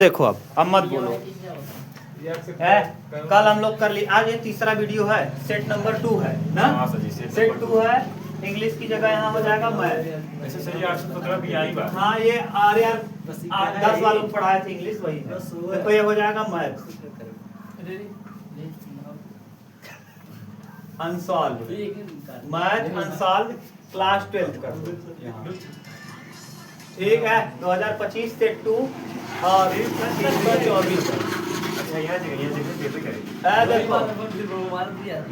देखो अब मत बोलो है। कल हम लोग कर लिए, आज ये तीसरा वीडियो है, सेट नंबर 2 है ना। सेट 2 है, इंग्लिश की जगह यहाँ हो जाएगा मैथ। हाँ ये यार 10 वालों को पढ़ाया थे इंग्लिश, वही है। देखो ये हो जाएगा math unsolve, math unsolve class 12 कर दो। ठीक है, 2025 सेट 2 और 324 देखो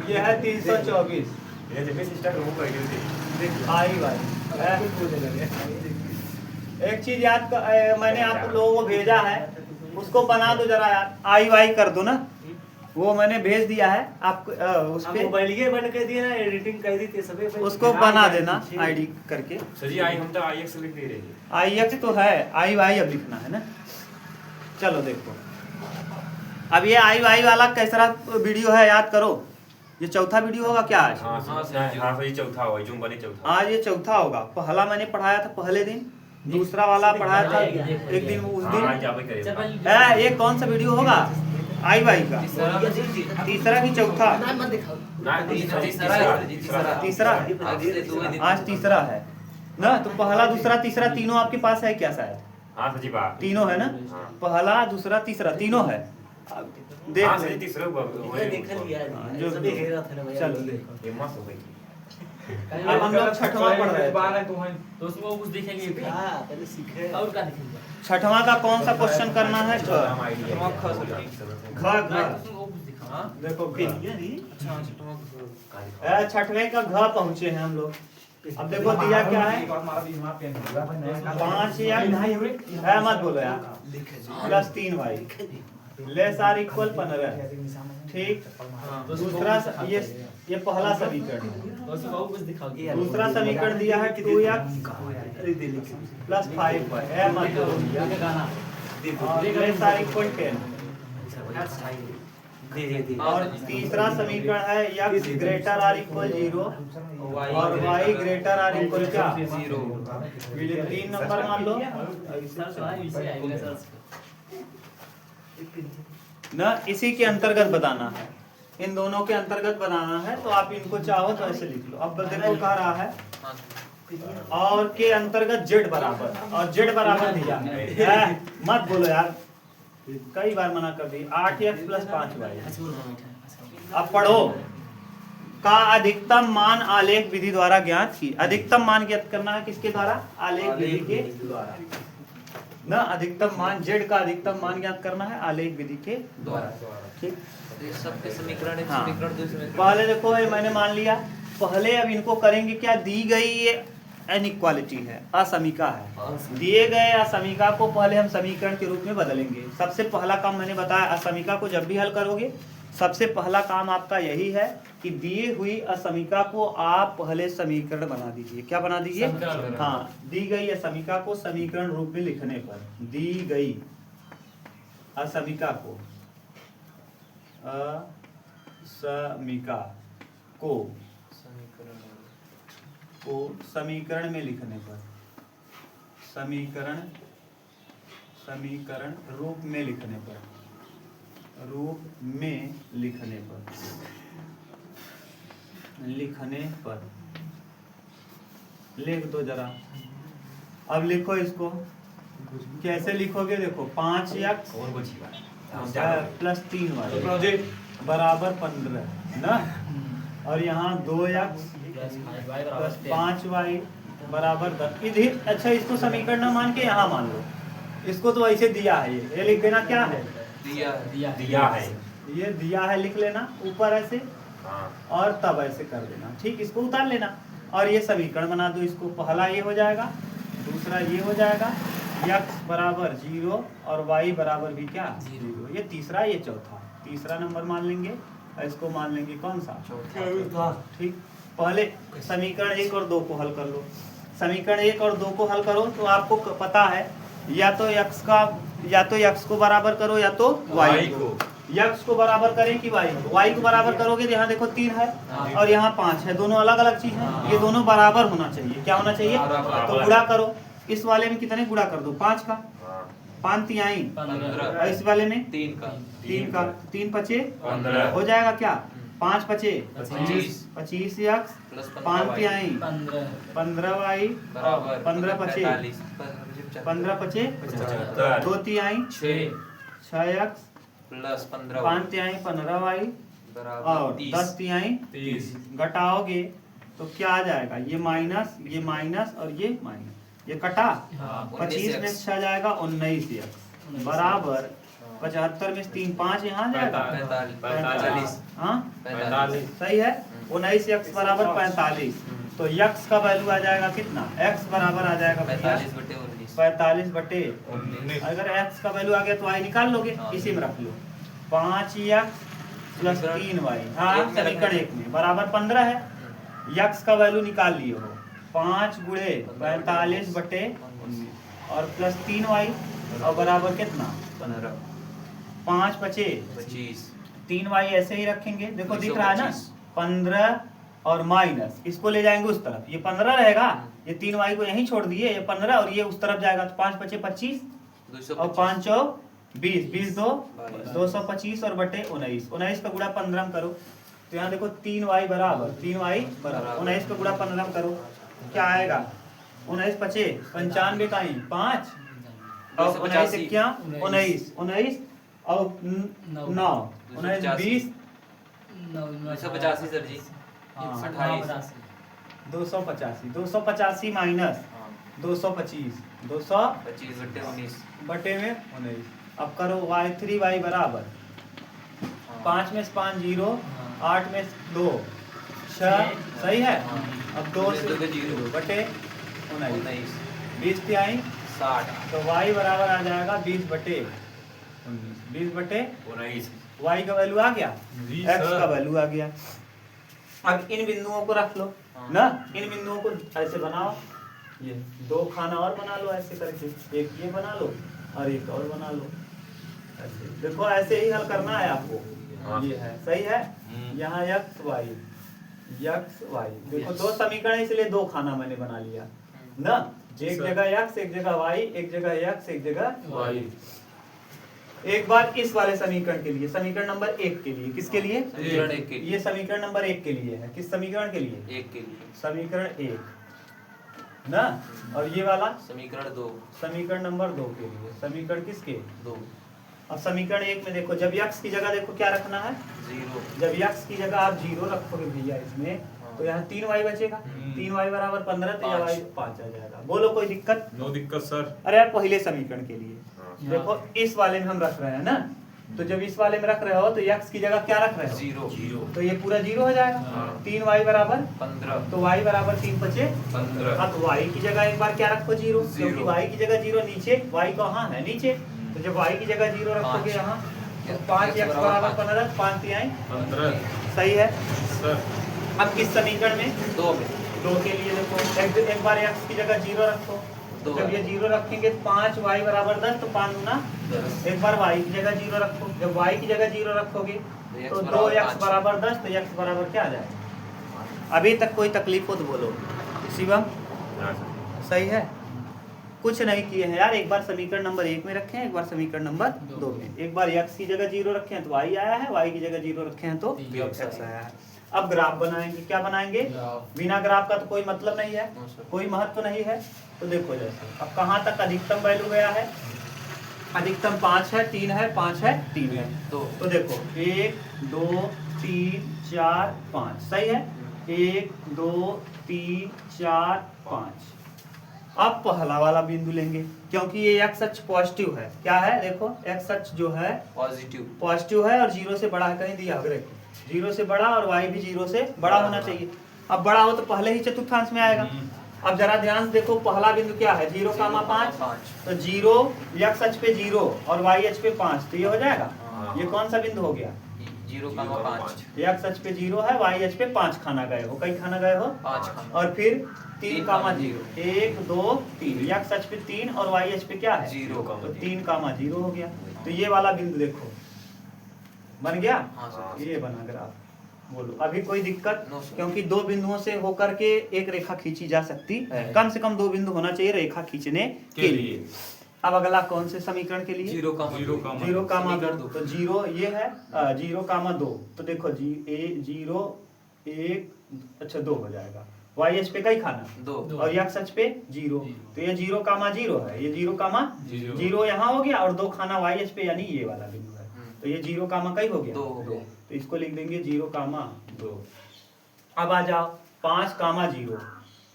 ये है 324 आई भाई। एक चीज याद मैंने आप लोगों को भेजा है, उसको बना दो जरा यार, आई वाई कर दो ना, वो मैंने भेज दिया है आपको। उस पे बन कर दिया ना, एडिटिंग कर दी थी सभी, उसको बना देना आईडी करके। सर जी आई हम तो आईएक्स लिख दे रहे हैं। आईएक्स तो है, आई वाई अब लिखना है ना। चलो देखो अब ये आई वाई वाला कैसा वीडियो है याद करो। ये चौथा वीडियो होगा क्या आज? हाँ सर ये चौथा होगा, जो बने चौथा। आज ये चौथा होगा। पहला मैंने पढ़ाया था पहले दिन, दूसरा वाला पढ़ाया था एक दिन उस दिन। ये कौन सा वीडियो होगा आई वाई का? तीसरा की चौथा? तीसरा आज तीसरा है ना। तो पहला दूसरा तीसरा तीनों आपके पास है क्या? शायद हाँ सर जी बात तीनों है ना। पहला दूसरा तीसरा तीनों है, देख हाँ ले। सर तीसरा देख लिया जो सभी घेर रहा था ना भैया। चलो देखो ये मस्त हो गई। अब हम लोग छठवां पढ़ रहे हैं। तो उसमें कुछ देखेंगे हाँ पहले सीखे और क्या देखेंगे? छठवां का कौन सा क्वेश्चन करना है? ख देखो छठवें का घ पहुंचे हैं हम लोग। अब देखो दिया क्या है, 5 या है, मत बोलो यार, plus 3y less or equal 15। ठीक, दूसरा ये पहला समीकरण है। दूसरा समीकरण दिया है 2x प्लस 5y है, मत बोलो, लेस आर इक्वल 10। और तीसरा समीकरण है x ग्रेटर आर इक्वल 0 और y ग्रेटर आर इक्वल क्या? 0। 3 नंबर मान लो ना, इसी के अंतर्गत बताना है, इन दोनों के अंतर्गत बनाना है। तो आप इनको चाहो तो ऐसे लिख लो। अब देखो कह रहा है और के अंतर्गत z बराबर, और z बराबर दिया है, मत बोलो यार, कई बार मना कर दी। 8x plus 5y। अब पढ़ो, का अधिकतम मान आलेख विधि द्वारा ज्ञात की। अधिकतम मान ज्ञात करना है किसके द्वारा? आलेख विधि के द्वारा ना। अधिकतम मान z का अधिकतम मान ज्ञात करना है आलेख विधि के द्वारा। ठीक, सबके समीकरण हाँ। समीकरण पहले देखो ये मैंने मान लिया। पहले अब इनको करेंगे क्या? दी गई ये अनइक्वालिटी है, असमीका है। दिए गए असमीका को पहले हम समीकरण के रूप में बदलेंगे। सबसे पहला काम मैंने बताया, असमीका को जब भी हल करोगे सबसे पहला काम आपका यही है कि दिए हुई असमीका को आप पहले समीकरण बना दीजिए। क्या बना दीजिए? हाँ, दी गई असमीका को समीकरण रूप में लिखने पर, दी गई असमीका को असमीका को समीकरण में लिखने पर, समीकरण रूप में लिखने पर, लिख दो जरा। अब लिखो इसको, कैसे लिखोगे? देखो 5x प्लस 3y बराबर 15 ना, और यहाँ 2x प्लस 5y बराबर 10। इधर अच्छा, इसको समीकरण न मान के यहाँ मान लो, इसको तो ऐसे दिया है, ये लिख देना। क्या है? दिया है, ये दिया है लिख लेना ऊपर ऐसे, और तब ऐसे कर देना। ठीक, इसको उतार लेना और ये समीकरण बना दो। इसको पहला ये हो जाएगा, दूसरा ये हो जाएगा, x बराबर 0 और y बराबर भी क्या? 0। ये तीसरा, ये चौथा, तीसरा नंबर मान लेंगे। इसको मान लेंगे कौन सा? चौथा। ठीक, पहले समीकरण 1 और 2 को हल कर लो। समीकरण 1 और 2 को हल करो तो आपको पता है, या तो x को बराबर करो या तो y को। x को बराबर करें कि y को? y को बराबर करोगे तो यहाँ देखो 3 है और यहाँ 5 है, दोनों अलग अलग चीज है, ये दोनों बराबर होना चाहिए। क्या होना चाहिए? तो गुणा करो। इस वाले में कितने गुणा कर दो? 5 का, 5 तिहाई 15 और इस वाले में 3 का 3 पचे 15 हो जाएगा क्या 5 पचे 25 25 यक्स प्लस 5 तिहाई 15 15 वाई बराबर 15 पचे 15 पचे 75 2 तिहाई 6 6 यक्स प्लस 15 5 तिहाई 15 वाई बराबर और 30 10 तिहाई 30 घटाओगे तो क्या आ जाएगा ये माइनस और ये माइनस ये कटा हाँ, 25 में 6 जाएगा 19 यक्स बराबर 75 में 3 5 यहाँ जाएगा 45 हाँ 45 सही है 19 यक्स बराबर 45 तो यक्स का वैल्यू आ जाएगा कितना x बराबर आ जाएगा 45 बटे 19 45 बटे 19 अगर x का वैल्यू आ गया तो y निकाल लोगे हाँ। इसी में रख लो 5x प्लस 3y हाँ एक में समीकरण एक में बराबर 15 है x का वैल्यू निकाल लिए हो 5 गुणे 45 बटे 19 और प्लस 3y और बराबर कितना 15 5 बचे 25 3y ऐसे ही रखेंगे देखो दिख रहा है ना 15 और माइनस इसको ले जाएंगे उस तरफ ये 15 रहेगा ये 3y को यहीं छोड़ दिए ये 15 और ये उस तरफ जाएगा तो 5 बचे 25 और 5 20 20 दो 225 और बटे 19 19 का गुणा 15 में करो तो यहाँ देखो 3y बराबर 19 का गुणा 15 में करो क्या आएगा 19 पचे 95 का ही 5 और 19 से क्या 19 और 9 19 20 285 सर जी हाँ, 28 285 माइनस 225 25 बटे 19 बटे में 19 अब करो y3y बराबर 5 में से 5 0 8 में 2 6 सही है अब 2 से 0 बटे 19 20 तिहाई 60 तो y बराबर आ जाएगा 20 बटे 19 20 बटे 19 y का वैल्यू आ गया जी, x सर। का वैल्यू आ गया अब इन बिंदुओं को रख लो हाँ। ना इन बिंदुओं को ऐसे बनाओ ये 2 खाना और बना लो ऐसे करके एक ये बना लो और एक और बना लो ऐसे देखो ऐसे ही हल करना है आपको हाँ। ये है सही है हम्म। यहाँ x y देखो 2 समीकरण इसलिए 2 खाना मैंने बना लिया ना एक सर। जगह x एक जगह y एक जगह x एक जगह Y एक बार इस वाले समीकरण के लिए समीकरण नंबर 1 के लिए किसके लिए समीकरण 1 के लिए ये समीकरण नंबर 1 के लिए है किस समीकरण के लिए 1 के लिए समीकरण 1 ना और ये वाला समीकरण 2 समीकरण नंबर 2 के लिए समीकरण किसके 2 अब समीकरण 1 में देखो जब x की जगह देखो क्या रखना है 0 जब x की जगह आप 0 रखोगे भैया इसमें तो यहाँ 3y बचेगा 3y बराबर 15 तो यहाँ y 5 आ जाएगा बोलो कोई दिक्कत नो दिक्कत सर अरे यार पहले समीकरण के लिए हाँ। देखो इस वाले में हम रख रहे हैं ना तो जब इस वाले में रख रहे हो तो x की जगह क्या रख रहे हो 0 तो ये पूरा 0 हो जाएगा हाँ। 3y बराबर 15 तो y बराबर 3 बचे 15 अब y की जगह एक बार क्या रखो 0 क्योंकि y की जगह 0 नीचे y कहाँ है नीचे तो जब y की जगह 0 रखोगे यहाँ तो 5x बराबर 15 5 तिहाई 15 सही है सर अब किस समीकरण में 2 में 2 के लिए देखो एक बार x की जगह 0 रखो दो जब ये 0 रखेंगे तो 5y बराबर 10 तो 5 गुना 10 एक बार y की जगह 0 रखो जब y की जगह 0 रखोगे तो x 2x बराबर 10 तो x बराबर क्या आ जाएगा अभी तक कोई तकलीफ हो तो बोलो शिवम हाँ सर सही है कुछ नहीं किए हैं यार एक बार समीकरण नंबर 1 में रखे हैं एक बार समीकरण नंबर 2 में एक बार x की जगह 0 रखे हैं तो y आया है y की जगह 0 रखे हैं तो x आया है अब ग्राफ बनाएंगे क्या बनाएंगे बिना ग्राफ का तो कोई मतलब नहीं है कोई महत्व नहीं है तो देखो जैसे अब कहाँ तक अधिकतम वैल्यू गया है अधिकतम 5 है 3 है 5 है 3 है दो तो देखो 1 2 3 4 5 सही है 1 2 3 4 5 अब पहला वाला बिंदु लेंगे क्योंकि ये x अक्ष पॉजिटिव है क्या है देखो x अक्ष जो है पॉजिटिव है और 0 से बड़ा है कहीं दिया होगा देखो 0 से बड़ा और y भी 0 से बड़ा होना चाहिए अब बड़ा हो तो पहले ही चतुर्थांश में आएगा अब जरा ध्यान से देखो पहला बिंदु क्या है 0, 5 तो 0 x अक्ष पे 0 और y अक्ष पे 5 तो ये हो जाएगा ये कौन सा बिंदु हो गया 0,5 x अक्ष पे 0 है y अक्ष पे 5 खाना गए हो कई खाना गए हो 5 खाना और फिर 3, 3,0 1 2 3 x अक्ष पे 3 और y अक्ष पे क्या है 0 तो 3,0 हो गया तो ये वाला बिंदु देखो बन गया हाँ सर ये बना ग्राफ बोलो अभी कोई दिक्कत No, sir. क्योंकि 2 बिंदुओं से होकर के एक रेखा खींची जा सकती है है। कम से कम 2 बिंदु होना चाहिए रेखा खींचने के लिए अब अगला कौन से समीकरण के लिए? जीरो का जीरो का जीरो कामा समीकरण दो। दो। तो जीरो ये है, जीरो कामा दो, तो देखो जीरो एक, अच्छा 2 हो जाएगा। वाई एच पे कई खाना दो और यक्स एच पे जीरो, तो ये जीरो कामा जीरो है, ये जीरो कामा जीरो। जीरो यहाँ हो गया और 2 खाना वाई एच पे, यानी ये वाला बिंदु है, तो ये जीरो कामा कई हो गया? दो हो गया। तो इसको लिख देंगे जीरो कामा 2। अब आ जाओ 5 कामा जीरो,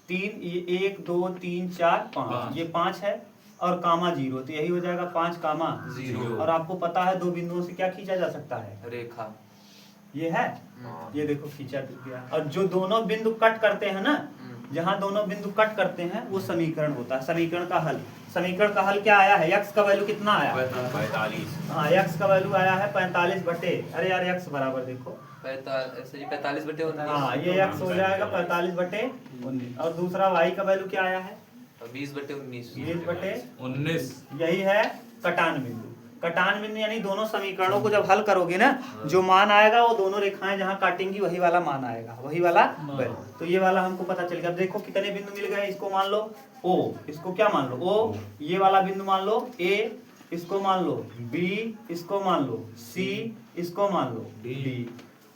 3, ये 1 2 3 4 5, ये 5 है और कामा जीरो, तो यही हो जाएगा 5 कामा जीरो। और आपको पता है दो बिंदुओं से क्या खींचा जा सकता है? रेखा। ये है, ये देखो खींचा गया। और जो दोनों बिंदु कट करते हैं ना, जहाँ दोनों बिंदु कट करते हैं वो समीकरण होता है, समीकरण का हल। समीकरण का हल क्या आया है? यक्स का वैल्यू कितना आया? 45। हाँ, यक्स का वैल्यू आया है 45 बटे, अरे यार यक्स बराबर देखो, 45 बटे 19। हाँ ये यक्स हो जाएगा 45 बटे 19, और दूसरा वाई का वैल्यू क्या आया है? 20 बटे 19। 20 बटे 19। यही है कटान बिंदु। कटान बिंदु यानी दोनों समीकरणों को जब हल करोगे ना, जो मान आएगा वो दोनों रेखाएं जहाँ काटेंगी वही वाला मान आएगा, वही वाला वैल्यू। तो ये वाला हमको पता चल गया। अब देखो कितने बिंदु मिल गए, इसको मान लो ओ, इसको क्या मान लो ओ, ये वाला बिंदु मान लो ए, इसको मान लो बी, इसको मान लो सी, इसको मान लो D.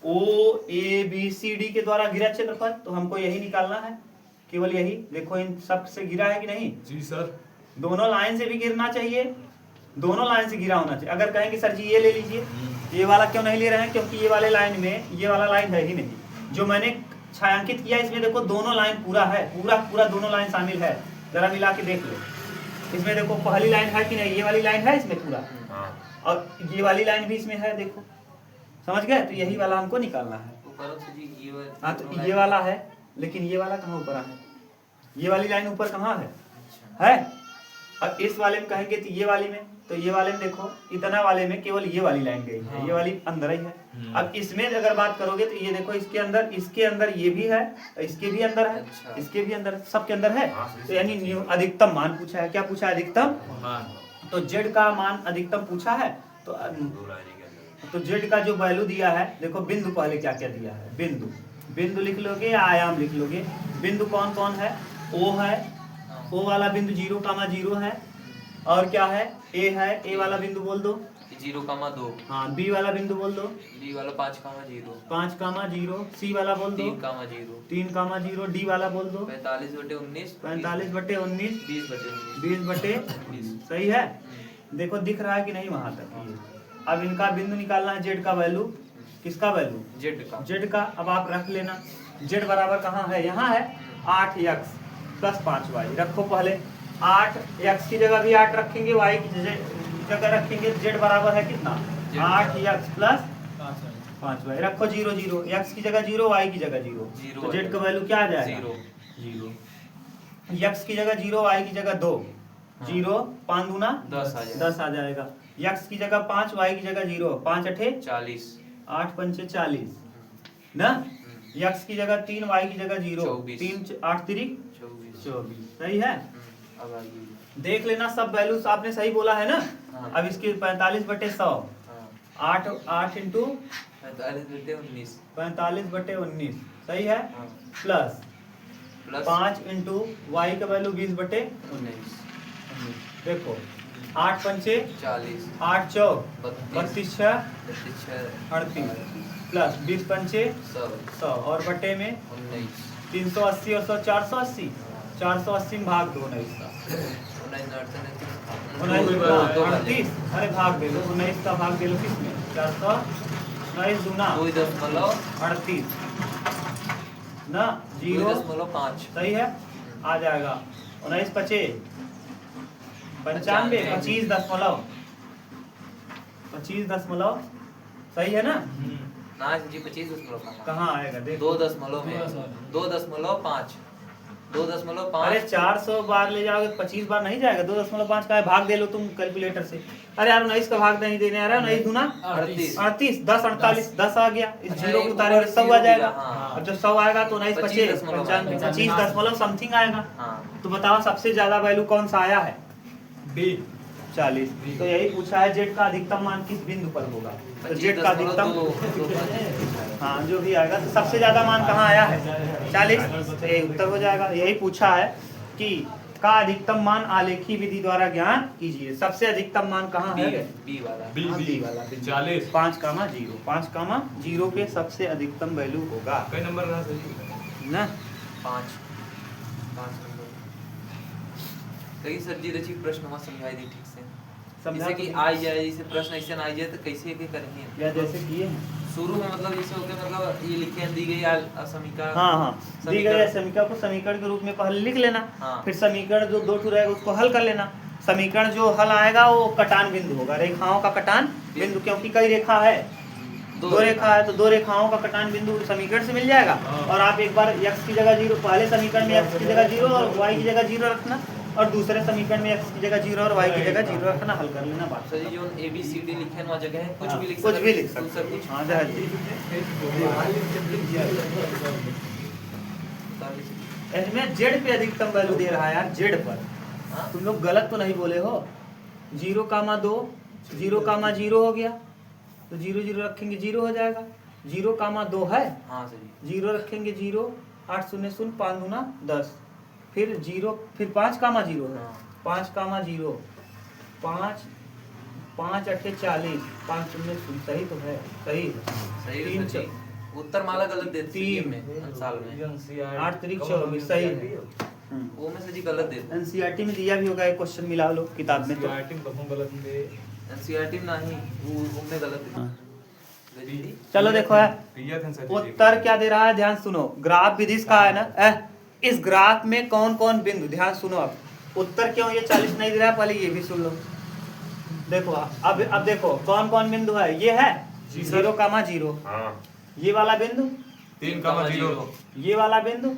O A B C D के द्वारा घिरा क्षेत्रफल, तो हमको यही निकालना है, केवल यही। देखो इन सब से घिरा है कि नहीं? जी सर। दोनों लाइन से भी गिरना चाहिए, दोनों लाइन से घिरा होना चाहिए। अगर कहेंगे सर जी ये ले लीजिए, ये वाला क्यों नहीं ले रहे हैं? क्योंकि ये वाले लाइन में ये वाला लाइन है ही नहीं। जो मैंने छायांकित किया इसमें देखो दोनों लाइन पूरा है, पूरा दोनों लाइन शामिल है। जरा मिला के देख लो, इसमें देखो पहली लाइन है कि नहीं? ये वाली लाइन है इसमें पूरा, और ये वाली लाइन भी इसमें है, देखो समझ गए? तो यही वाला हमको निकालना है। हाँ, तो ये वाला है, लेकिन ये वाला कहाँ ऊपर है? ये वाली लाइन ऊपर कहाँ है? अब इस वाले में कहेंगे तो ये वाली में, तो ये वाले में देखो इतना वाले में केवल ये वाली लाइन गई है, ये वाली अंदर ही है। अब इसमें अगर बात करोगे तो ये देखो इसके अंदर ये भी है, इसके भी अंदर है, इसके भी अंदर, सबके अंदर है। तो यानी अधिकतम मान पूछा है। क्या पूछा है? अधिकतम। तो जेड का मान अधिकतम पूछा है, तो जेड का जो वैल्यू दिया है, देखो बिंदु पहले क्या क्या दिया है, बिंदु लिख लोगे या आयाम लिख लोगे। बिंदु कौन कौन है? ओ है, ओ वाला बिंदु 0,0 है, और क्या है? ए है, ए वाला बिंदु बोल दो 0,2। हाँ, बी वाला बिंदु बोल दो, बी वाला 5,0। 5,0। सी वाला बोल दो 3,0। 3,0। डी वाला बोल दो 45 बटे 19। 45 बटे 19। 20 बटे 20 बटे 20। सही है? देखो दिख रहा है कि नहीं वहां तक? ये अब इनका बिंदु निकालना है, जेड का वैल्यू। किसका वैल्यू? जेड का। अब आप रख लेना, जेड बराबर कहाँ है? यहाँ है 8x प्लस 5y। रखो पहले 8x की जगह भी 8 रखेंगे, y की जगह रखेंगे। जेड बराबर है कितना? 8x plus 5y। रखो 0 0, x की जगह 0, y की जगह 0, तो जेड का वैल्यू क्या आ जाएगा? 0। x की जगह 0, y की जगह 2, 0 5 दूना 10 आ जाएगा। x की जगह 5, y की जगह 0, 5 अठे 40, 8 पंचे 40 ना। x की जगह 3, y की जगह 0, 3 8 3 24। सही है? अब आइए देख लेना सब वैल्यूज आपने सही बोला है ना। हाँ। अब इसके 45 बटे 100, 8 इंटू 45 बटे 19। 45 बटे 19 सही है, हाँ। प्लस 5 इंटू वाई का वैल्यू 20 बटे 19। देखो 8 पंचे 40, 8 चौक 32, 32 6 36, 38 प्लस 20 पंचे 100 और बटे में 19, 380 और 100 480, 480 में भाग दो 19 का 38। अरे भाग दे लो 19 का, भाग दे लो किसमें? 419 दूना 38 ना 0.5 सही है, आ जाएगा 19 पचे 95, 25.25 सही है ना? ना जी 25 कहाँ आएगा देखो? 2.5 अरे 400 बार ले जाओगे 25 बार नहीं जाएगा। 2.5 का है, भाग दे लो तुम कैलकुलेटर से। अरे यार 19 का भाग नहीं देने आ रहा है, 19 दूना 38, 10 48, 10 आ गया। इस जीरो को उतारेंगे 100 आ जाएगा। अब जब 100 आएगा तो 19 पचे 25 समथिंग आएगा। तो बताओ सबसे ज्यादा वैल्यू कौन सा आया है? डी 40। तो यही पूछा है जेड का अधिकतम मान किस बिंदु पर होगा। तो जेड का अधिकतम हाँ जो भी आएगा, तो सबसे ज्यादा मान कहाँ आया है? 40। तो यही उत्तर हो जाएगा। यही पूछा है कि का अधिकतम मान आलेखी विधि द्वारा ज्ञान कीजिए। सबसे अधिकतम मान कहाँ है? बी वाला बी हाँ, बी बी वाला बिंदु। 40 5,0 पे सबसे अधिकतम वैल्यू होगा कई नंबर रहा सही ना। 5 नंबर। कई सर जी रची प्रश्न वहाँ समझाई दी ठीक से। समझा जैसे कि तो- आई जाए, जैसे प्रश्न ऐसे ना आई जाए तो कैसे के करेंगे? या जैसे किए हैं। शुरू में मतलब जैसे होते मतलब ये लिखे हैं दी गई समीकरण। हाँ दी गई समीकरण को समीकरण के रूप में पहले लिख लेना। हाँ। फिर समीकरण जो 2 टू रहेगा उसको हल कर लेना। समीकरण जो हल आएगा वो कटान बिंदु होगा, रेखाओं का कटान बिंदु, क्योंकि कई रेखा है, 2 रेखा है तो 2 रेखाओं का कटान बिंदु समीकरण से मिल जाएगा। और आप एक बार x की जगह 0, पहले समीकरण में x की जगह 0 और y की जगह 0 रखना, और दूसरे समीकरण में x की जगह 0 और y की जगह 0 रखना, हल कर लेना बात। सर जी जो ए बी सी डी लिखे हैं वहाँ जगह है, कुछ भी लिख कुछ भी लिख सकते सकते हैं, कुछ हाँ जहाँ इसमें z पे अधिकतम वैल्यू दे रहा है यार, z पर। हाँ? तुम लोग गलत तो नहीं बोले हो? 0,2 0,0 हो गया तो 0 0 रखेंगे 0 हो जाएगा। 0,2 है, हाँ सर जी 0 रखेंगे 0, 8 0 0 5 गुना 10, फिर 0, फिर 5,0 है, हाँ। 5,0 5 5 8 40, 5 0 0 सही तो है, सही है। सही है तीन सर जी। उत्तर माला गलत देते तीन। में साल में 8 3 24 सही है। वो में सर जी गलत देते एनसीईआरटी में दिया भी होगा, एक क्वेश्चन मिला लो किताब में तो। एनसीईआरटी में नहीं, वो उनमें गलत देते जी। चलो देखो है उत्तर क्या दे रहा है, ध्यान सुनो। ग्राफ विधि का है ना, इस ग्राफ में कौन कौन बिंदु, ध्यान सुनो। अब उत्तर क्यों ये 40 नहीं दे रहा है, पहले ये भी सुन लो। देखो अब देखो कौन कौन बिंदु है, ये है 0,0, ये वाला बिंदु, 3,0 ये वाला बिंदु,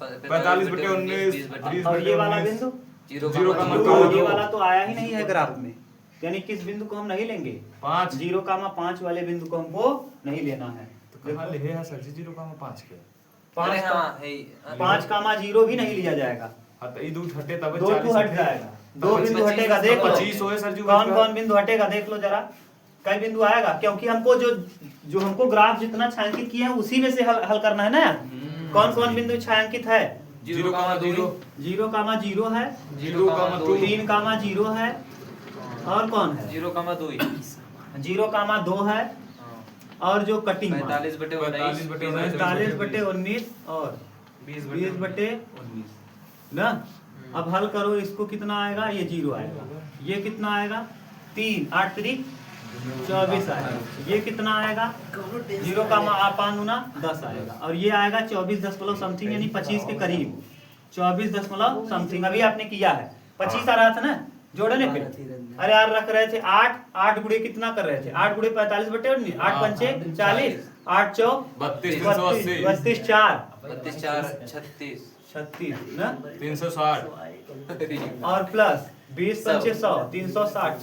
45/19 और ये वाला बिंदु। 0,2 ये वाला तो आया ही नहीं है ग्राफ में, यानी किस बिंदु को हम नहीं लेंगे? 5 0,5 वाले बिंदु को हमको नहीं लेना है। कहाँ लिखे हैं सर जी 0,5 के? अरे 5 हाँ है 5,0 भी नहीं लिया जाएगा, हाँ तो ये 2 हटे तब 2 टू हट जाएगा, 2 बिंदु 25 हटेगा, देख लो 25 होए सर जी। कौन कौन बिंदु हटेगा, देख लो जरा कई बिंदु आएगा, क्योंकि हमको जो हमको ग्राफ जितना छायांकित किए हैं उसी में से हल करना है ना। कौन कौन बिंदु छायांकित है? 0,0 0,0 है, 0,2 3,0 है, और कौन है? 0,2 0,2 है, और जो कटिंग 45/19 45/19 और 20/19 ना। अब हल करो, इसको कितना आएगा? ये 0 आएगा, ये कितना आएगा? 3 8 3 24 आएगा, ये कितना आएगा? 0,5 गुना 10 आएगा, और ये आएगा 24 दशमलव समथिंग, यानी 25 के करीब, 24 दशमलव समथिंग। अभी आपने किया है 25 आ रहा था ना, जोड़े ने फिर। अरे यार रख रहे थे 8 गुणे कितना कर रहे थे? 8 गुणे 45/19, 8 पंचे 40, 8 चौक 32 32 4 32 4 36 36 ना, 360 और प्लस 20 पंचे 100, 360,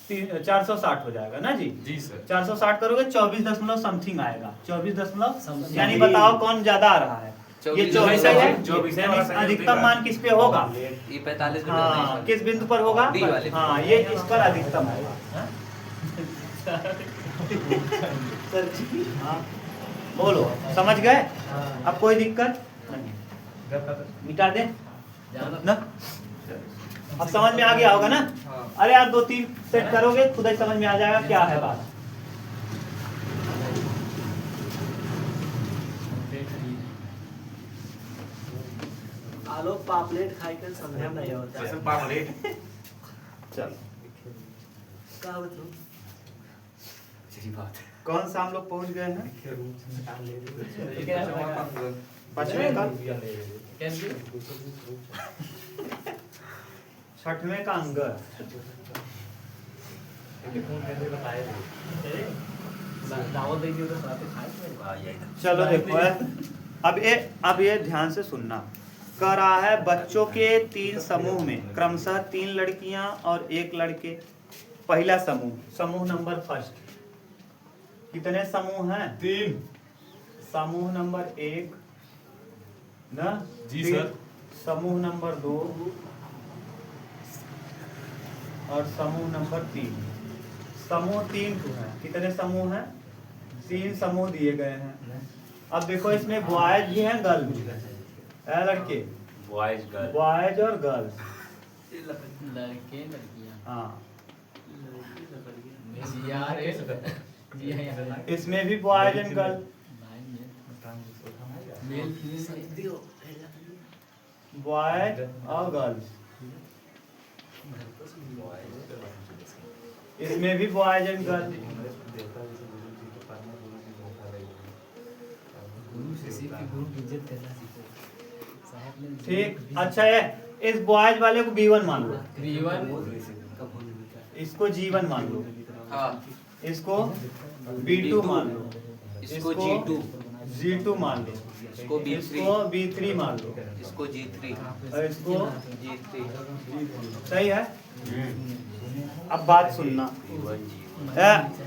460 हो जाएगा ना जी। जी सर 460 करोगे 24 दशमलव समथिंग आएगा, 24 दशमलव, यानी बताओ कौन ज्यादा आ रहा है? ये 24 है, 24 यानी अधिकतम मान किस पे होगा? ये 45 हाँ, किस बिंदु पर होगा? डी वाले पे। हाँ, ये इस पर अधिकतम होगा। हाँ, बोलो समझ गए? अब कोई दिक्कत नहीं, मिटा दे ना। अब समझ में आ गया होगा ना? अरे यार 2-3 सेट करोगे खुद ही समझ में आ जाएगा क्या है बात। आलोक पापलेट खाई कर समझा नहीं होता है। चल का बताऊं? कौन सा हम लोग पहुंच गए हैं? 5वें का 6वें का अंगर। दावत दे दियो तो साथ में खाए। चलो देखो अब ये ध्यान से सुनना। कह रहा है बच्चों के 3 समूह में क्रमशः 3 लड़कियां और 1 लड़के। पहला समूह नंबर फर्स्ट, कितने समूह हैं? 3 समूह नंबर 1 ना जी फिर सर। समूह नंबर 2 और समूह नंबर 3। समूह 3 को है। कितने समूह हैं? 3 समूह दिए गए हैं। अब देखो इसमें बॉयज भी हैं, गर्ल भी है, लड़के बॉयज गर्ल बॉयज और गर्ल्स। लड़के लड़कियां। हाँ, यार इसमें भी बॉयज एंड गर्ल। बॉयज और गर्ल्स, इसमें भी बॉयज एंड गर्ल। ठीक, अच्छा है, इस बॉयज वाले को B1 मान लो, इसको G1 मान लो, हाँ इसको B2 मान लो, इसको G2 G2 मान लो, इसको B3 इसको B3 मान लो, इसको G3 और इसको G3 सही है। अब बात सुनना,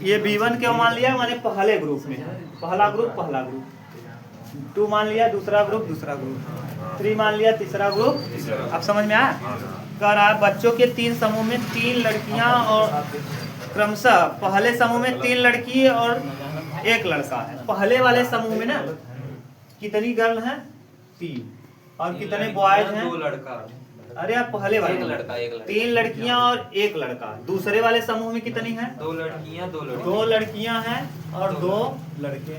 ये B1 क्यों मान लिया? मैंने पहले ग्रुप में, पहला ग्रुप 2 मान लिया, दूसरा ग्रुप 3 मान लिया, तीसरा ग्रुप। अब समझ में आया? कह रहा है बच्चों के 3 समूह में 3 लड़कियां और क्रमशः पहले समूह में 3 लड़की और 1 लड़का है। पहले वाले समूह में ना कितनी गर्ल हैं? 3। और कितने बॉयज हैं? 2 लड़का। अरे आप पहले वाले एक लड़का 3 लड़कियां और 1 लड़का। दूसरे वाले समूह में कितनी हैं? 2 लड़कियां 2 लड़के। 2 लड़कियां हैं और 2 लड़के।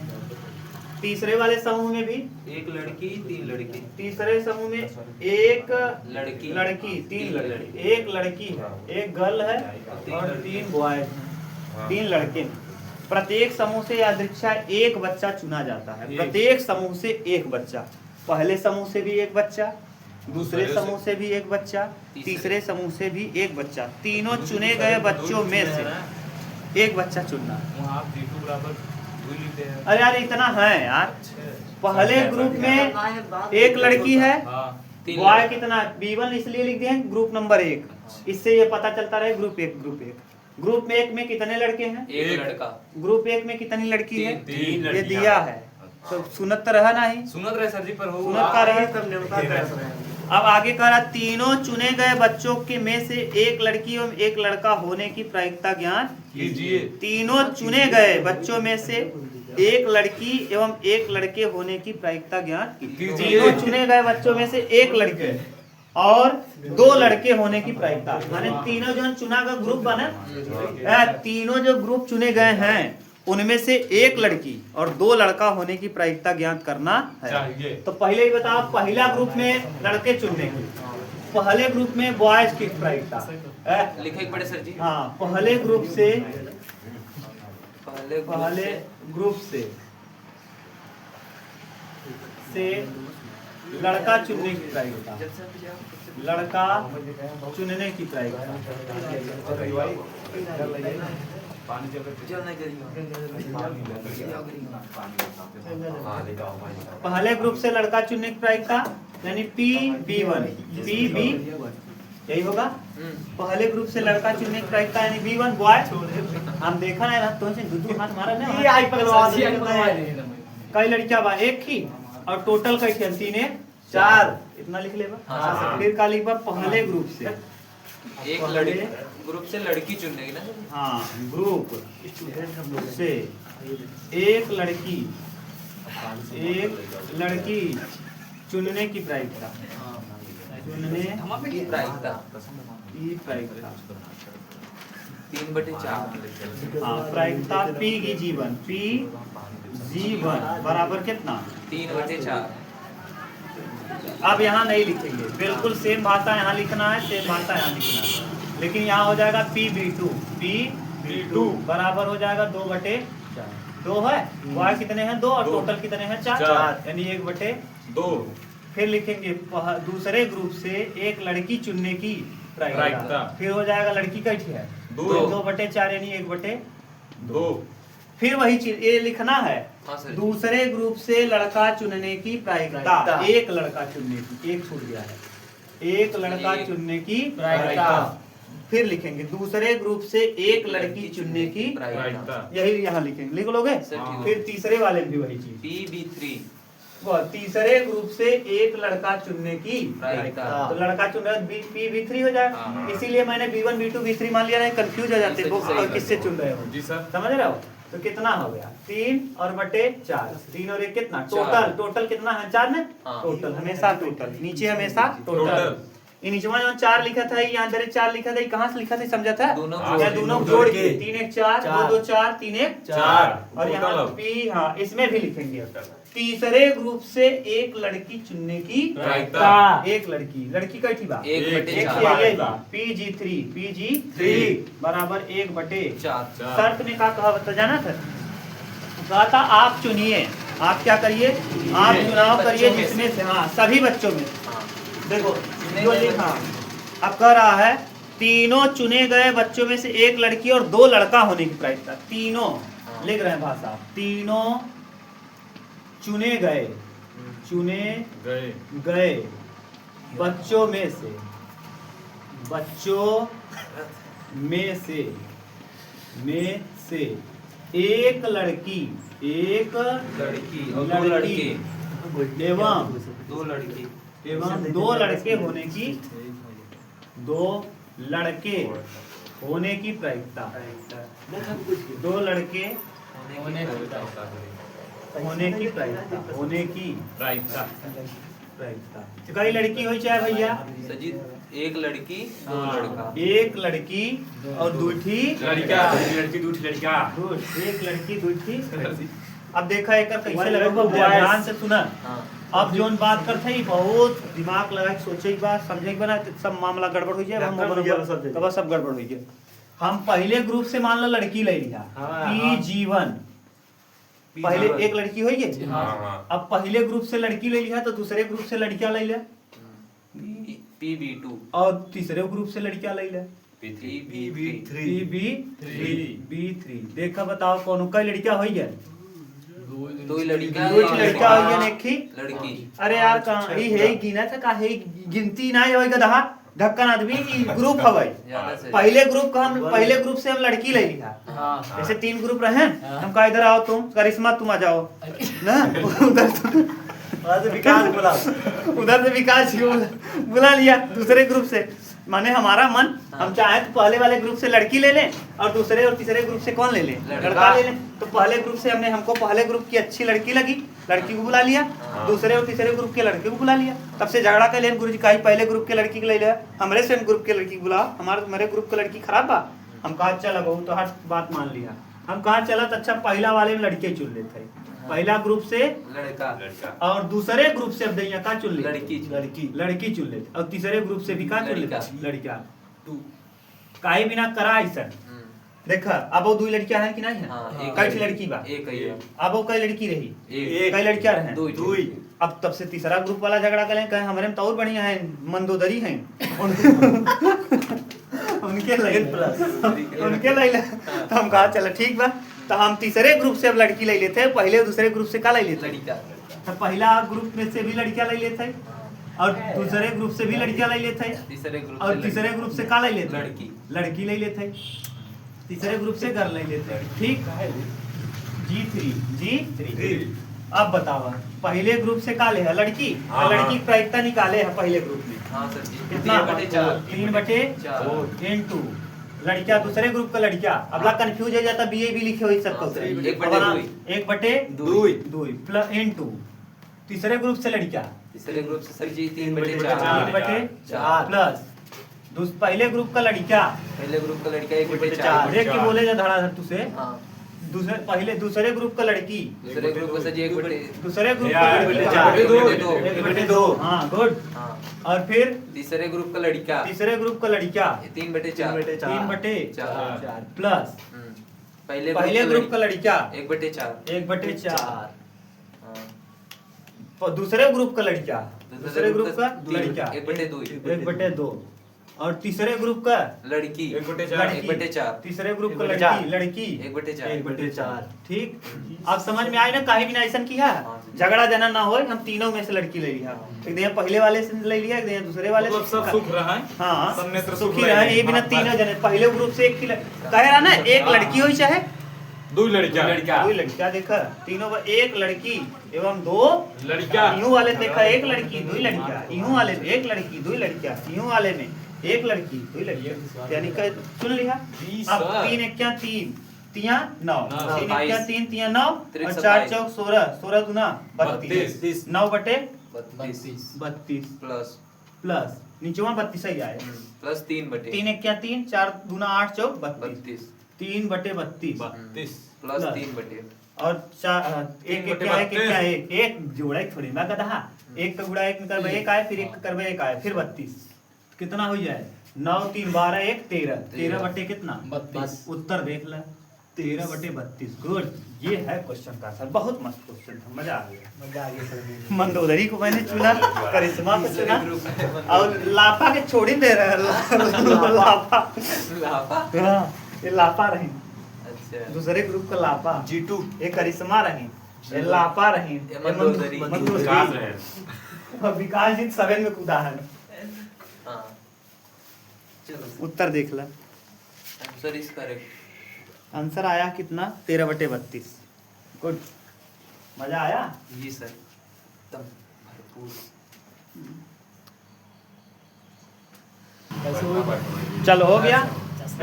तीसरे वाले समूह में भी 1 लड़की 3 लड़के। तीसरे समूह में 1 लड़की 3 लड़के, 1 लड़की है, 1 गर्ल है और 3 बॉयज हैं, 3 लड़के। प्रत्येक समूह से यादृच्छा 1 बच्चा चुना जाता है। प्रत्येक समूह से 1 बच्चा, पहले समूह से भी 1 बच्चा, दूसरे समूह से भी 1 बच्चा, तीसरे समूह से भी 1 बच्चा। तीनों चुने गए बच्चों में से 1 बच्चा चुनना। अरे यार इतना है यार, पहले ग्रुप में 1 लड़की है, बॉय कितना? B1 इसलिए लिख दिए ग्रुप नंबर 1, इससे ये पता चलता रहे ग्रुप 1। ग्रुप में 1 में कितने लड़के हैं? 1 लड़का। ग्रुप 1 में कितनी लड़की है? 3 ये दिया है, तो सुनत तो रहा नहीं, सुनत रहे सर जी पर हो सुनत का रहे। अब आगे कह रहा तीनों चुने गए बच्चों के में से 1 लड़की एवं 1 लड़का होने की प्रायिकता ज्ञान कीजिए। तीनों चुने गए बच्चों में से 1 लड़की एवं 1 लड़के होने की प्रायिकता ज्ञान कीजिए। तीनों चुने गए बच्चों में से 1 लड़के और 2 लड़के होने की प्रायिकता, माने तीनों जो चुना का ग्रुप बना, तीनों जो ग्रुप चुने गए हैं उनमें से 1 लड़की और 2 लड़का होने की प्रायिकता ज्ञात करना है। तो पहले ही बताओ, पहला ग्रुप में लड़के चुनने की, पहले ग्रुप में बॉयज की प्रायिकता लिखे पड़े सर जी। हाँ, पहले ग्रुप से पहले ग्रुप से लड़का चुनने की प्रायिकता, लड़का चुनने की प्रायिकता। पहले ग्रुप से लड़का चुनने की प्रायिकता यानी PB1 यही होगा। पहले ग्रुप से लड़का चुनने की प्रायिकता यानी B1 बॉय। हम देखा ना तो दुदू हाथ मारा ना, ये आई पगलवा कई लड़कियां बा 1 ही और टोटल कई थी 3 4, इतना लिख लेबा। फिर का लिखबा पहले ग्रुप से 1 लड़की, ग्रुप से लड़की चुनने की ना। हाँ, ग्रुप से 1 लड़की चुनने की प्रायिकता, चुनने की प्रायिकता 3/4। हाँ, प्रायिकता P की G1 बराबर कितना? 3/4। अब यहाँ नहीं लिखेंगे, बिल्कुल सेम भाषा यहाँ लिखना है, सेम भाषा यहाँ लिखना है, लेकिन यहाँ हो जाएगा PB2 बराबर हो जाएगा 2/4। 2 है, बॉय कितने हैं? 2 और टोटल कितने हैं? 4 यानी 1/2। फिर लिखेंगे दूसरे ग्रुप से 1 लड़की चुनने की प्रायिकता, फिर हो जाएगा लड़की का है 2/4 यानी 1/2। फिर वही चीज ये लिखना है। हाँ सर। दूसरे ग्रुप से लड़का चुनने की प्रायिकता, 1 लड़का चुनने की, 1 छूट गया है, 1 लड़का चुनने की प्रायिकता। फिर लिखेंगे दूसरे ग्रुप से 1 लड़की चुनने की प्रायिकता, यही यहाँ लिखेंगे, लिख लोगे। फिर तीसरे वाले भी वही चीज PB3 तीसरे ग्रुप से 1 लड़का चुनने की प्रायिकता, तो लड़का चुन रहा है PB3 हो जाएगा। इसीलिए मैंने B1 B2 B3 मान लिया, नहीं कंफ्यूज हो जाते हो किससे चुन रहे हो। जी सर, समझ रहे हो? तो कितना हो गया 3 और बटे 4, 3 और 1 कितना चार। टोटल कितना है 4 में हाँ। टोटल हमेशा टोटल नीचे हमेशा टोटल टोटल। ये नीचे में जो 4 लिखा था यहाँ दरे 4 लिखा था, ये कहाँ से लिखा था समझा था दोनों या दोनों जोड़ के 3 1 4 2 2 4 3 1 4 और यहाँ टोटल। पी हाँ इसमें भी लिखेंगे। तीसरे ग्रुप से एक लड़की चुनने की प्रायिकता। एक लड़की कई थी बा एक बटे एक चार। यही बा PG3 बराबर 1 बटे 4 शर्त में क्या कहा बता जाना था, कहा था आप चुनिए, आप क्या करिए आप चुनाव करिए बच्चों में जिसमें से हाँ सभी बच्चों में हाँ देखो चुने जो गए लिखा अब कह रहा है तीनों चुने गए बच्चों में से एक लड़की और 2 लड़का होने की प्रायिकता। तीनों हाँ। लिख रहे हैं भाषा, तीनों चुने गए गए बच्चों में से एक लड़की और 2 लड़के एवं 2 लड़के 2 लड़के होने की 2 लड़के होने की प्रायिकता। 2 लड़के होने की होने की प्रायिकता प्रायिकता। तो कई लड़की हो चाहे भैया सजीद एक लड़की 2 लड़का एक लड़की और दूठी लड़का लड़की दूठी लड़का एक लड़की दूठी। अब देखा एक कैसे लगा ध्यान से सुना। हाँ अब जोन बात करते ही बहुत दिमाग लगा के सोचे की बात समझे की बना सब मामला गड़बड़ हो जाए हम सब गड़बड़ हो जाए। हम पहले ग्रुप से मान लो लड़की ले लिया PG1 पहले एक लड़की हुई है हाँ अब पहले ग्रुप से लड़की ले लिया तो दूसरे ग्रुप से लड़कियां ले लिया PB2 और तीसरे ग्रुप से लड़कियां ले लिया B3 देखा बताओ कौन कई लड़कियां हुई है 2 लड़का दो लड़का हुई है एक ही लड़की अरे यार कहाँ ही है गिना था का है गिनती ना है गधा ढक्कन आदमी की ग्रुप हवाई ज्यादा से पहले ग्रुप का हम पहले ग्रुप से हम लड़की ले लिया जैसे 3 ग्रुप रहे हम कहा इधर आओ तुम करिश्मा तुम आ जाओ ना उधर से विकास जी बुला लिया दूसरे ग्रुप से माने हमारा मन हम चाहे तो पहले वाले ग्रुप से लड़की ले लें और दूसरे और तीसरे ग्रुप से कौन ले लें लड़का ले लें। तो पहले ग्रुप से हमको पहले ग्रुप की अच्छी लड़की लगी लड़की को बुला लिया दूसरे और तीसरे ग्रुप के लड़के को बुला लिया। तब से झगड़ा कर लें गुरु जी का पहले ग्रुप के लड़की को ले लिया हमारे से ग्रुप के लड़की को बुला हमारे ग्रुप की लड़की खराब बा हम कहा चला बहू तो हर बात मान लिया हम कहा चला तो अच्छा पहला वाले में लड़के चुन लेते पहला ग्रुप से लड़का और दूसरे ग्रुप से अब दैया का चुन ले लड़की चुन लेते और तीसरे ग्रुप से भी का चुन लड़का। लेते लड़का काहे बिना करा ऐसा देखा अब वो 2 लड़कियां हैं कि नहीं हाँ, है एक कई है। लड़की बा एक है अब वो कई लड़की रही एक कई लड़कियां रहे दो अब तब से तीसरा ग्रुप वाला झगड़ा करें कहे हमारे में तो और बढ़िया है मंदोदरी हैं उनके ले तो हम कहा चलो ठीक बा तो हम तीसरे ग्रुप से अब लड़की ले लेते हैं पहले दूसरे ग्रुप से का ले लेते लड़का तो पहला ग्रुप में से भी लड़कियां ले लेते हैं और दूसरे ग्रुप से भी लड़कियां ले लेते हैं तीसरे ग्रुप और तीसरे ग्रुप से का ले लेते हैं लड़की लड़की ले लेते हैं तीसरे ग्रुप से घर ले लेते हैं ठीक G3 अब बताओ पहले ग्रुप से का ले है लड़की हाँ, लड़की की प्रायिकता निकाले है पहले ग्रुप में हाँ सर जी कितना 3/4 3/4 लड़कियां दूसरे ग्रुप का लड़कियां अगला कंफ्यूज हो जाता BA भी लिखे हो सकता हाँ, है 1/2 प्लस N2 तीसरे ग्रुप से लड़कियां तीसरे ग्रुप से सर जी 3/4 3/4 प्लस पहले ग्रुप का लड़कियां पहले ग्रुप का लड़का 1/4 देख के बोले जा धड़ाधड़ तुझसे हाँ दूसरे ग्रुप का लड़की दूसरे ग्रुप का सर जी दूसरे ग्रुप यार, का लड़की 1/2 हाँ गुड हाँ और फिर तीसरे ग्रुप का लड़का तीसरे ग्रुप का लड़कियां 3/4 3/4 प्लस पहले ग्रुप का लड़कियां 1/4 1/4 दूसरे ग्रुप का लड़कियां दूसरे ग्रुप का लड़कियां 1/2 और तीसरे ग्रुप का लड़की 1/4 तीसरे ग्रुप का लड़की 1/4 ठीक अब समझ में आए ना काहे बिना ऐसा किया झगड़ा जना ना हो हम तीनों में से लड़की ले लिया एक दिन पहले वाले से ले लिया एक दिन दूसरे वाले मतलब सब सुख रहा है हाँ सब नेत्र सुखी रहे ये बिना तीनों जने पहले ग्रुप से एक कह रहा ना एक लड़की हुई चाहे 2 लड़का 2 लड़कियां देखा तीनों में एक लड़की एवं 2 लड़का यूं वाले देखा एक लड़की 2 लड़कियां यूं वाले में एक लड़की 2 लड़कियां यूं वाले में एक लड़की 2 लड़कियां यानी कि सुन लिया अब 3 1 3 तिया 9, नौ, 3 बाईस। क्या 3 तिया 9 और त्रिक 4 सत्ताईस। चौक 16, 16 दूना 32, 9 बटे 32 प्लस प्लस नीचेवा 32 ही आए, प्लस 3 बटे 3 एक क्या 3, 4 दूना 8 चौक 32, 32 3 बटे 32 32 प्लस प्लस। 3 बटे और एक बटे क्या है, एक 32। क्या है, एक जोड़ा एक थोड़ी ना गधा, एक का गुड़ा एक निकल एक आए, फिर एक का करबे एक आए, फिर 32 कितना हो जाए 9 3 12 1 13, 13 बटे कितना 32। उत्तर देख ले 13 बटे 32। गुड, ये है क्वेश्चन का आंसर, बहुत मस्त क्वेश्चन था, मजा आ गया। मजा आ गया सर। मंदोदरी को मैंने चुना, करिश्मा को चुना और लापा के छोड़ ही दे रहे हैं लापा। लापा हाँ, ये लापा रही, अच्छा दूसरे ग्रुप का लापा, G2 ये करिश्मा रही, ये लापा रही, ये मंदोदरी। विकास रहे और विकास जी सवेन में कूदा है। हाँ चलो उत्तर देख ला, आंसर इज करेक्ट। आंसर आया कितना 13 बटे 32। गुड, मजा आया। जी सर एकदम भरपूर। कैसे हुई? चलो हो गया,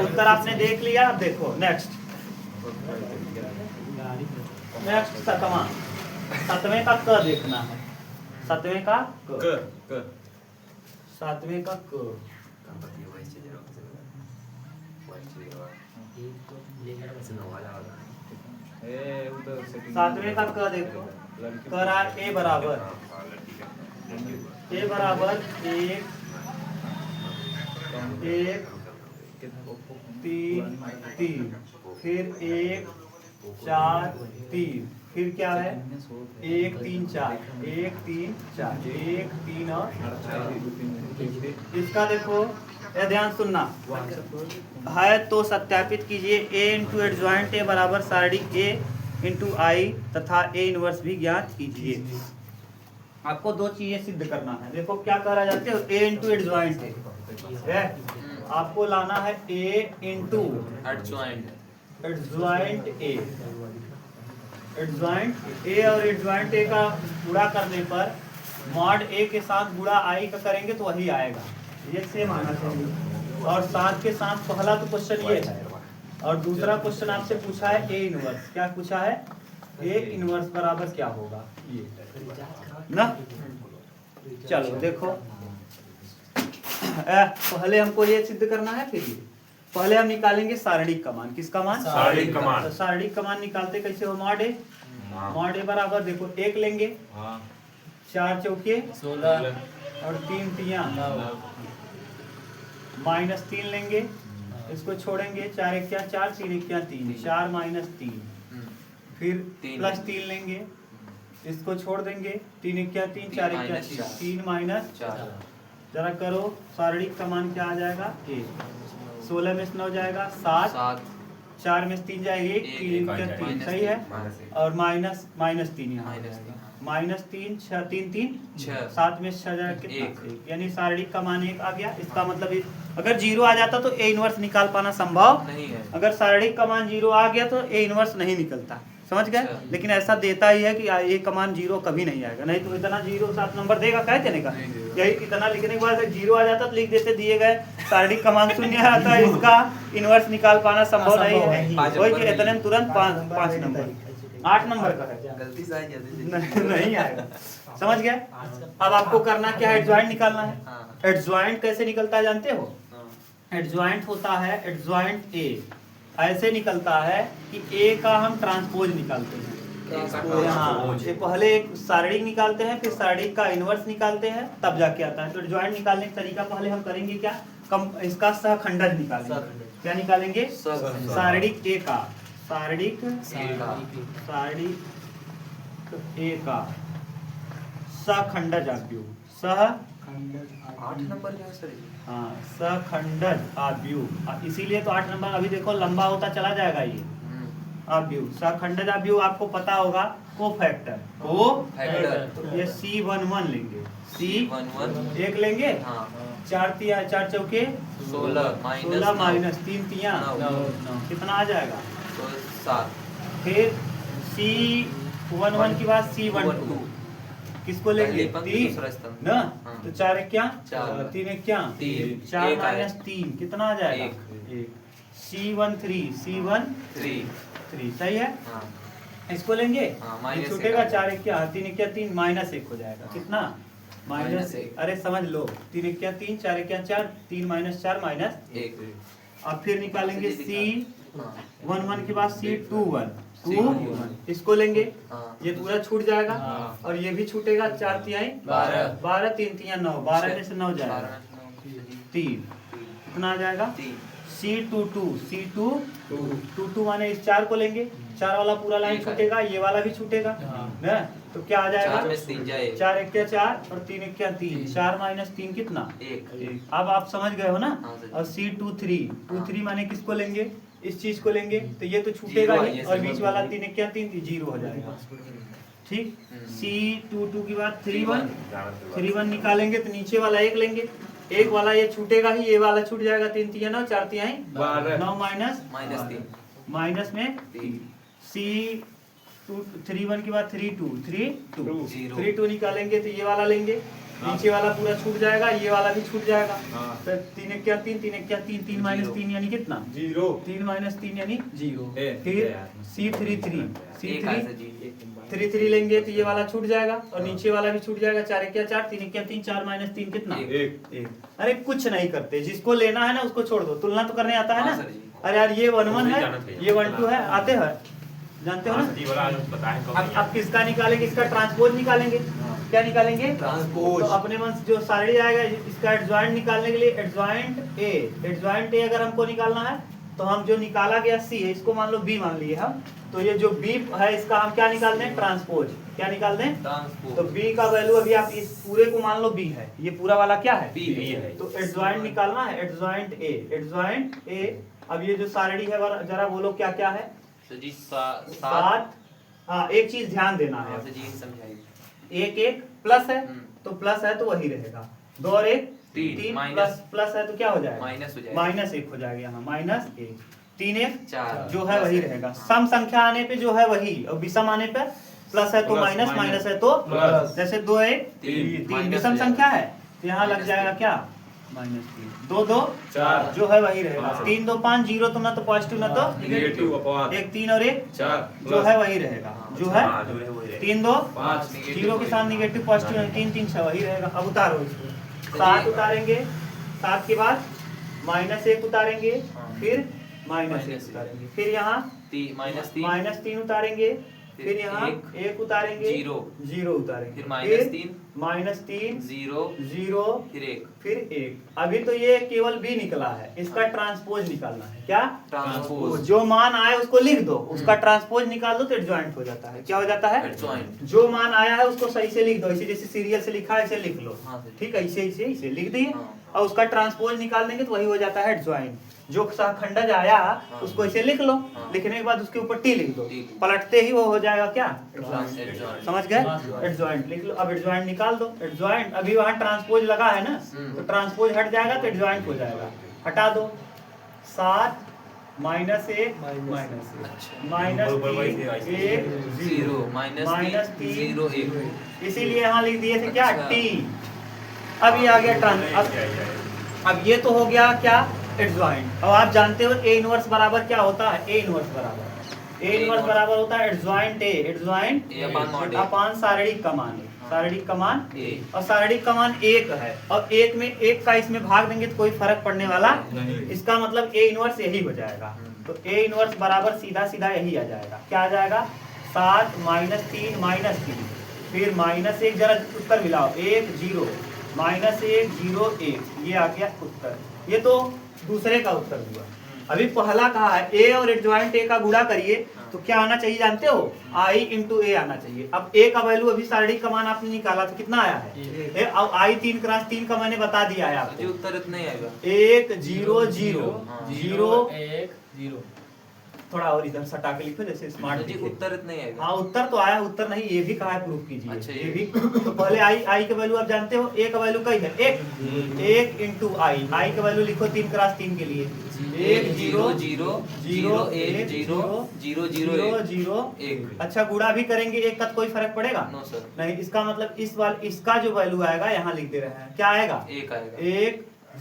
उत्तर आपने देख लिया। अब देखो नेक्स्ट, नेक्स्ट सातवें का क देखना है, सातवें का क, सातवें का क, सातवें का क देखो, करा ए बराबर एक 3 3, फिर 1 4 3, फिर क्या है 1 3 4, 1 3 4, 1 3 और 4। इसका देखो, ये ध्यान सुनना है तो सत्यापित कीजिए a इंटू एडजॉइंट ए बराबर सारणी a इंटू आई तथा a इनवर्स भी ज्ञात कीजिए। आपको दो चीजें सिद्ध करना है। देखो क्या करा जाते हो, a इंटू एडजॉइंट है, आपको लाना है a into adjoint adjoint A, adjoint ए और एडजॉइंट ए का गुणा करने पर मॉड ए के साथ गुणा आई का करेंगे तो वही आएगा, ये सेम आना चाहिए। और साथ के साथ पहला तो क्वेश्चन ये है, और दूसरा क्वेश्चन आपसे पूछा है ए इनवर्स। क्या पूछा है, ए इनवर्स बराबर क्या होगा ये ना। चलो देखो, पहले हमको ये सिद्ध करना है, फिर ये पहले हम निकालेंगे सारणिक का मान। किसका मान, सारणिक का मान। तो सारणिक का मान निकालते कैसे हो, मॉड ए, मॉड ए बराबर देखो 1 लेंगे, 4 चौके 16 और 3 तिया माइनस 3 लेंगे, इसको छोड़ेंगे, 4 एक क्या 4, 3 एक क्या 3, 4 माइनस 3, फिर तीन। प्लस 3 लेंगे, इसको छोड़ देंगे, 3 एक क्या 3, 4 एक क्या 3, 3 माइनस 4। जरा करो, सारणिक का मान क्या आ जाएगा 1, 16 में से 9 जाएगा 7, 4 में से 3 जाएगी 3 का 3, सही है, और माइनस 3 यहाँ माइनस 3 6 3 3 6, 7 में 6 जाएगा कितना, एक। 1, यानी सारणिक का मान 1 आ गया। इसका मतलब अगर 0 आ जाता तो ए इनवर्स निकाल पाना संभव नहीं है। अगर सारणिक का मान 0 आ गया तो ए इनवर्स नहीं निकलता, समझ गए। अच्छा। लेकिन ऐसा देता ही है कि ए का मान 0 कभी नहीं आएगा, नहीं तो इतना 0 7 नंबर देगा कह देने का, नहीं देगा। यही इतना लिखने के बाद 0 आ जाता तो लिख देते दिए गए सारणिक का मान 0 आता है, इसका इनवर्स निकाल पाना संभव नहीं है। पाँच वही नंबर कि इतने में नहीं। तुरंत 5 नंबर 8 नंबर का है, गलती से आई जाती नहीं आएगा, समझ गए। अब आपको करना क्या है, एडजॉइंट निकालना है। हाँ। एडजॉइंट कैसे निकलता है जानते हो, हाँ। एडजॉइंट होता है एडजॉइंट ए, ऐसे निकलता है कि ए का हम ट्रांसपोज निकालते हैं। हाँ, ये पहले एक सारणिक निकालते हैं, फिर सारणिक का इनवर्स निकालते हैं, तब जाके आता है। तो एडजॉइंट निकालने का तरीका पहले हम करेंगे क्या, इसका सहखंडन निकालेंगे। क्या निकालेंगे, सारणिक ए का, सारणिक ए का सखंडज आव्यूह, सह 8 नंबर क्या है सर ये? हाँ सखंडज आव्यूह, इसीलिए तो 8 नंबर। अभी देखो लंबा होता चला जाएगा ये आव्यूह, सखंडज आव्यूह आपको पता होगा, कोफैक्टर, फैक्टर। तो ये C11 लेंगे, C11 1 लेंगे, हाँ 4 चौके 16 16 माइनस 3 तिया नौ। 9, कितना आ जाएगा। तो 7 फिर C11 के बाद C12 किसको लेंगे, पहली पंक्ति, 3 दूसरा स्तंभ। ना, हाँ। तो 4 एक क्या 4, 3 एक क्या 3, 4 एक आया। माइनस 3 कितना आ जाएगा एक। 1। C13 सही है। हाँ इसको लेंगे, हाँ, ये माइनस छूटेगा, एक आ 4 क्या 3 क्या 3 -1 हो जाएगा। हाँ। कितना माइनस माइनस एक। अरे समझ लो, 3 क्या 3 4 क्या 4 3 -4 एक। अब फिर निकालेंगे हाँ C11 के बाद C21 C21 इसको लेंगे, हाँ। ये पूरा छूट जाएगा हाँ। और ये भी छूटेगा, 4 तिहाई 12 12 3 तिहाई 9 12 में से 9 जाएगा 3 कितना आ जाएगा C22 माने इस 4 को लेंगे, 4 वाला पूरा लाइन एक है। छूटेगा, ये वाला भी छूटेगा ना, तो क्या आ जाएगा 4 में से 3 जाए 4 1 क्या 4 और 3 1 क्या 3 4 -3 कितना एक। अब आप समझ गए हो ना। हाँ सर। और C23 माने किसको लेंगे, इस चीज को लेंगे, तो ये तो छूटेगा जीरो है, ही ये और सब बीच वाला 3 1 क्या 3 0 हो जाएगा। ठीक, C22 के बाद 31 निकालेंगे तो नीचे वाला 1 लेंगे, एक वाला ये छूटेगा ही, ये वाला छूट जाएगा, 3 तिहाई 9 4 तिहाई 9 -3 माइनस में C31 के बाद 32 निकालेंगे तो ये वाला लेंगे, नीचे वाला पूरा छूट जाएगा, ये वाला भी छूट जाएगा। हाँ। फिर 3 1 क्या 3 3 1 क्या 3 3 -3 यानी कितना 0 3 -3 यानी 0। ए, फिर ए, एक आया सर जी। 33 लेंगे तो ये वाला छूट जाएगा और नीचे वाला भी छूट जाएगा, 4 1 क्या 4 3 1 क्या 3 4 -3 कितना एक। 1। अरे कुछ नहीं करते, जिसको लेना है ना उसको छोड़ दो, तुलना तो करने आता है हाँ ना। सर जी। अरे यार ये 1 1 है, जाना चाहिए। ये 1 2 है, आते हैं जानते हो ना। बताएं अब किसका निकालेंगे, इसका ट्रांसपोज निकालेंगे। क्या निकालेंगे ट्रांसपोज। तो अपने मन से जो सारणी आएगा इसका एडजॉइंट निकालने के लिए एडजॉइंट ए अगर हमको निकालना है तो हम जो निकाला गया सी है इसको मान लो बी मान लिए हम, तो ये जो बी है इसका हम क्या निकाल दें ट्रांसपोज। क्या निकाल दें तो बी का वैल्यू अभी आप इस पूरे को मान लो बी है, ये पूरा वाला क्या है बी है। तो एडजॉइंट निकालना है, एडजॉइंट ए। अब ये जो सारणी है जरा बोलो क्या क्या है। सर जी 7 सात। हाँ एक चीज ध्यान देना है, सर जी समझाइए। 1 1 प्लस है हम्म। तो प्लस है तो वही रहेगा, 2 और 1 तीन, 3 माइनस। प्लस है तो क्या हो जाएगा माइनस हो जाएगा। -1 हो जाएगा यहाँ -1 3 1 4 जो है वही रहेगा। सम संख्या आने पे जो है वही और विषम आने पे प्लस है तो प्लस, माइनस माइनस। माइनस है तो प्लस। जैसे 2 1 तीन, 3 माइनस विषम हो संख्या है तो यहाँ लग माइनस जाएगा तीन। क्या -3 2 2 4 जो है वही रहेगा। हाँ। 3 2 5 0 तो ना तो पॉजिटिव ना तो नेगेटिव अपवाद 1 3 और 1 4 जो है वही रहेगा, जो है हाँ, जो है वही रहेगा। 3 2 5 जीरो के साथ निगेटिव पॉजिटिव 3 3 6 वही रहेगा। अब उतारो इसको, 7 उतारेंगे, 7 के बाद -1 उतारेंगे, हाँ। फिर -1 माइनस उतारेंगे, फिर यहाँ -3 -3 उतारेंगे, फिर फिर यहाँ एक, 1 उतारेंगे, जीरो। 0 उतारेंगे, फिर -3 -3 0 0 फिर 1 फिर 1। अभी तो ये केवल बी निकला है, इसका ट्रांसपोज निकालना है। क्या ट्रांसपोज जो मान आए उसको लिख दो, उसका ट्रांसपोज निकाल दो तो एडजॉइंट हो जाता है। क्या हो जाता है एडजॉइंट। जो मान आया है उसको सही से लिख दो, ऐसे जैसे सीरियल से लिखा है ऐसे लिख लो। हाँ सर। ठीक है, ऐसे लिख दिए हाँ। और उसका ट्रांसपोज निकाल देंगे तो वही हो जाता है एडजॉइंट। जो सहखंडज आया उसको ऐसे लिख लो, हाँ। लिखने के बाद उसके ऊपर टी लिख दो, टी। पलटते ही वो हो जाएगा क्या एडजॉइंट। समझ गए। एडजॉइंट लिख लो। अब एडजॉइंट निकाल दो, एडजॉइंट अभी वहाँ ट्रांसपोज लगा है ना तो ट्रांसपोज हट जाएगा तो एडजॉइंट हो जाएगा। हटा दो 7 -1 जीरो -3 0 1 इसीलिए यहाँ लिख दिए थे क्या अच्छा। टी। अब ये आ गया अब ये तो हो गया क्या एडजॉइंट। अब आप जानते हो ए इनवर्स बराबर क्या होता है, ए इनवर्स बराबर होता है adjoint A upon mod A। अपान शारीरिक कमान शारीरिक कमान A। और शारीरिक कमान 1 है और 1 में 1 का इसमें भाग देंगे तो कोई फर्क पड़ने वाला नहीं। इसका मतलब ए इनवर्स यही हो जाएगा। तो ए इनवर्स बराबर सीधा सीधा यही आ जाएगा। क्या आ जाएगा 7 -3 फिर -1 जरा उत्तर मिलाओ 1 0 -1 0 1 ये आ गया उत्तर। ये तो दूसरे का उत्तर हुआ। अभी पहला कहा है ए और एडजॉइंट ए का गुणा करिए तो क्या आना चाहिए जानते हो i इंटू ए आना चाहिए। अब ए का वैल्यू अभी शारीरिक कमान आपने निकाला तो कितना आया है अब i 3 × 3 का मैंने बता दिया है आपको। जी उत्तर इतना ही आएगा 1 0 0 0 1 0 थोड़ा और इधर सटा के लिखो जैसे स्मार्ट जी लिखे। उत्तर इतना ही आएगा। हाँ उत्तर तो आया, उत्तर नहीं ये भी कहा है प्रूफ कीजिए। अच्छा, ये भी तो पहले आई का वैल्यू आप जानते हो, ए का वैल्यू कई है 1 इंटू आई का वैल्यू लिखो 3 × 3 के लिए 1 0 0 0 1 0 0 0 0 1। अच्छा गुणा भी करेंगे एक का तो कोई फर्क पड़ेगा नो सर नहीं। इसका मतलब इसका जो वैल्यू आएगा यहाँ लिख दे रहे हैं क्या आएगा 1 आएगा 1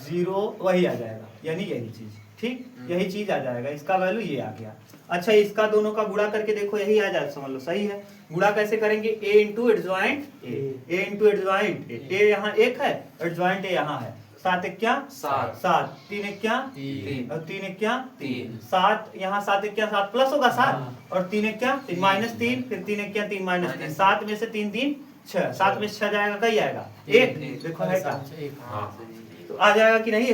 0 वही आ जाएगा यानी यही चीज। ठीक, यही चीज आ जाएगा, इसका वैल्यू ये आ गया। अच्छा इसका दोनों का गुणा करके देखो यही आ जाए, समझ लो सही है। गुणा कैसे करेंगे, a into adjoint A into adjoint A यहाँ एक है, एडजॉइंट ए यहाँ है। 7 एक क्या 7, 3 एक क्या 3 और 3 एक क्या 3 7, यहाँ 7 एक क्या 7 प्लस होगा 7 और 3 एक क्या -3, फिर 3 एक क्या 3 -3, 7 में से 3 3 6, 7 में 6 जाएगा, कहीं आएगा 1, देखो है क्या, तो आ जाएगा कि नहीं,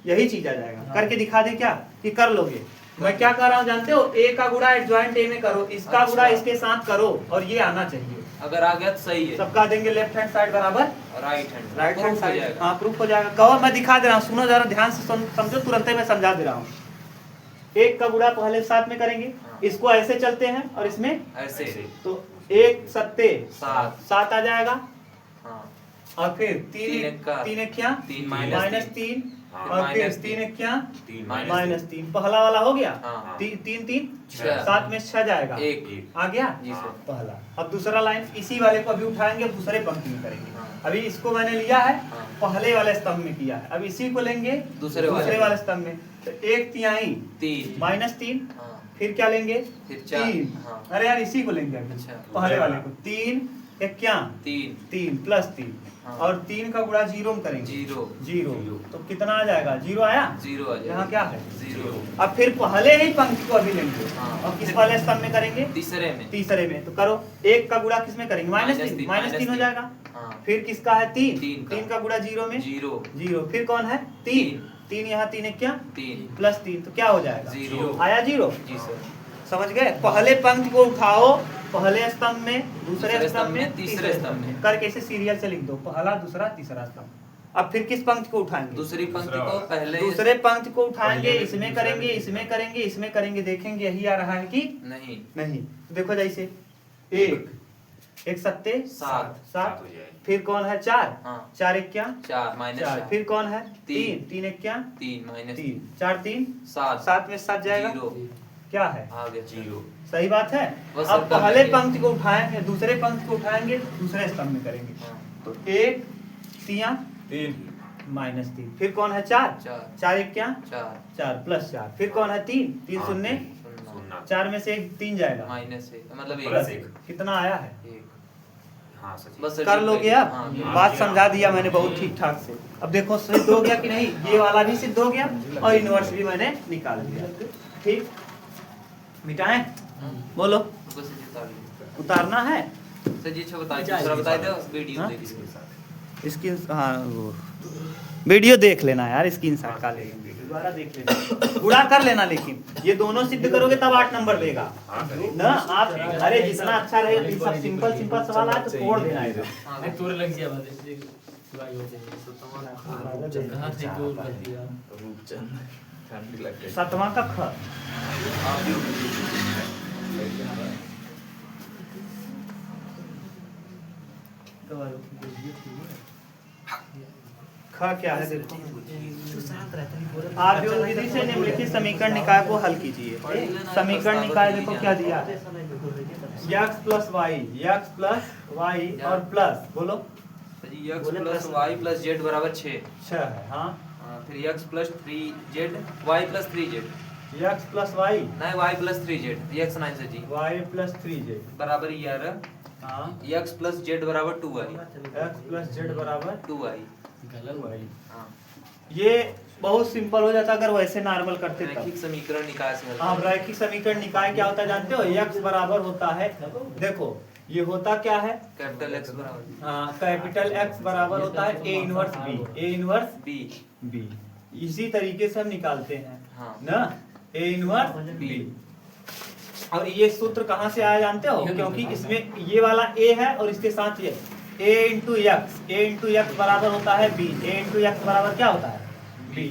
यही चीज आ जाएगा। करके दिखा दे क्या कि कर लोगे। मैं क्या कर रहा हूँ जानते हो, ए का गुणा एडजॉइंट ए में करो, इसका गुणा इसके साथ करो और ये आना चाहिए। अगर आ गया तो सही है, सबका देंगे लेफ्ट हैंड साइड बराबर राइट हैंड साइड, हाँ प्रूफ हो जाएगा। कहो मैं दिखा दे रहा हूँ, सुनो जरा ध्यान से समझो, तुरंत ही मैं समझा दे रहा हूँ। एक का गुणा पहले साथ में करेंगे, इसको ऐसे चलते हैं और इसमें ऐसे, तो 1 7 7 आ जाएगा, हाँ, और फिर 3 एक क्या 3 -3 और फिर 3 एक क्या 3 -3, पहला वाला हो गया, हाँ। 3 3 छह। 7 में 6 जाएगा, 1 आ गया जी सर। पहला। अब दूसरा लाइन इसी वाले को अभी उठाएंगे, दूसरे पंक्ति में करेंगे। हाँ। अभी इसको मैंने लिया है, हाँ। पहले वाले स्तंभ में किया है, अब इसी को लेंगे दूसरे वाले स्तंभ में, तो 1/3 3 -3, हाँ, फिर क्या लेंगे फिर 4 3, हाँ, अरे यार इसी को लेंगे अभी, अच्छा। पहले वाले को 3 एक क्या 3 प्लस 3 हाँ। और 3 का गुणा 0 में करेंगे, 0 तो कितना आ जाएगा, 0 आया, 0 आ जाएगा, यहाँ क्या है 0। अब फिर पहले ही पंक्ति को अभी लेंगे हाँ। और किस वाले स्तंभ में करेंगे, तीसरे में, तीसरे में, तो करो 1 का गुणा किस में करेंगे, -3 हो जाएगा, हाँ, फिर किसका है 3 3 का गुणा 0 में 0 फिर कौन है 3 यहाँ 3 एक क्या 3 प्लस 3, तो क्या हो जाएगा 0 आया 0। जी सर। समझ गए, पहले पंक्ति को उठाओ, पहले स्तंभ में, दूसरे स्तंभ में, तीसरे स्तंभ में, करके इसे सीरियल से लिख दो, पहला दूसरा तीसरा स्तंभ। अब फिर किस पंक्ति को उठाएंगे, दूसरी पंक्ति को पहले, दूसरे पंक्ति को उठाएंगे, इसमें करेंगे, इसमें करेंगे, इसमें करेंगे, देखेंगे यही आ रहा है कि नहीं, देखो जैसे 1 7 7, हो जाए, फिर कौन है 4 हाँ, 4 एक क्या 4 माइनस 4, फिर कौन है 3 3 एक क्या 3 माइनस 3, 4 3 7 7 में 7 जाएगा, 0 क्या है आ गया 0 सही बात है। बस अब सब कर पहले लेंगे। पंक्ति को उठाएंगे, दूसरे पंक्ति को उठाएंगे, दूसरे स्तंभ में करेंगे, हाँ, तो 1 3 -3, फिर कौन है 4 4 एक क्या 4 प्लस 4, फिर कौन है 3 हाँ, शून्य, 4 में से 3 जाएगा, माइनस है मतलब प्लस 1 कितना आया है, हाँ सच बस कर लोगे आप, हाँ, बात समझा दिया मैंने बहुत ठीक ठाक से। अब देखो सिद्ध हो गया कि नहीं, ये वाला भी सिद्ध हो गया और इनवर्स भी मैंने निकाल दिया, ठीक। मिटाएं, बोलो बस ये उतार लीजिए। उतारना है सर जी अच्छा बताइए, दूसरा बता दो, वीडियो हाँ? देखिए। इसकी, हाँ वो वीडियो देख लेना यार, स्क्रीनशॉट का लेंगे, दोबारा देख लेना, गुणा कर लेना, लेकिन ये दोनों सिद्ध करोगे तब 8 नंबर देगा ना। आप अरे जितना अच्छा रहे, सब सिंपल सवाल आए तो तोड़ देना है। हाँ, तोड़ लग गया बात है, सुनाई होते हैं कहाँ से गोल कर दिया। रूपचंद 7वां का ख, ख क्या है देखो, आप जो विधि से निम्नलिखित समीकरण निकाय को हल कीजिए। समीकरण निकाय देखो क्या दिया है, x प्लस वाई और प्लस, बोलो सर जी x plus y plus z बराबर 6 है, हाँ फिर x plus 3z y plus 3z x plus Y नहीं y plus 3z x 9 sir जी वाई प्लस 3z, बराबर ये आ रहा, हाँ x प्लस z बराबर 2y x प्लस जेड बराबर 2y वाई। हाँ, ये बहुत सिंपल हो जाता अगर वैसे नॉर्मल करते तब। रैखिक समीकरण निकाय से हल हाँ, करें। रैखिक समीकरण निकाय क्या होता है जानते हो, x बराबर होता है, देखो ये होता क्या है, कैपिटल X बराबर हाँ कैपिटल X बराबर होता है a inverse b, a inverse b b, इसी तरीके से हम निकालते हैं हाँ ना, a इनवर्स b। और ये सूत्र कहाँ से आया जानते हो, क्योंकि इसमें ये वाला a है और इसके साथ ये a इंटू एक्स बराबर होता है b, a इंटू एक्स बराबर क्या होता है b।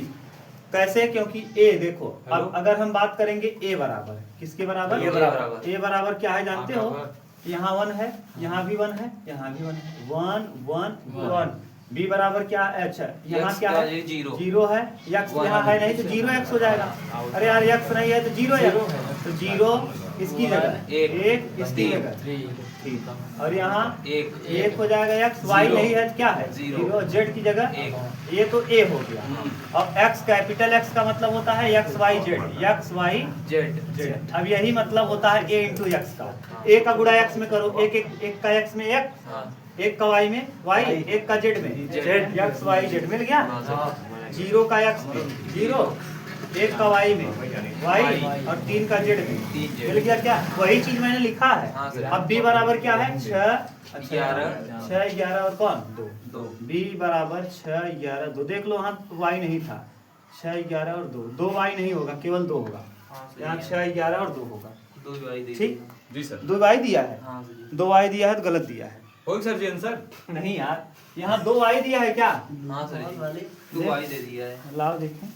कैसे, क्योंकि a देखो, अब अगर हम बात करेंगे a बराबर किसके बराबर, A बराबर। a बराबर क्या है जानते हो, यहाँ 1 है, यहाँ भी 1 है, यहाँ भी 1 है, 1 1 1। b बराबर क्या है, अच्छा यहाँ X क्या क्या है, है, 0 जीरो है, x यहाँ है नहीं तो 0 x हो जाएगा, अरे यार x नहीं है तो 0 है, तो 0 इसकी जगह एक, एक इसकी तीन, जगह थ्री ठीक, और यहाँ एक एक हो जाएगा एक्स, वाई जीरो, नहीं है तो क्या है जीरो, जीरो, जेड की जगह एक। ये तो ए हो गया। अब एक्स कैपिटल एक्स का मतलब होता है x y z, x y z z. अब यही मतलब होता है ए इंटू एक्स का, ए का गुणा एक्स में करो, एक का एक्स में एक्स, हाँ एक का वाई में वाई, एक का जेड में जेड, एक्स वाई जेड मिल गया। हाँ जीरो का एक्स में जीरो, एक का वाई में वाई, और तीन का जेड में तीन जेड। मिल गया। क्या वही चीज मैंने लिखा है। हाँ सर। अब बी बराबर क्या है 6 11, 6 11 और कौन 2, दो। बी बराबर 6 11 2। देख लो वहाँ वाई नहीं था, 6 11 और 2, 2 वाई नहीं होगा, केवल 2 होगा। हाँ सर, यहाँ 6 11 और 2 होगा। दो जो आई दे ठीक। जी सर। 2 वाई दिया है, हाँ सर जी। 2 वाई दिया है तो गलत दिया है। हो सर जी आंसर। नहीं यार, यहाँ 2 वाई दिया है क्या? हाँ सर जी, टू आई दे दिया है। लाओ देखें,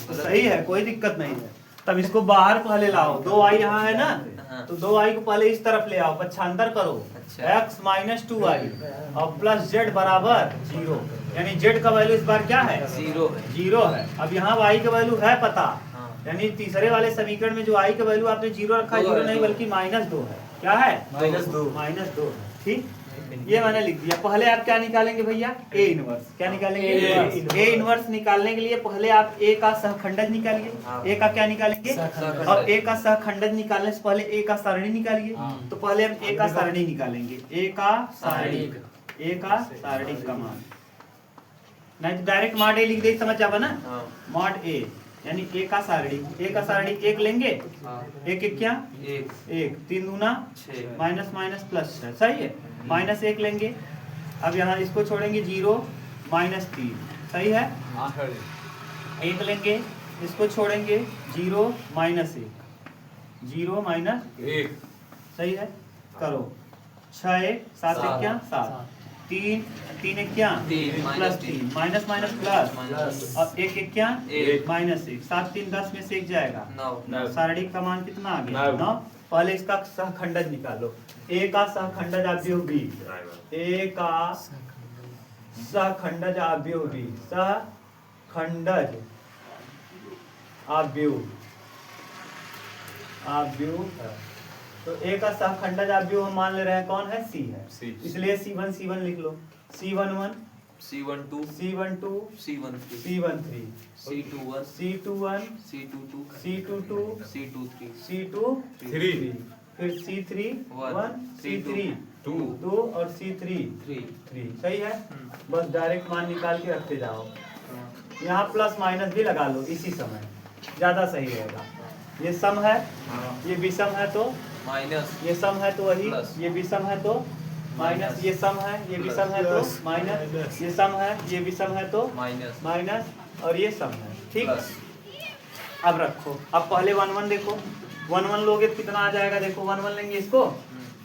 तो सही है, कोई दिक्कत नहीं है। तब इसको बाहर पहले लाओ, 2 आई यहाँ है ना, हाँ। तो 2 आई को पहले इस तरफ ले आओ, पक्षांतर करो। अच्छा। x माइनस 2 आई और प्लस जेड बराबर 0, यानी जेड का वैल्यू इस बार क्या है जीरो है। 0 है। अब यहाँ y का वैल्यू है पता, हाँ। यानी तीसरे वाले समीकरण में जो i का वैल्यू आपने 0 रखा है, दो 0 है, नहीं दो। बल्कि -2 है। क्या है -2। -2 है। ठीक, ये मैंने लिख दिया। पहले आप क्या निकालेंगे भैया? A inverse. क्या निकालेंगे? ए इनवर्स निकालने के लिए पहले आप ए का सहखंडज निकालिए। हाँ। ए का क्या निकालेंगे? सहखंडज। और ए का सहखंडज निकालने से पहले ए का सारणी निकालिए। हाँ। तो पहले हम ए का सारणी निकालेंगे। ए का सारणी, ए का सारणी का मान, नहीं तो डायरेक्ट मॉड ए लिख दे, समझ जावा ना। हाँ मॉड ए यानी ए का सारणी, ए का सारणी एक लेंगे, हाँ। एक एक क्या एक, एक, 3 दूना 6 माइनस माइनस प्लस है, सही है। -1 लेंगे, अब यहाँ इसको छोड़ेंगे 0 -3, सही है। एक लेंगे, इसको छोड़ेंगे 0 -1, 0 -1, सही है। करो 6 1 7 1 क्या 7, 3 3 1 क्या तीन, plus 3 minus minus plus, minus. अब 1 1 क्या एक। -1, 7 3 10 में से 1 जाएगा 9 सारणी का मान कितना आ गया 9। पहले इसका सहखंडज निकालो, ए का सहखंडज आव्यूह बी, ए का सहखंडज आव्यूह बी, सहखंडज आव्यूह तो ए का सहखंडज आव्यूह हम मान ले रहे हैं कौन है? सी है, C। इसलिए C1 लिख लो। C11 C12 C12 C13 C13 C21 C21 C22 C22 C23 C23 फिर C3 1 C3 2 और C3 3, सही है। बस डायरेक्ट मान निकाल के रखते जाओ। यहाँ प्लस माइनस भी लगा लो इसी समय, ज्यादा सही रहेगा। ये सम है, ये विषम है तो माइनस, ये सम है तो वही, प्लस। ये विषम है तो माइनस, ये सम है, ये विषम है तो माइनस, ये सम है, ये विषम है तो माइनस, माइनस, और ये सम है। ठीक, प्लस। अब रखो। अब पहले 1 1 देखो, 1 1 लोगे तो कितना आ जाएगा? देखो 1 1 लेंगे इसको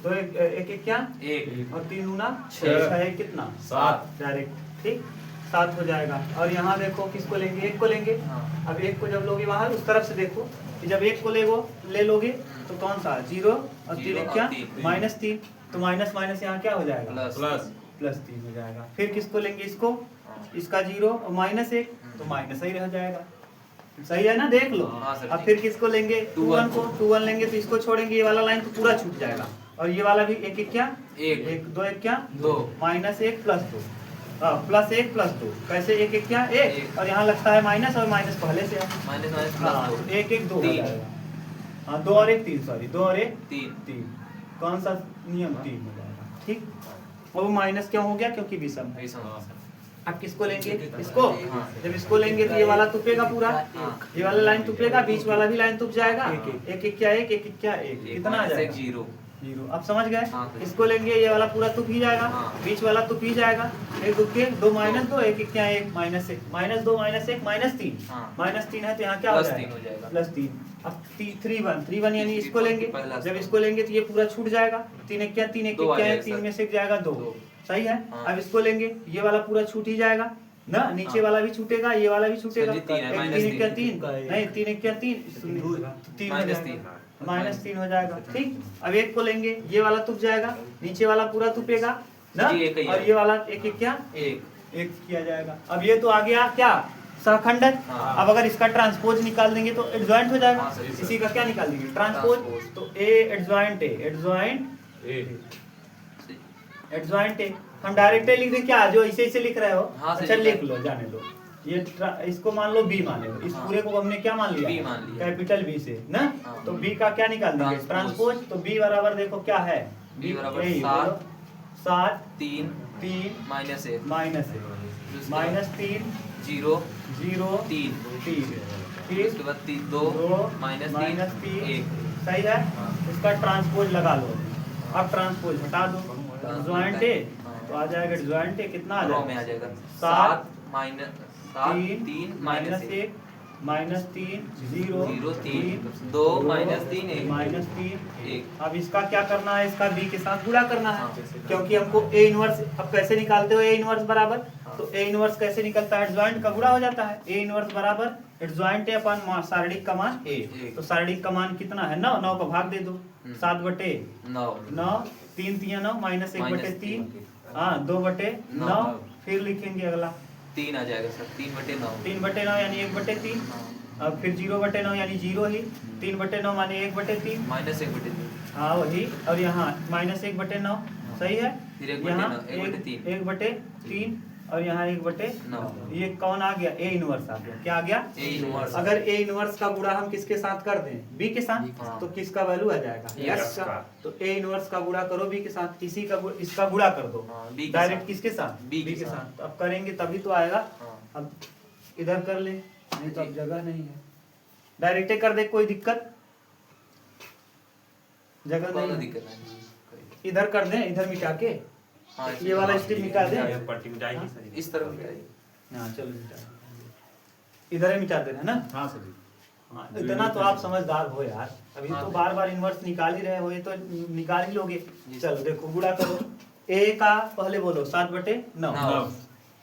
तो एक एक क्या एक, और 3 दूना 6, 6 कितना 7, डायरेक्ट। ठीक, 7 हो जाएगा। और यहाँ देखो किसको लेंगे? 1 को लेंगे। हाँ। अब 1 को जब लोगे बाहर उस तरफ से देखो कि जब 1 को ले लोगे तो कौन सा 0 और 3 0 क्या और तीन। -3, तो माइनस माइनस यहाँ क्या हो जाएगा? प्लस, +3 हो जाएगा। फिर किसको लेंगे? इसको, इसका 0 और -1 तो माइनस ही रह जाएगा, सही है ना। देख लो। हाँ सर, अब ठीक। फिर किसको लेंगे? 2 1 को, 2 1 लेंगे तो इसको छोड़ेंगे, ये वाला लाइन तो पूरा छूट जाएगा। और ये वाला भी 1 1 क्या एक, 1 2 1 क्या 2 -1 +2, +1 +2 कैसे 1 1 क्या 1, एक। और यहाँ लगता है माइनस, और माइनस पहले से है। माइनस माइनस हाँ, प्लस तो 1 1 2 हो तीन। जाएगा। हाँ 2 और 1 3, सॉरी 2 और 1 3 3, कौन सा नियम? 3 हो जाएगा। ठीक, और वो माइनस क्यों हो गया? क्योंकि विषम है। अब किसको लेंगे? इसको। हाँ। जब इसको लेंगे तो ये वाला तुपेगा पूरा, हाँ। ये वाला लाइन तुपेगा, बीच वाला भी लाइन तुप जाएगा। 1 1 क्या 1 1 क्या 1, कितना आ जाएगा? 0। 0। अब समझ गए? हाँ। इसको लेंगे, ये वाला पूरा तुप ही जाएगा, हाँ। बीच वाला तुप ही जाएगा। 1 2 के 2 -2 1 1 क्या 1 -1 -2 -1 -3, हाँ। -3 है तो यहाँ क्या हो +3 जाएगा? हो जाएगा। +3। अब 3 1 यानी इस इसको लेंगे, पहला जब स्टेप। इसको लेंगे तो ये पूरा छूट जाएगा। 3 1 क्या 3 1 दो आ क्या है, जाएगा 3 सर। में से जाएगा 2, दो। सही है। हाँ। अब इसको लेंगे, ये वाला पूरा छूट ही जाएगा ना, नीचे हाँ। वाला भी छूटेगा, ये वाला भी छूटेगा। सर जी, 3 है, 3 1 क्या 3 -3 नहीं 3 1 क्या 3 3 हो जाएगा, -3 हो जाएगा। ठीक, अब 1 को लेंगे, ये वाला तुप जाएगा, नीचे वाला पूरा तुपेगा ना, जी, एक ही है। और ये वाला 1 1 क्या 1 1 किया जाएगा। अब ये तो आ गया क्या सहखंडक। हाँ। अब अगर इसका ट्रांसपोज निकाल देंगे तो एडजॉइंट हो जाएगा। हाँ, सही, इसी का क्या निकाल देंगे? ट्रांसपोज। ट्रांसपोज। तो A adjoint A, adjoint A सही। Adjoint A. हम डायरेक्ट लिख दें क्या, जो इसे इसे लिख रहे हो? हाँ, सही अच्छा लिख लिख रहे लो, जाने दो। ये इसको मान लो बी मान लो, इस हाँ। पूरे को हमने क्या मान लिया? B मान लिया। कैपिटल बी से ना। हाँ। तो बी का क्या निकाल देंगे? ट्रांसपोज। ट्रांसपोज। तो बी बराबर देखो क्या है? B बराबर यही, 7 बोलो। 7 3 3 माइनस 1 माइनस माइनस 3 0 0 3 3 फिर उसके बाद 2 माइनस 3 1 सही है। हाँ। इसका ट्रांसपोज लगा लो। अब ट्रांसपोज हटा दो, ट्रांसपोज ज्वाइंट ए हाँ। तो आ जाएगा ज्वाइंट ए कितना आ रो में आ जाएगा? जाएगा 7 minus 3 minus 1 minus 3 0 0 3 2 minus 3 1 minus 3 1 अब इसका क्या करना है? इसका बी के साथ गुणा करना है, हाँ। क्योंकि हमको ए इनवर्स। अब कैसे निकालते हो ए इनवर्स बराबर? हाँ। तो ए इनवर्स कैसे निकलता है? एडजॉइंट का गुणा हो जाता है। ए इनवर्स बराबर एडजॉइंट ए अपन सारणिक का मान ए। एक। तो सारणिक का मान कितना है? 9। 9 का भाग दे दो। 7 बटे 9 9 3 3 9 माइनस 1 बटे 3 3 हाँ 2 बटे 9 9 फिर लिखेंगे अगला 3 आ जाएगा सर 3 बटे 9 3 बटे 9 यानी 1 बटे 3। अब फिर 0 बटे 9 यानी 0 ही। 3 बटे 9 माने 1 बटे 3। माइनस 1 बटे 3 हाँ वही। और यहाँ माइनस 1 बटे 9 सही है। फिर 1 बटे यहाँ 9 1 बटे 3 1 बटे 3 और यहाँ 1 बटे 9 ये कौन आ गया? ए इनवर्स आ गया। क्या आ गया? A inverse. अगर ए इनवर्स का गुणा हम किसके साथ कर दें? बी के साथ। हाँ। तो किसका वैल्यू आ जाएगा? X X का। तो ए इनवर्स का गुणा करो बी के साथ, इसी का इसका गुणा कर दो हाँ, B के डायरेक्ट। साथ। किसके साथ? B बी के के साथ। साथ। तो अब करेंगे तभी तो आएगा। हाँ। अब इधर कर ले, नहीं तो अब जगह नहीं है। डायरेक्ट कर दे, कोई दिक्कत? जगह कोई नहीं है। दिक्कत नहीं इधर कर दे, इधर मिटा के हाँ ये वाला स्टिप मिटा दे। पट्टी में जाएगी सर। इस तरफ भी आएगी हाँ चलो मिटा, इधर ही मिटा दे रहे हैं ना। हाँ सर जी। हाँ, इतना तो आप समझदार हो यार। अभी हाँ। तो बार बार इनवर्स निकाल ही रहे हो, ये तो निकाल ही लोगे। जी। चलो देखो गुणा करो। ए का पहले बोलो 7 बटे 9। 9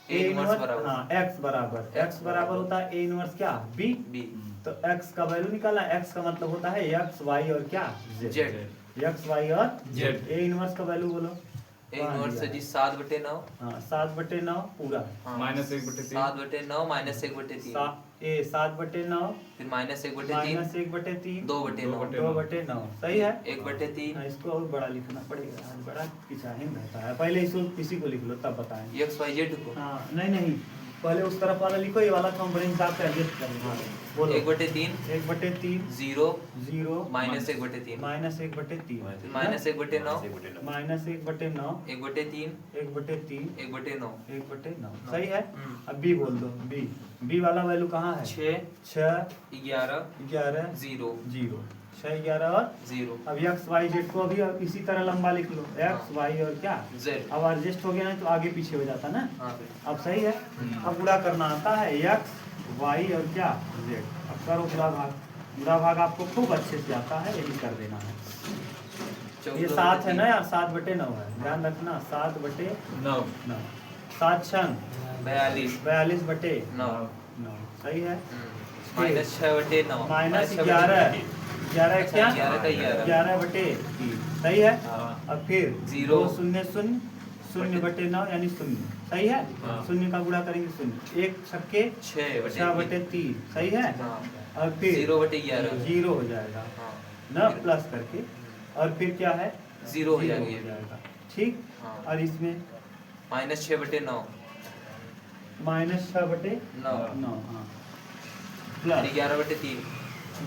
ए इनवर्स बराबर हाँ एक्स बराबर, एक्स बराबर होता है ए इनवर्स क्या? बी। B तो एक्स का वैल्यू निकालना। एक्स का मतलब होता है एक्स वाई और क्या? Z एक्स वाई और Z। ए इनवर्स का वैल्यू बोलो। A इनवर्स है जी 7 बटे 9 हाँ 7 बटे 9 पूरा। माइनस 1 बटे 3 7 बटे 9 माइनस 1 बटे 3 ए 7 बटे 9 फिर माइनस 1 बटे 3 माइनस 1 बटे 3 2 बटे 9 2 बटे 9 सही है। 1 बटे 3 हाँ, इसको और बड़ा लिखना पड़ेगा, आज बड़ा किचाहिन रहता है। पहले इसको इसी को लिख लो तब बताएंगे। x y z को हाँ नहीं नहीं, पहले उस तरफ वाला लिखो, ये वाला तो हम बड़े हिसाब से एडजस्ट कर लेंगे। बोलो 1 बटे 3 1 बटे 3 0 0 माइनस 1 बटे 3 माइनस 1 बटे 3 फिर माइनस 1 बटे 9 माइनस 1 बटे 9 1 बटे 3 1 बटे 3 1 बटे 9 1 बटे 9 सही है। अब बी बोल दो। बी बी वाला वैल्यू कहाँ है? 6 6 11 11 0 0 6 11 और 0 अब एक्स वाई जेड को अभी इसी तरह लंबा लिख लो। एक्स वाई और क्या? z अब एडजस्ट हो गया ना तो आगे पीछे हो जाता ना। हाँ अब सही है। अब गुणा करना आता है एक्स वाई और क्या? जेड। अब करो गुणा भाग। गुणा भाग आपको खूब अच्छे से आता है, यही कर देना है। ये 7 है ना यार, 7 बटे 9 है, ध्यान रखना। 7 बटे 9 9 7 छंग 42 42 बटे 9 9 सही है। माइनस 6 बटे 9 माइनस 11 11 क्या? 11 का 11 11 बटे 3 सही है। हाँ। अब फिर 0 0 0 0 बटे 9 यानी 0 सही है। हाँ। 0 का गुणा करेंगे 0 1 छक्के 6 बटे 3 सही है। हाँ और फिर 0 बटे 11 0 हो जाएगा हाँ ना प्लस करके। और फिर क्या है? 0 हो 0 जाएगा ठीक। हाँ। और इसमें माइनस 6 बटे 9 माइनस 6 बटे 9 9 हाँ प्लस 11 बटे 3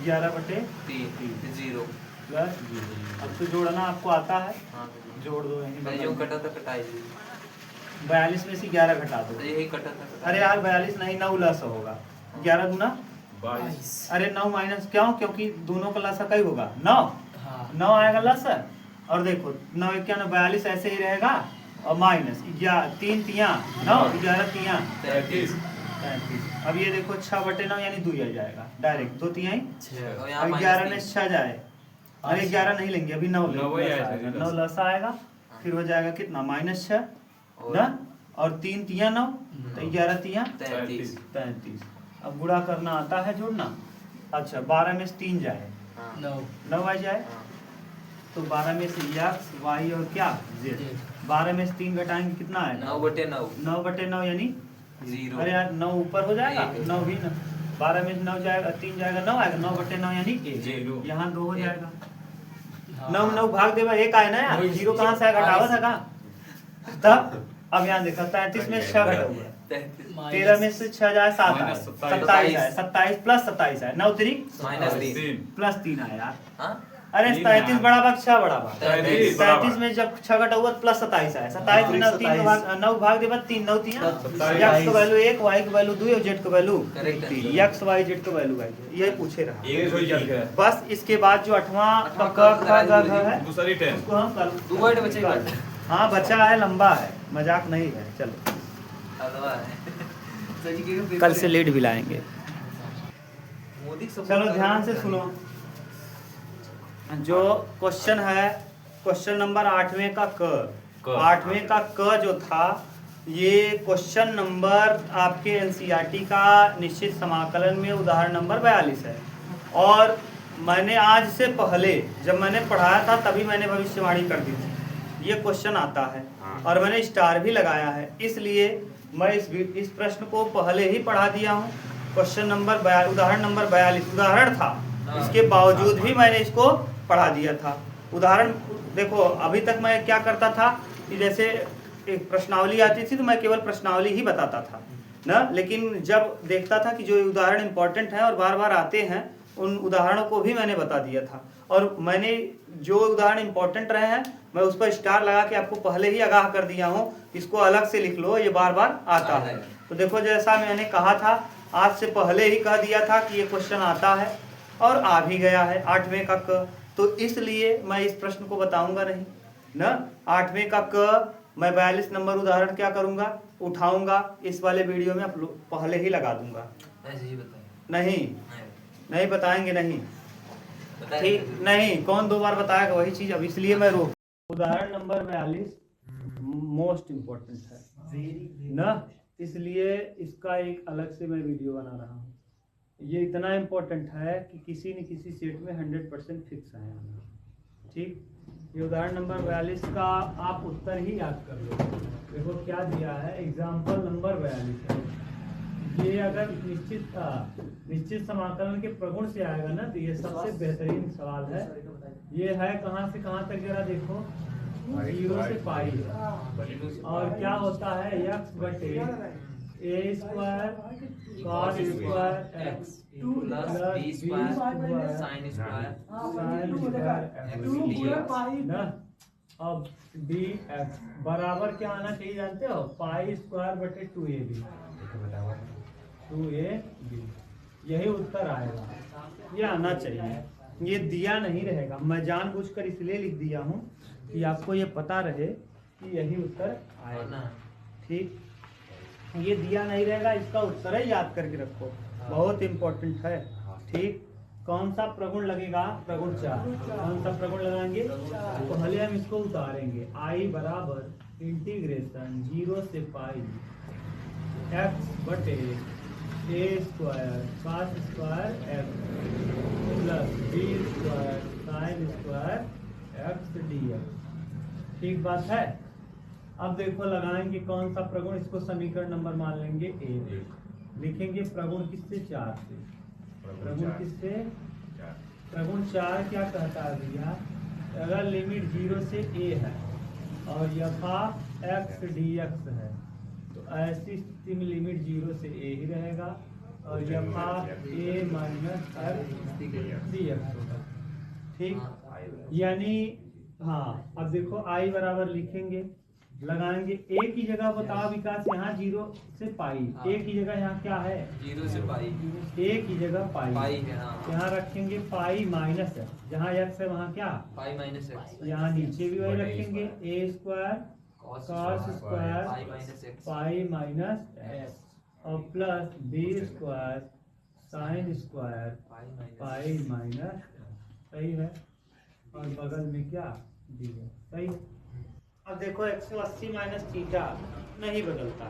11 बटे 3 0 प्लस 0। अब तो जोड़ना आपको आता है, हाँ जोड़ दो यहीं मैं जो कटा था कटाई 42 में से 11 घटा दो। तो यही कटा था अरे यार 42 नहीं 9 लस होगा। 11 गुना 22 अरे 9 माइनस क्यों? क्योंकि दोनों का लसा कई होगा 9 9 आएगा लसा। और देखो 9 91 42 ऐसे ही रहेगा और माइनस 3 तिया 9 11 तिया 33 35। अब ये देखो 6 बटे 9 यानी 2 आ जाएगा डायरेक्ट 2 तिहाई। और यहाँ अब 11 में 6 जाए, अरे 11 नहीं लेंगे अभी 9 9 ही आएगा, 9 लसा आएगा। फिर हो जाएगा कितना? माइनस 6 और ना और 3 तिया 9 तो 11 तिया 33 33। अब गुणा करना आता है, जोड़ना। अच्छा 12 में से 3 जाए हाँ 9 आ जाए। हाँ तो 12 में से एक्स वाई और क्या? जेड। 12 में से 3 घटाएंगे कितना आएगा? 9 बटे 9 9 बटे 9 यानी जीरो। अरे यार 9 ऊपर हो जाएगा, एक। 9 भी ना, 12 में 9 जाएगा, 3 जाएगा 9 आएगा, 9/9 यानी जीरो। यहाँ 2 हो एक। जाएगा। 9 भाग देगा 1 आए ना यार, 0 कहाँ से आएगा, घटावा था कहाँ। तब अब यहाँ देखो 33 में 6 घटा हुआ है, 13 में से 6 जाए 7 आए, माइनस 27 आए, 27 प्लस 27 आए, 9 3 -3 प्लस 3 आया यार। हाँ अरे 33 बड़ा भाग 6 बड़ा भाग, 33 37 में जब 6 घटा हुआ प्लस 27 आया, 27 में 9 भाग दे बाद 3 9 3 x का वैल्यू 1, y का वैल्यू 2 और z का वैल्यू Correct है। 3, x y z का वैल्यू यही पूछे रहा। एक हो जाएगा। बस इसके बाद जो 8वां क ख ग घ है दूसरी 10। उसको हम कर 2 वर्ड बचेगा। हाँ बचा है, लंबा है, मजाक नहीं है। चलो अदवा है सर जी के कल से लेट भी लाएंगे। मोदी सब चलो ध्यान से सुनो, जो क्वेश्चन है, क्वेश्चन नंबर 8वें का क, 8वें का क जो था, ये क्वेश्चन नंबर आपके एनसीईआरटी का निश्चित समाकलन में उदाहरण नंबर 42 है। और मैंने आज से पहले जब मैंने पढ़ाया था तभी मैंने भविष्यवाणी कर दी थी ये क्वेश्चन आता है, और मैंने स्टार भी लगाया है, इसलिए मैं इस प्रश्न को पहले ही पढ़ा दिया हूँ। क्वेश्चन नंबर उदाहरण नंबर 42 उदाहरण था, इसके बावजूद भी मैंने इसको पढ़ा दिया था। उदाहरण देखो, अभी तक मैं क्या करता था कि जैसे एक प्रश्नावली आती थी तो मैं केवल प्रश्नावली ही बताता था ना, लेकिन जब देखता था कि जो उदाहरण इंपॉर्टेंट है और बार बार आते हैं उन उदाहरणों को भी मैंने बता दिया था। और मैंने जो उदाहरण इंपॉर्टेंट रहे हैं मैं उस पर स्टार लगा के आपको पहले ही आगाह कर दिया हूँ, इसको अलग से लिख लो, ये बार बार आता है। तो देखो जैसा मैंने कहा था, आज से पहले ही कह दिया था कि ये क्वेश्चन आता है और आ भी गया है 8वें का क, तो इसलिए मैं इस प्रश्न को बताऊंगा नहीं ना। 8वें का क मैं 42 नंबर उदाहरण क्या करूंगा, उठाऊंगा, इस वाले वीडियो में पहले ही लगा दूंगा। ऐसे ही बताइए। नहीं नहीं बताएंगे, नहीं बताइए। ठीक नहीं, कौन 2 बार बताएगा वही चीज, अब इसलिए मैं रोक। उदाहरण नंबर 42 मोस्ट इम्पोर्टेंट है ना, इसलिए इसका एक अलग से मैं वीडियो बना रहा हूँ। ये इतना इम्पोर्टेंट है कि किसी न किसी सेट में 100% फिक्स है। ठीक, ये उदाहरण नंबर 42 का आप उत्तर ही याद कर लो। देखो क्या दिया है, एग्जाम्पल नंबर 42 है। ये अगर निश्चित समाकलन के प्रगुण से आएगा ना तो ये सबसे बेहतरीन सवाल है। ये है कहाँ से कहाँ तक, जरा देखो, 0 से पाई है, और क्या होता है x बटे a square cos square x plus b square sin square ना। अब dx बराबर क्या आना चाहिए जानते हो, पाई स्क्वायर बटे 2ab, 2ab, यही उत्तर आएगा, ये आना चाहिए। ये दिया नहीं रहेगा, मैं जानबूझकर इसलिए लिख दिया हूँ कि आपको ये पता रहे कि यही उत्तर आएगा। ठीक, ये दिया नहीं रहेगा, इसका उत्तर है, याद करके रखो, बहुत इंपॉर्टेंट है। ठीक, कौन सा प्रगुण लगेगा, प्रगुण 4। कौन सा प्रगुण लगाएंगे, पहले हम इसको उतारेंगे। I बराबर इंटीग्रेशन 0 से पाई x बटे a square cos square x plus b square sin square x dx। ठीक बात है। अब देखो लगाएंगे कौन सा प्रगुण, इसको समीकरण नंबर मान लेंगे a, लिखेंगे प्रगुण किससे, 4 से। प्रगुण किससे, प्रगुण 4 क्या कहता है भैया, अगर लिमिट 0 से a है और यथा x dx है तो ऐसी स्थिति में लिमिट 0 से a ही रहेगा और यथा a माइनस x dx होगा। ठीक, यानी हाँ, अब देखो I बराबर लिखेंगे, लगाएंगे a की जगह, बताओ विकास, यहाँ 0 से पाई, a की जगह यहाँ क्या है, 0 से पाई, a की जगह पाई है। हाँ, यहाँ रखेंगे पाई माइनस है, जहाँ x है वहाँ क्या, पाई माइनस एक्स, यहाँ नीचे भी वही रखेंगे, a square cos square pi minus x, pi minus x और plus b square sine square pi minus, सही है, और बगल में क्या डी है, सही है। अब देखो 180 माइनस थीटा नहीं बदलता,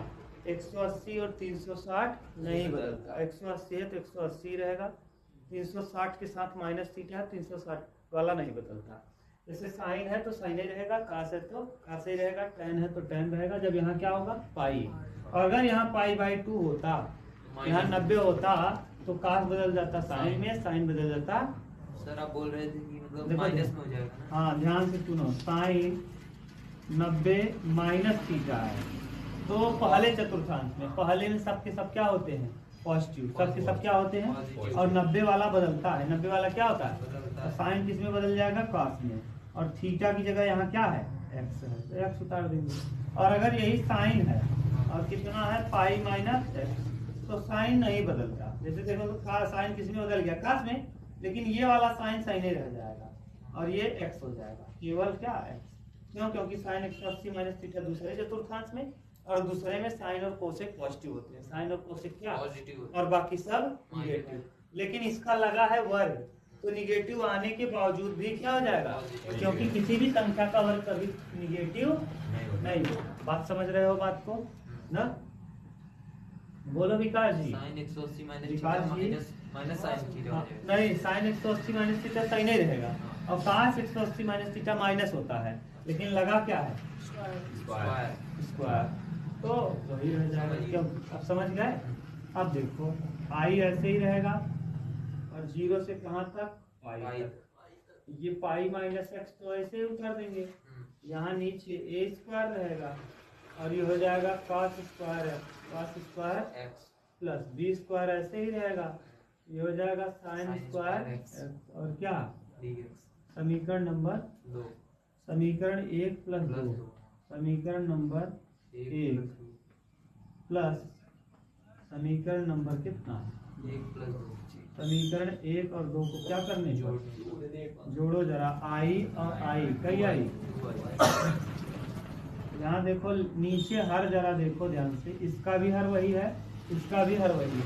180 और 360 नहीं बदलता, 180 है तो 180 रहेगा, 360 के साथ माइनस थीटा है, 360 वाला नहीं बदलता। जैसे साइन है तो साइन ही रहेगा, कास है तो कास ही रहेगा, टेन है तो टेन रहेगा। जब यहाँ क्या होगा पाई, और अगर यहाँ पाई बाई 2 होता, यहाँ 90 होता तो कास बदल जाता साइन में, साइन बदल जाता। सर आप बोल रहे थे कि मतलब देखो माइनस में हो जाएगा ना? हाँ ध्यान से सुनो, साइन 90 माइनस थीटा है तो पहले चतुर्थांश में, पहले में सबके सब क्या होते हैं पॉजिटिव, सबके सब क्या होते हैं, और 90 वाला बदलता है। 90 वाला क्या होता है, बदलता तो है। साइन किस में बदल जाएगा, कॉस में, और थीटा की जगह यहाँ क्या है एक्स है, तो एक्स उतार देंगे। और अगर यही साइन है और कितना है पाई माइनस एक्स, तो साइन नहीं बदलता। जैसे देखो तो साइन किस में बदल गया, कास में, लेकिन ये वाला साइन साइन ही रह जाएगा और ये एक्स हो जाएगा, केवल क्या एक्स। क्यों, क्योंकि साइन 180 माइनस थीटा दूसरे चतुर्थांश में, और दूसरे में साइन और कोसेक पॉजिटिव होते हैं, साइन और कोसेक क्या पॉजिटिव और बाकी सब निगेटिव। लेकिन इसका लगा है वर्ग, तो निगेटिव आने के बावजूद भी क्या हो जाएगा, क्योंकि किसी भी संख्या का वर्ग कभी निगेटिव नहीं हो। बात समझ रहे हो बात को ना? बोलो विकास जी। साइन 180 माइनस विकास थीटा जी। माइनस साइन थीटा हो जाएगा। नहीं, साइन 180 माइनस थीटा सही नहीं रहेगा, और काश 180 माइनस थीटा माइनस होता है, लेकिन लगा क्या है स्क्वायर। स्क्वायर, तो वही रह जाएगा। क्यों, अब समझ गए? अब देखो पाई ऐसे ही रहेगा, और 0 से कहाँ तक पाई पाई। तक। ये पाई माइनस एक्स तो ऐसे ही उतार देंगे, यहाँ नीचे ए स्क्वायर रहेगा, और ये हो जाएगा cos square x, cos square x plus B square ऐसे ही रहेगा, ये हो जाएगा sine Sin square square x। X. और क्या डीएक्स समीकरण नंबर 2 समीकरण 1 प्लस 2, 2 समीकरण नंबर 1 प्लस समीकरण नंबर कितना, 1 प्लस 2 समीकरण 1 और 2 को क्या करने जोड़ो जरा, आई और आई कई आई। यहाँ देखो नीचे हर जरा देखो ध्यान से, इसका भी हर वही है, इसका भी हर वही है।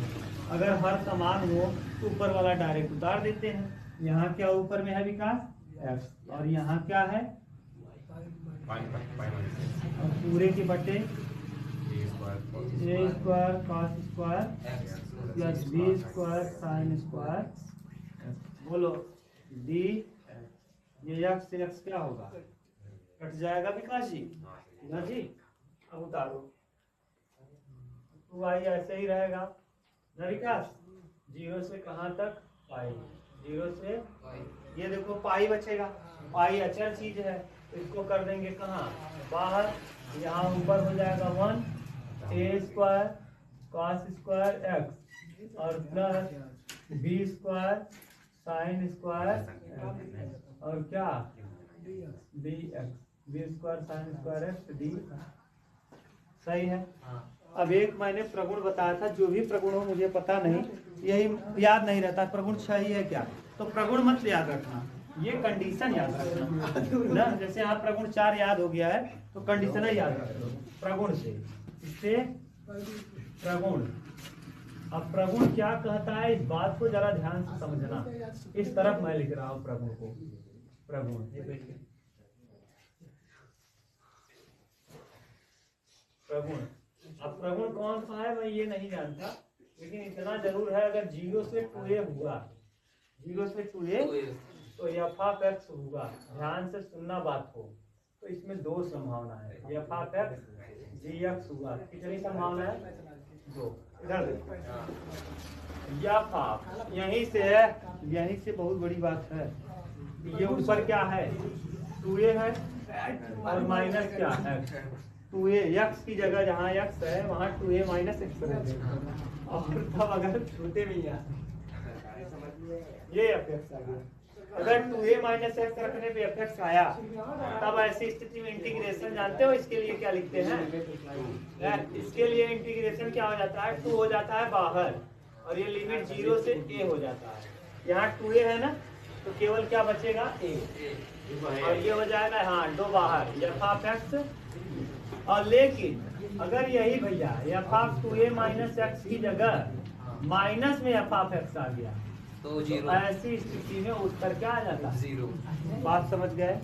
अगर हर समान हो तो ऊपर वाला डायरेक्ट उतार देते हैं। यहाँ क्या ऊपर में है विकास एक्स, और यहाँ क्या है, और पूरे के बटे A square cos square plus B square sine square. बोलो डी, ये एक्स से एक्स क्या होगा, कट जाएगा विकास जी ना जी। अब उतारो, तो वाई ऐसे ही रहेगा ना विकास, 0 से कहाँ तक पाई, 0 से ये देखो पाई बचेगा, पाई अचल चीज है, तो इसको कर देंगे कहाँ बाहर, यहाँ ऊपर हो जाएगा 1 a square cos square x और plus B square sine square और क्या b x, b square sine square x d. सही है। अब एक मैंने प्रगुण बताया था, जो भी प्रगुण हो मुझे पता नहीं, यही याद नहीं रहता प्रगुण सही है क्या, तो प्रगुण मत याद रखना, ये कंडीशन याद रखना ना। जैसे आप प्रगुण 4 याद हो गया है तो कंडीशन याद रख लो प्रगुण से, इससे प्रगुण। अब प्रगुण क्या कहता है, इस बात को जरा ध्यान से समझना। इस तरफ मैं लिख रहा हूँ प्रगुण को, प्रगुण प्रगुण। अब प्रगुण कौन सा है मैं ये नहीं जानता, लेकिन इतना जरूर है अगर 0 से 2a हुआ, 0 से 2a तो एफ ऑफ एक्स होगा। ध्यान से सुनना बात को, तो इसमें 2 संभावना है, f of x g x हुआ, कितनी संभावना है 2। इधर देखो एफ ऑफ, यहीं से है, यहीं से बहुत बड़ी बात है। ये ऊपर क्या है 2a है और माइनस क्या है 2a, एक्स की जगह जहाँ एक्स है वहाँ 2a माइनस एक्स रहेगा, और तब अगर छोटे में ये एफ एक्स आ गया, अगर 2a माइनस एक्स रखने पे एफ एक्स आया, तब ऐसी स्थिति में इंटीग्रेशन जानते हो इसके लिए क्या लिखते हैं, इसके लिए इंटीग्रेशन क्या हो जाता है 2 हो जाता है बाहर, और ये लिमिट 0 से a हो जाता है। यहाँ 2a है ना, तो केवल क्या बचेगा a, और ये हो जाएगा हाँ 2 बाहर एफ ऑफ एक्स। और लेकिन अगर यही भैया F of 2a minus x की जगह माइनस में एफ ऑफ एक्स आ गया, तो 0, ऐसी स्थिति में उत्तर क्या आ जाता है 0। बात समझ गए।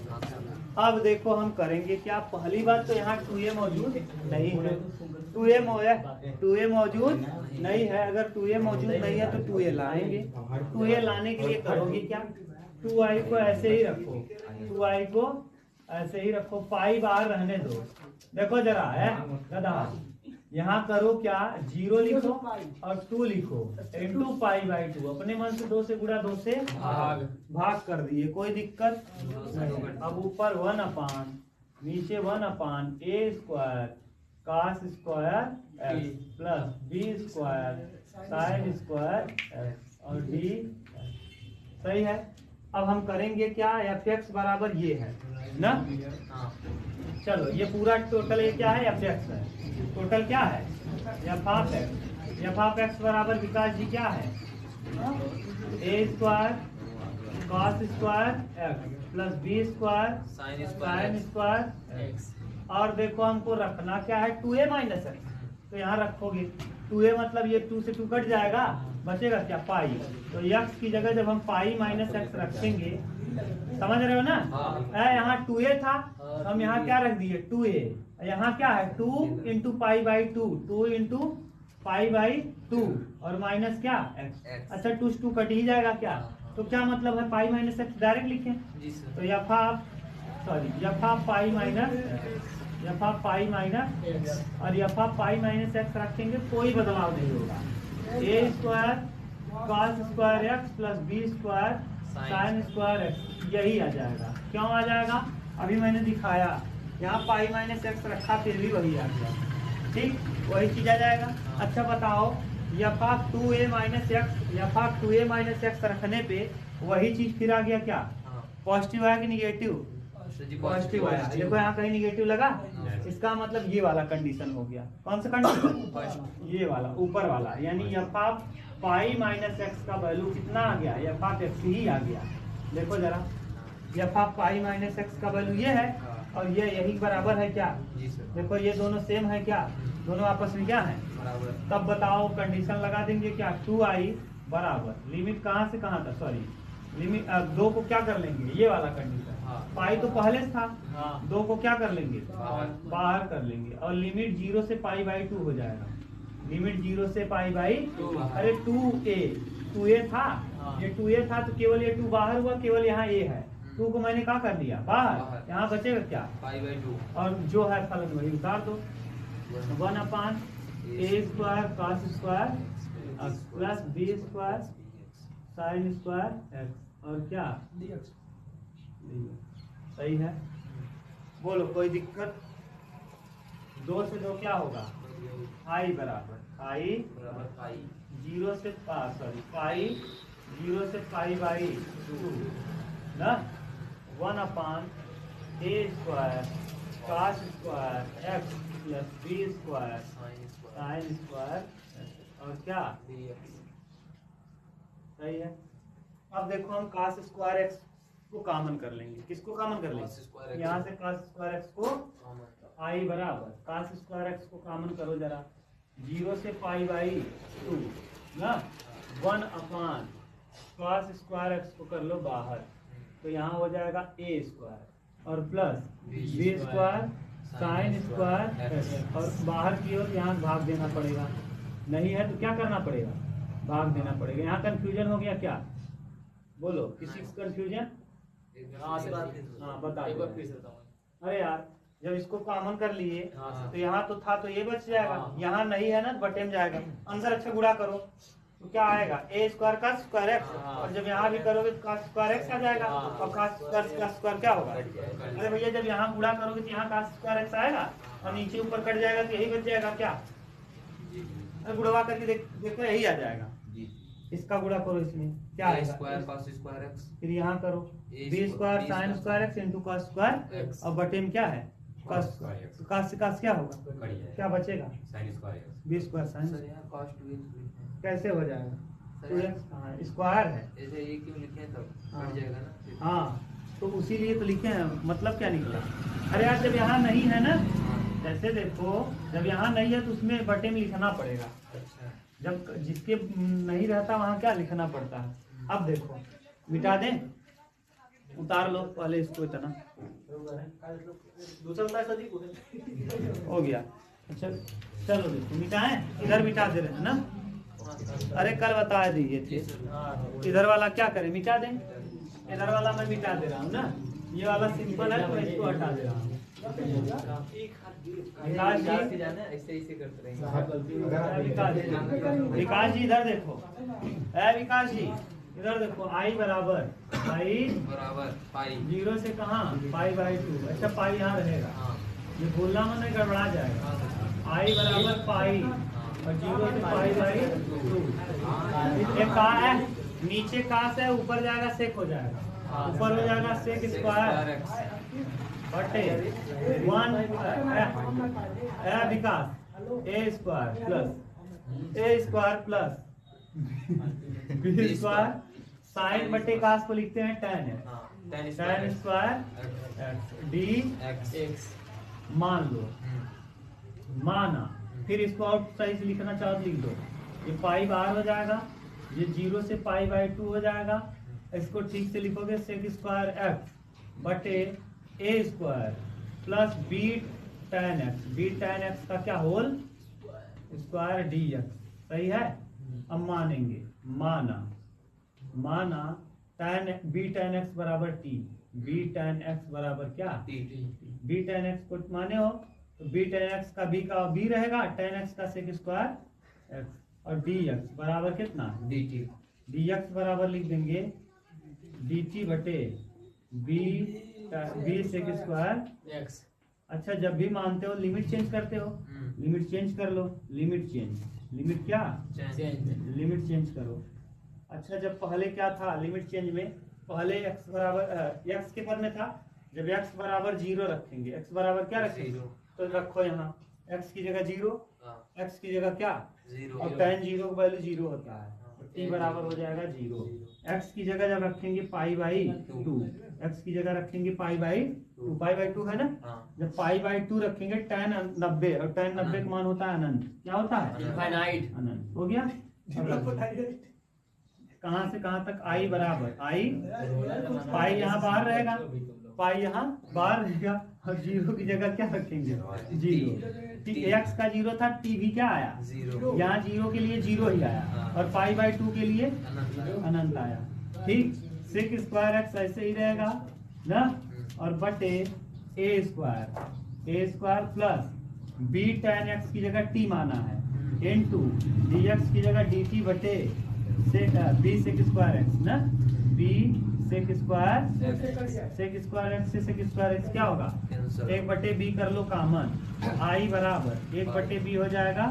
अब देखो हम करेंगे क्या, पहली बात तो यहाँ 2a मौजूद नहीं है, 2a मौजूद नहीं है। अगर 2a मौजूद नहीं है तो 2a लाएंगे। 2a लाने के लिए करोगे क्या, 2i को ऐसे ही रखो, 2i को ऐसे ही रखो, पाई बाहर रहने दो। देखो जरा है गधा, यहाँ करो क्या, 0 लिखो और 2 लिखो इंटू पाई बाई 2। अपने मन से 2 से गुणा 2 से भाग कर दिए, कोई दिक्कत नहीं। अब ऊपर 1 अपान, नीचे 1 अपान a square cos square x plus b square sin square x और d। सही है। अब हम करेंगे क्या, fx बराबर ये है ना। चलो ये पूरा टोटल ये क्या है, fx है। टोटल क्या है, f of x। f of x बराबर विकास जी क्या है, a square cos square x plus b square sin square x। और देखो हमको रखना क्या है, 2a माइनस x। तो यहाँ रखोगे 2a मतलब ये 2 से 2 कट जाएगा, बचेगा क्या, पाई। तो x की जगह जब हम पाई माइनस x रखेंगे, समझ रहे हो ना। यहाँ 2a था, हम यहाँ क्या रख दिए 2a। यहाँ क्या है 2 into pi by 2, 2 into pi by 2 और माइनस क्या x। अच्छा 2 से 2 कट ही जाएगा क्या, तो क्या मतलब है पाई माइनस x डायरेक्ट लिखें। तो f ऑफ पाई माइनस और f of pi minus x रखेंगे, कोई बदलाव नहीं होगा। a square cos square x plus b square sin square x, यही आ जाएगा। क्यों आ जाएगा, अभी मैंने दिखाया, यहाँ पाई माइनस x रखा फिर भी वही आ गया, ठीक वही चीज आ जाएगा। अच्छा बताओ, f of 2a minus x रखने पे वही चीज फिर आ गया क्या, पॉजिटिव आया कि निगेटिव, पॉजिटिव आया। देखो यहाँ कहीं निगेटिव लगा, इसका मतलब ये वाला कंडीशन हो गया। कौन सा कंडीशन, ये वाला ऊपर वाला, यानी f of pi minus x का वैल्यू कितना आ गया, f ऑफ x ही आ गया। देखो जरा, f of pi minus x का वैल्यू ये है और ये यही बराबर है क्या, देखो ये दोनों सेम है क्या, दोनों आपस में क्या है बराबर। तब बताओ कंडीशन लगा देंगे क्या, 2i बराबर लिमिट कहाँ से कहाँ तक, सॉरी लिमिट 2 को क्या कर लेंगे, ये वाला कंडीशन, पाई तो पहले था, 2 को क्या कर लेंगे बाहर कर लेंगे और लिमिट 0 से पाई बाई 2 हो जाएगा। लिमिट 0 से पाई बाई 2, अरे 2a था, ये 2a था तो केवल ये 2 बाहर हुआ, केवल यहाँ a है, 2 को मैंने क्या कर दिया बाहर, यहाँ बचेगा क्या पाई बाई 2 और जो है फलन वही उतार दो। 1 अपान a square cos square plus b square sin square x और क्या dx। सही है, बोलो कोई दिक्कत। 2 से 2 क्या होगा, i बराबर i 0 से पाई 0 से पाई बाई 2 ना। 1 अपान a square cos square x plus b square sin square और क्या dx। सही है। अब देखो हम cos स्क्वायर x को कॉमन कर लेंगे, किसको कॉमन कर लेंगे, यहाँ से cos स्क्वायर x को i बराबर cos स्क्वायर x को कॉमन करो जरा, 0 से पाई बाई 2 ना। 1 अपान cos स्क्वायर x को कर लो बाहर, तो यहाँ हो जाएगा a स्क्वायर और plus b square sin square और बाहर की ओर यहाँ भाग देना पड़ेगा, नहीं है तो क्या करना पड़ेगा, भाग देना पड़ेगा। यहाँ कंफ्यूजन हो गया क्या, बोलो किसी को कंफ्यूजन, हाँ बता दो। अरे यार जब इसको कॉमन कर लिए तो यहाँ तो था तो ये बच जाएगा, यहाँ नहीं है ना बटे में जाएगा। आंसर अच्छा गुणा करो तो क्या आएगा, a स्क्वायर का स्क्वायर x, और जब यहाँ भी करोगे तो cos स्क्वायर x आ जाएगा और cos स्क्वायर का स्क्वायर क्या होगा। अरे भैया जब यहाँ गुणा करोगे तो यहाँ cos स्क्वायर x आएगा और नीचे ऊपर कट जाएगा तो यही बच जाएगा क्या, अरे गुणवा करके देखो यही आ जाएगा। इसका गुणा करो, इसमें क्या आएगा स्क्वायर cos स्क्वायर x, फिर यहाँ करो b square sin square x into cos square x और बटे में क्या है cos क्या होगा, क्या बचेगा b स्क्वायर sin कैसे हो जाएगा, 2x स्क्वायर है ऐसे ये क्यों लिखे हैं तब कट जाएगा ना। हाँ तो उसी लिए तो लिखे हैं, मतलब क्या निकला। अरे यार जब यहाँ नहीं है ना, जैसे देखो जब यहाँ नहीं है तो उसमें बटे में लिखना पड़ेगा, जब जिसके नहीं रहता वहाँ क्या लिखना पड़ता है। अब देखो मिटा दें, उतार लो पहले इसको, इतना हो गया। अच्छा चलो देखो मिटाएं, इधर मिटा दे रहे हैं ना। अरे कल बता दिए थे, इधर वाला क्या करें, मिटा दें। इधर वाला मैं मिटा दे रहा हूँ ना, ये वाला सिंपल है तो मैं इसको हटा दे रहा हूँ। विकास जी जाना ऐसे ऐसे करते रहेंगे। विकास जी इधर देखो, विकास जी इधर देखो, आई बराबर पाई 0 से कहाँ π/2। अच्छा पाई यहाँ रहेगा, हाँ ये बोलना मन नहीं गड़बड़ा जाएगा। आई बराबर पाई और 0 से π/2। ये का है, नीचे का से ऊपर जाएगा सेक हो जाएगा, ऊपर हो जाएगा सेक स्क्वायर बटे 1 विकास A square plus B square sine बटे कास को लिखते हैं tan स्क्वायर डी एक्स मान लो, माना। फिर इसको आउट साइड लिखना चाहो तो लिख दो, ये पाई बाहर हो जाएगा, ये 0 से π/2 हो जाएगा। इसको ठीक से लिखोगे सेक स्क्वायर एक्स बटे A square plus B tan x का क्या होल स्क्वायर डी एक्स। सही है। अब मानेंगे, माना tan बी tan x बराबर टी, बी tan x बराबर क्या बी tan x को माने हो तो बी tan x का बी रहेगा, tan x का सेक स्क्वायर x और dx बराबर कितना dt dx बराबर लिख देंगे dt बटे बी सेक स्क्वायर एक्स। अच्छा जब भी मानते हो लिमिट चेंज करते हो, लिमिट चेंज कर लो, लिमिट क्या लिमिट चेंज करो। अच्छा जब पहले क्या था लिमिट चेंज में, पहले x बराबर x के पर में था, जब x बराबर 0 रखेंगे, x बराबर क्या रखेंगे तो रखो यहाँ x की जगह 0, x की जगह क्या 0 और tan 0 का वैल्यू 0 होता है, t बराबर हो जाएगा 0। x की जगह जब रखेंगे π/2, x की जगह रखेंगे π/2 है ना, जब π/2 रखेंगे tan 90 और tan 90 का मान होता है अनंत। क्या होता है इनफाइनाइट। अनंत। हो गया। कहाँ से कहाँ तक आई बराबर आई, पाई यहाँ बाहर रहेगा, पाई यहाँ बाहर रहेगा और 0 की जगह क्या रखेंगे 0। x का 0 था, t भी क्या आया 0, यहाँ 0 के लिए 0 ही आया और π/2 के लिए अनंत आया। ठीक, सेक स्क्वायर x ऐसे ही रहेगा ना, और बटे A square plus B tan x की जगह t माना है इनटू dx की जगह dt बटे बी सेक स्क्वायर एक्स ना, बी सेक स्क्वायर एक्स से सेक स्क्वायर एक्स क्या होगा 1 बटे बी कर लो कॉमन, आई बराबर 1 बटे बी हो जाएगा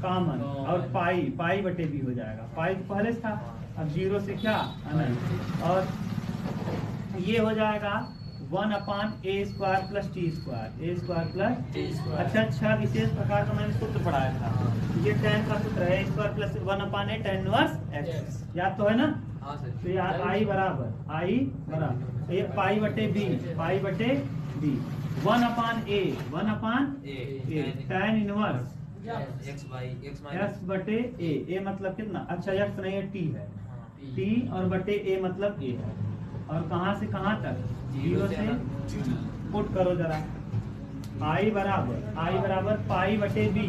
कॉमन और पाई बटे बी हो जाएगा, पाई तो पहले था, अब 0 से क्या अनंत, और ये हो जाएगा 1/a square plus T square. अच्छा विशेष प्रकार का मैंने सूत्र पढ़ाया था, ये tan का सूत्र है square plus 1/a tan inverse x, याद तो है ना। तो यार आई बराबर ये पाई बटे b 1/a tan inverse x बटे a मतलब कितना, अच्छा x नहीं है t है, t और बटे a मतलब a है, और कहाँ से कहाँ तक 0 से पुट करो जरा, आई बराबर पाई बटे बी।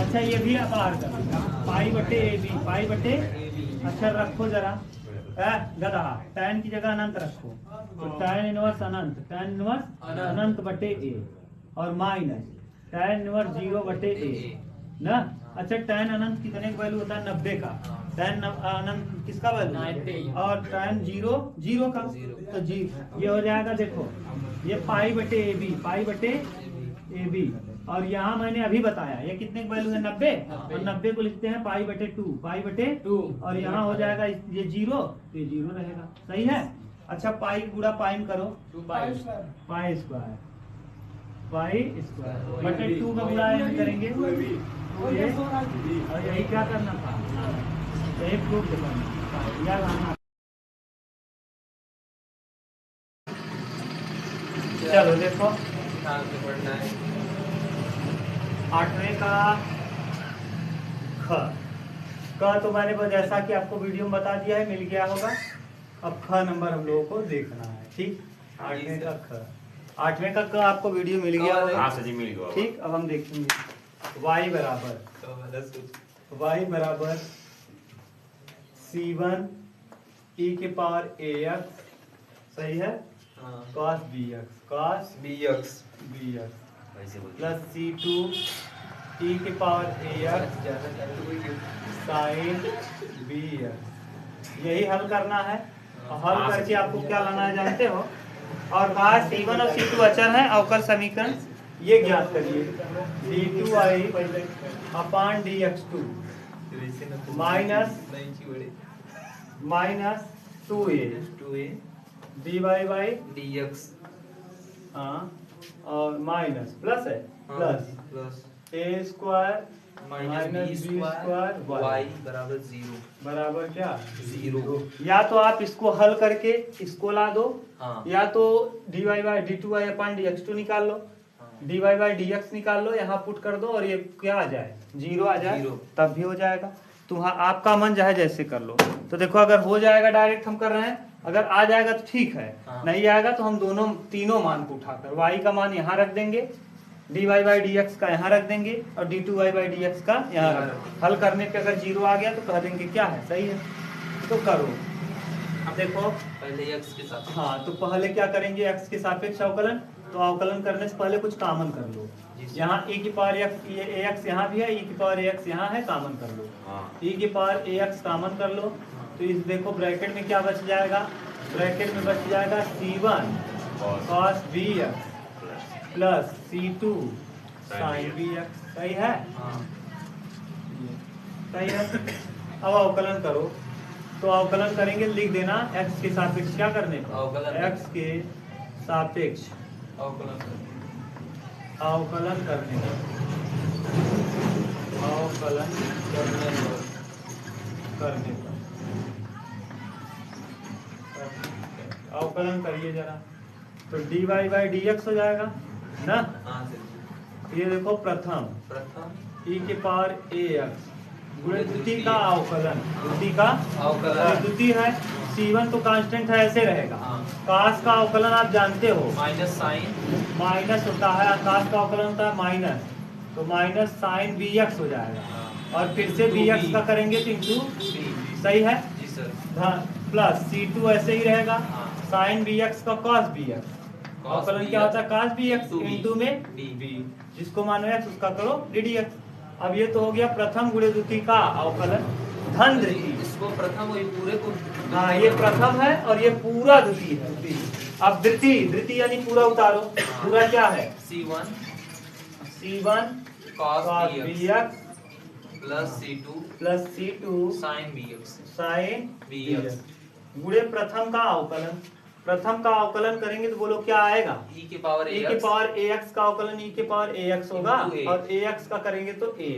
अच्छा ये भी बाहर कर पाई बटे अच्छा रखो जरा गधा, tan की जगह अनंत रखो तो tan इनवर्स अनंत बटे a और माइनस tan इनवर्स 0 बटे a ना। अच्छा tan अनंत कितने का वैल्यू होता है 90 का, tan अनंत किसका वैल्यू और tan 0 का, तो जी ये हो जाएगा देखो ये पाई बटे ए बी और यहाँ मैंने अभी बताया ये कितने का वैल्यू है 90 और 90 को लिखते हैं पाई बटे 2 और यहाँ हो जाएगा ये 0 तो ये 0 रहेगा। सही है। अच्छा पाई गुड़ा पाई में करो पाई स्क्वायर बटे 2 का गुड़ा करेंगे और यही क्या करना था, यही प्रूफ करना। चलो देखो 8वें का ख तो मैंने जैसा कि आपको वीडियो में बता दिया है, मिल गया होगा। अब ख नंबर हम लोगों को देखना है। ठीक, 8वें का ख 8वें का आपको वीडियो मिल गया होगा। हाँ सर जी मिल गया। ठीक, अब हम देखेंगे y बराबर c1 e के पावर ax, सही है, cos bx वैसे बोलिए। प्लस c2 e के पावर ax sin bx। यही हल करना है, और हल करके आपको क्या लाना है जानते हो। और कहा c1 और c2 अचर है, अवकल समीकरण ये ज्ञात करिए। d2i upon dx2 minus 2a dy by dx और माइनस प्लस है, plus a square minus b square y बराबर 0 बराबर क्या 0। या तो आप इसको हल करके इसको ला दो, हाँ। या तो dy by d2y upon dx2 निकाल लो, dy बाई dx निकाल लो, यहाँ पुट कर दो और ये क्या आ जाए 0 आ जाए, 0। तब भी हो जाएगा। आपका मन चाहे जैसे कर लो। तो देखो अगर हो जाएगा डायरेक्ट हम कर रहे हैं, अगर आ जाएगा तो ठीक है, नहीं आएगा तो हम तीनों मान को उठाकर y का मान यहाँ रख देंगे, dy बाई dx का यहाँ रख देंगे और d2y बाई dx का यहाँ रख देंगे। हल करने पे अगर 0 आ गया तो कह देंगे क्या है, सही है। तो करो, अब देखो पहले x के साथ। हाँ, तो पहले क्या करेंगे, x के सापेक्ष अवकलन। तो अवकलन करने से पहले कुछ कॉमन कर लो। यहाँ e की पावर x, ये ax यहाँ भी है, e की पावर ax यहाँ है, कॉमन कर लो। e की पावर ax कॉमन कर लो, तो इस देखो ब्रैकेट में क्या बच जाएगा, ब्रैकेट में बच जाएगा c1 cos bx plus c2 sin bx, सही है, सही है। अब अवकलन करो, तो अवकलन करेंगे, लिख देना x के सापेक्ष क्या करने पर, x के सापेक्ष अवकलन करने पर, अवकलन करिए जरा, तो dy बाई dx हो जाएगा ना। ये देखो प्रथम e के पावर ax गुणे द्वितीय का अवकलन, द्वितीय का अवकलन, द्वितीय है, c1 तो कांस्टेंट है, ऐसे रहेगा। कास का अवकलन आप जानते हो, माइनस साइन माइनस होता है, आकाश का अवकलन होता है माइनस, तो माइनस साइन bx हो जाएगा, और फिर से bx का करेंगे तो इंटू, सही है जी सर, प्लस c2 ऐसे ही रहेगा, साइन bx का cos bx, अवकलन क्या होता है cos bx इंटू में b, जिसको मानो x उसका करो ddx। अब ये तो हो गया प्रथम गुणे द्वितीय का अवकलन धन द्वितीय, इसको प्रथम और ये पूरे को, हाँ ये प्रथम है और ये पूरा द्वितीय है। अब द्वितीय यानी पूरा उतारो, पूरा क्या है c1 cos bx plus c2 sin bx गुणे प्रथम का अवकलन। प्रथम का अवकलन करेंगे तो बोलो क्या आएगा, e के पावर ax का अवकलन e के पावर ax होगा, और ax का करेंगे तो a।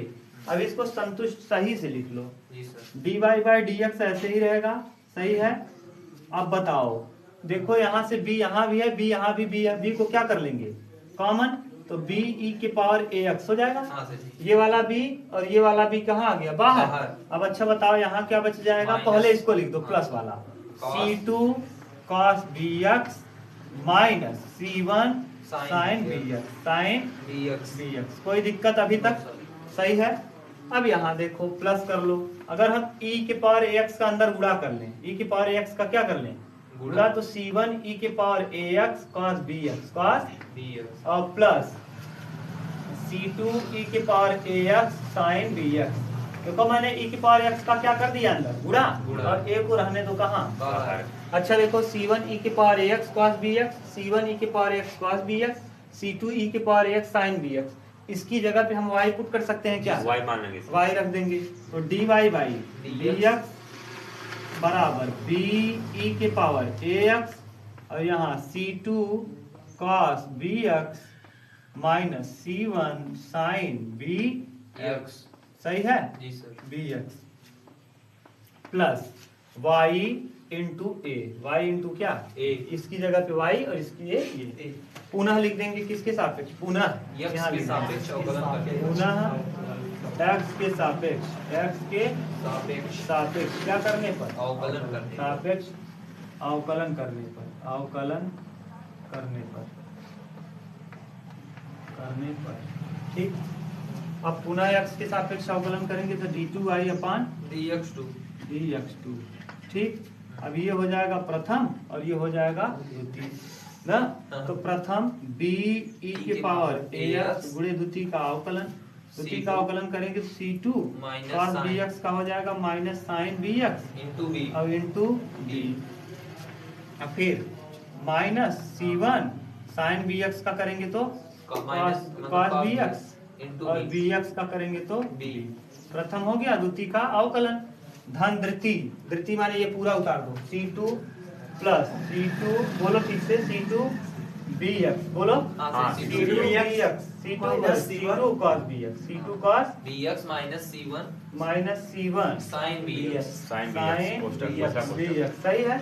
अब इसको संतुष्ट सही से लिख लो, जी सर, dy बाई dx ऐसे ही रहेगा, सही है। अब बताओ, देखो यहाँ से b यहाँ भी है, b यहाँ भी b है, b को क्या कर लेंगे कॉमन, तो b e के पावर ax हो जाएगा। हाँ सर जी, ये वाला b और ये वाला b कहाँ आ गया, बाहर। अब अच्छा बताओ यहाँ क्या बच जाएगा, पहले इसको लिख दो प्लस वाला, c2 cos bx minus c1 sin bx, कोई दिक्कत अभी तक, सही है। अब यहाँ देखो प्लस कर लो, अगर हम e के पावर ax का अंदर गुणा कर लें, e के पावर ax का क्या कर लें गुणा, तो c1 e के पावर ax cos bx और प्लस c2 e के पावर ax sin bx। देखो मैंने e की पावर x का क्या कर दिया अंदर गुणा, और a को रहने दो कहाँ। अच्छा देखो c1 e के power ax cos bx, c1 e के power ax cos bx, c2 e के पावर ax sin bx, इसकी जगह पे हम y पुट कर सकते हैं क्या, y मान लेंगे, y रख देंगे, तो dy बाई dx बराबर b e के पावर ax और यहाँ c2 cos bx minus c1 sin bx, सही है जी sir, bx plus y into A, y into क्या a, इसकी जगह पे y और इसकी ये पुनः लिख देंगे, किसके सापेक्ष, पुनः x के सापेक्ष अवकलन करते हैं, पुनः x के सापेक्ष क्या करने पर, अवकलन करते हैं, सापेक्ष अवकलन करने पर, करने पर, ठीक। अब पुनः x के सापेक्ष अवकलन करेंगे तो d2y अपान dx2 dx2, ठीक। अब ये हो जाएगा प्रथम और ये हो जाएगा द्वितीय ना। तो प्रथम b e के पावर ax गुणे द्वितीय का अवकलन, द्वितीय का अवकलन करेंगे तो c2 cos bx का हो जाएगा minus sine bx into b अब इंटू b। अब फिर माइनस c1 साइन bx का करेंगे तो cos bx into और b bx का करेंगे तो b। प्रथम हो गया, द्वितीय का अवकलन धन द्वितीय, द्वितीय माने ये पूरा उतार दो c2 प्लस c2 बोलो ठीक से c2 bx बोलो हाँ, c2 bx c2 cos bx c2 cos bx minus c1 minus c1 sin bx sine sine पोस्टर bx सही है।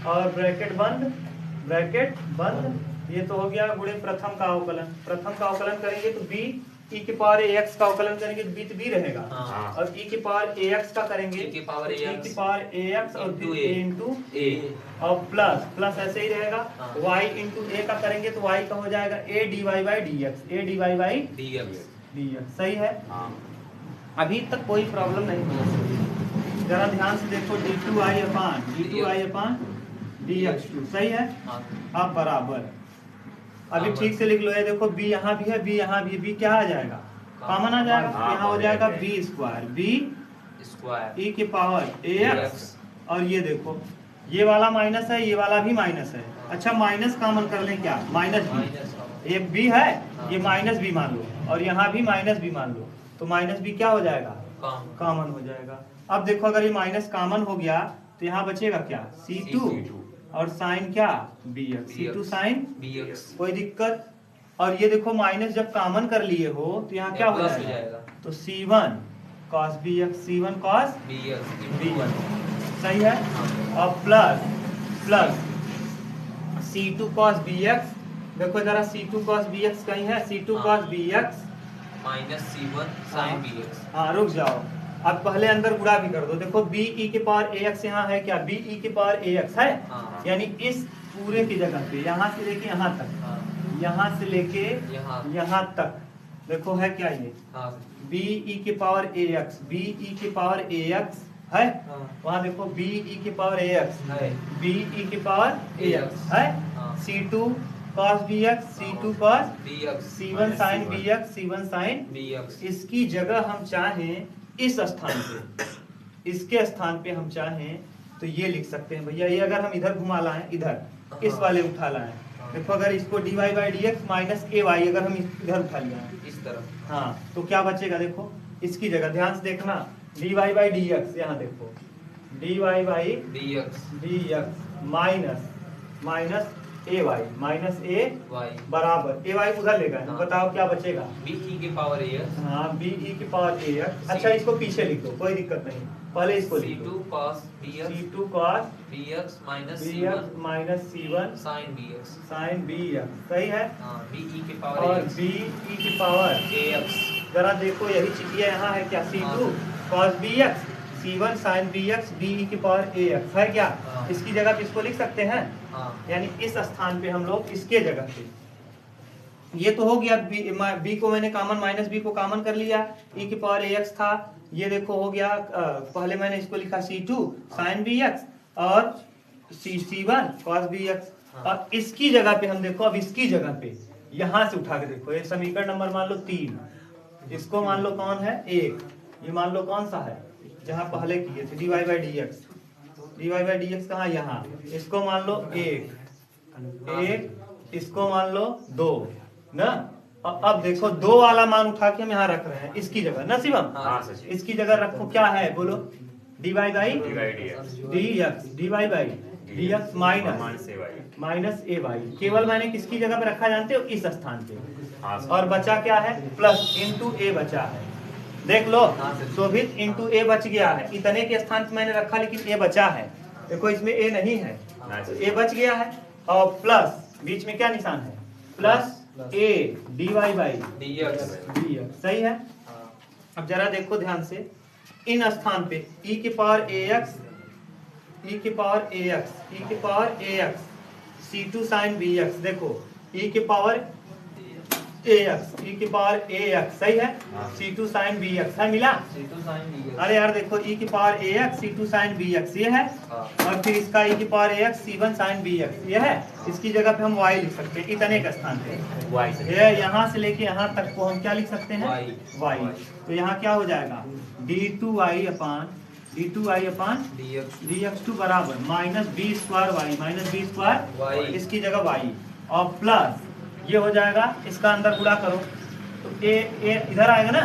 और ब्रैकेट बंद, ब्रैकेट बंद। ये तो हो गया गुणे प्रथम का अवकलन, प्रथम का अवकलन करेंगे तो b e के पावर ax का अवकलन करेंगे तो b तो b रहेगा हाँ। और e के पावर ax का करेंगे e के पावर e ax के पावर ax और into b a into a और प्लस प्लस ऐसे ही रहेगा हाँ। y इंटू a का करेंगे तो y का हो जाएगा a dy by dx, a dy by dx dx सही है। हाँ अभी तक कोई प्रॉब्लम नहीं है, जरा ध्यान से देखो d2i अपान dx2 सही है। हाँ अब बराबर अभी ठीक से लिख लो, ये देखो b यहाँ भी है, b यहाँ भी है, b क्या आ जाएगा कॉमन आ जाएगा, हाँ, यहाँ हो जाएगा b square b square e के पावर ax और ये देखो ये वाला माइनस है, ये वाला भी माइनस है। अच्छा माइनस कॉमन कर लें क्या, माइनस b, माइनस ये b है ये माइनस b मान लो और यहाँ भी माइनस b मान लो तो माइनस b क्या हो जाएगा कम कॉमन हो जाएगा। अब देखो अगर ये माइनस कॉमन हो गया तो यहाँ बचेगा क्या c2 और साइन क्या bx, c2 साइन bx कोई दिक्कत। और ये देखो माइनस जब कॉमन कर लिए हो तो यहाँ क्या हो प्लस जाएगा तो c1 cos bx, c1 cos bx b1 सही है। और plus plus c2 cos bx, देखो जरा c2 cos bx कहीं है, c2 cos bx minus c1 sin bx हाँ रुक जाओ, अब पहले अंदर गुणा भी कर दो। देखो b e के पावर ax यहाँ है क्या, b e के पावर ax है, हाँ। यानी इस पूरे की जगह पे यहाँ से लेके यहाँ तक, हाँ यहाँ से लेके यहाँ यहाँ तक देखो है क्या ये हाँ b e के पावर ax, b e के पावर ax है, हाँ वहाँ देखो b e के पावर ax है b e के पावर ax है, हाँ। c2 cos bx, c2 cos bx c1 sin bx, c1 sin bx इसकी जगह हम चाहें इस स्थान पे, इसके स्थान पे हम चाहें तो ये लिख सकते हैं भैया, ये अगर हम इधर घुमा लाएं, इधर इस वाले उठा लाएं, देखो अगर इसको dy by dx minus ay अगर हम इधर उठा लिया इस तरफ हाँ तो क्या बचेगा, देखो इसकी जगह ध्यान से देखना dy बाई dx, यहाँ देखो dy by dx minus minus ay minus a y बराबर ay उधर ले गए, हाँ। बताओ क्या बचेगा b e के पावर ax हाँ b e के पावर ax। अच्छा इसको पीछे लिख दो कोई दिक्कत नहीं, पहले इसको लिख c2 दो cos bx c2 cos bx minus bx c1 minus c1 sin bx sin bx सही है। हाँ b e के पावर और ax b e की पावर ax जरा देखो यही चिटिया यहाँ है क्या, c2 cos bx c1 sin bx b e की पावर ax है क्या, हाँ। इसकी जगह पे इसको लिख सकते हैं, हाँ यानी इस स्थान पे हम लोग इसके जगह पे, ये तो हो गया b को मैंने कॉमन माइनस b को कॉमन कर लिया, e की पावर ax था, ये देखो हो गया पहले मैंने इसको लिखा c2 sin bx और c1 cos bx और इसकी जगह पे हम देखो अब इसकी जगह पे यहाँ से उठा के देखो, ये समीकरण नंबर मान लो 3, इसको मान लो कौन है 1, ये मान लो कौन सा है जहाँ पहले किए थे dy बाई dx कहाँ यहाँ, इसको मान लो 1 इसको मान लो 2 ना। और अब देखो 2 वाला मान उठा के हम यहाँ रख रहे हैं इसकी जगह ना शिवम, हाँ सचिन इसकी जगह रखो क्या है बोलो dy by dx dy by dx minus ay, केवल मैंने किसकी जगह पे रखा जानते हो, इस स्थान पे, हाँ और बचा क्या है प्लस इंटू ए बचा है, देख लो शोभित इंटू ए बच गया है, इतने के स्थान पे मैंने रखा लेकिन ए बचा है, देखो इसमें ए नहीं है तो ए बच गया है, और प्लस बीच में क्या निशान है plus A dy by dx सही है। अब जरा देखो ध्यान से इन स्थान पे e के पावर ax e के power ax c2 sin bx, देखो e के पावर ax e की पावर ax सही है, c2 sin bx है, मिला। C2 sin dx। अरे यार देखो e की power ax c2 sin bx ये है, और फिर इसका e की power ax c1 sin bx ये है। इसकी जगह पे हम y लिख सकते हैं इतने के स्थान पे, वाई से ये यहाँ से लेके यहाँ तक को हम क्या लिख सकते हैं, y। y। तो यहाँ क्या हो जाएगा d2y अपान dx2 बराबर माइनस बी स्क्वायर वाई, इसकी जगह y, और प्लस ये हो जाएगा, इसका अंदर गुणा करो तो a इधर आएगा ना,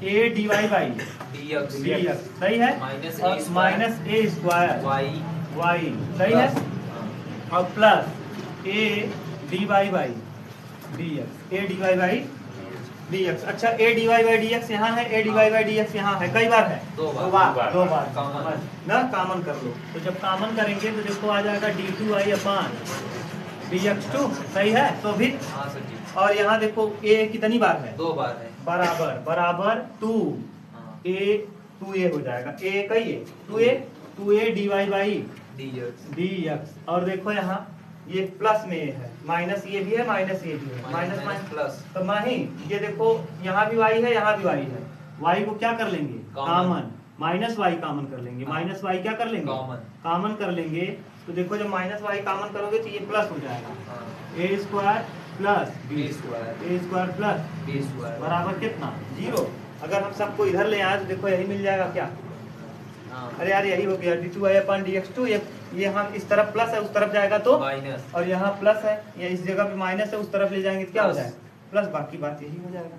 a dy बाई dx सही है, और माइनस a स्क्वायर y सही है, और plus a dy by dx। अच्छा a dy बाई dx यहाँ है, a dy बाई dx यहाँ है, कई बार है, दो दो बार कॉमन ना, कॉमन कर लो। तो जब कॉमन करेंगे तो देखो आ जाएगा d2y अपान dx2 सही है। तो फिर हाँ सर जी, और यहाँ देखो a कितनी बार है, 2 बार है। बराबर 2 हाँ, a हो जाएगा, a कही है 2a dy बाई dx, और देखो यहाँ ये प्लस में ये है, माइनस ये भी है, माइनस ये भी है, माइनस प्लस तो नहीं, ये देखो यहाँ भी y है, यहाँ भी y है, y को क्या कर लेंगे कॉमन, माइनस y कॉमन कर लेंगे, माइनस y क्या कर लेंगे कॉमन कर लेंगे। तो देखो जब माइनस y कॉमन करोगे तो ये प्लस हो जाएगा, a square plus b square बराबर कितना 0। अगर हम सबको इधर ले आए तो देखो यही मिल जाएगा क्या, अरे यार यही हो गया d2y अपान dx2, ये हम इस तरफ प्लस है, उस तरफ जाएगा तो माइनस, और यहाँ प्लस है, या इस जगह पे माइनस है, उस तरफ ले जाएंगे तो क्या हो जाएगा प्लस, बाकी बात यही हो जाएगा।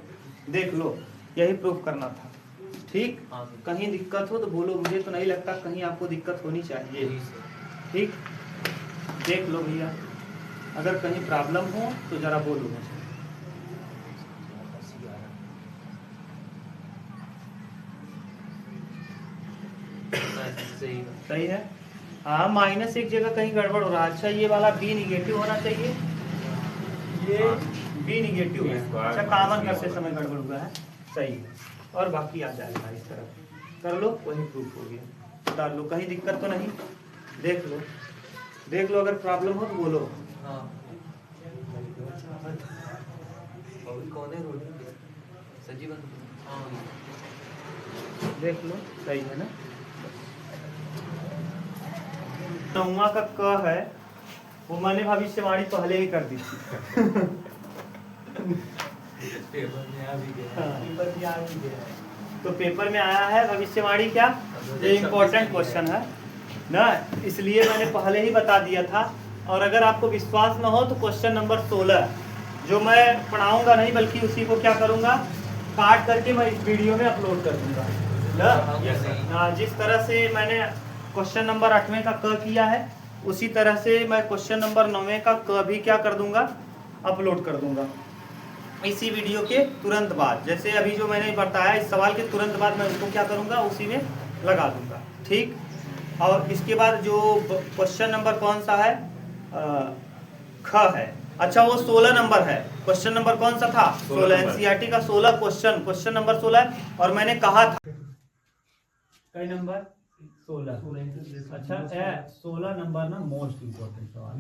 देख लो यही प्रूफ करना था, ठीक। कहीं दिक्कत हो तो बोलो, मुझे तो नहीं लगता कहीं आपको दिक्कत होनी चाहिए, ठीक। देख लो भैया, अगर कहीं प्रॉब्लम हो तो जरा बोलो मुझे। सही है, हाँ माइनस एक जगह कहीं गड़बड़ हो रहा है। अच्छा ये वाला बी निगेटिव होना चाहिए, ये बी निगेटिव है, अच्छा कॉमन करते समय गड़बड़ हुआ है, सही है। और बाकी आ जाएगा इस तरह कर लो, वही प्रूफ हो गया। डाल लो, कहीं दिक्कत तो नहीं, देख लो अगर प्रॉब्लम हो तो बोलो। देख लो सही है ना। 9वां का क है वो मैंने भविष्यवाणी पहले ही कर दी थी। पेपर में आ भी गया, पेपर में आ भी गया, तो पेपर में आया है भविष्यवाणी क्या, ये इम्पोर्टेंट क्वेश्चन है ना, इसलिए मैंने पहले ही बता दिया था। और अगर आपको विश्वास न हो तो क्वेश्चन नंबर 16 जो मैं पढ़ाऊंगा नहीं बल्कि उसी को क्या करूंगा, काट करके मैं इस वीडियो में अपलोड कर दूंगा ना। जिस तरह से मैंने क्वेश्चन नंबर 8वें का क किया है उसी तरह से मैं क्वेश्चन नंबर 9वें का क भी क्या कर दूंगा, अपलोड कर दूंगा इसी वीडियो के तुरंत बाद। जैसे अभी जो मैंने बताया इस सवाल के तुरंत बाद मैं उसको क्या करूंगा, उसी में लगा दूंगा, ठीक। और इसके बाद जो क्वेश्चन नंबर कौन सा है, ख है। अच्छा वो 16 नंबर है, क्वेश्चन नंबर कौन सा था 16, एनसीईआरटी का 16 क्वेश्चन नंबर 16 है। और मैंने कहा था कई नंबर 16, अच्छा 16 नंबर ना मोस्ट इम्पोर्टेंट सवाल,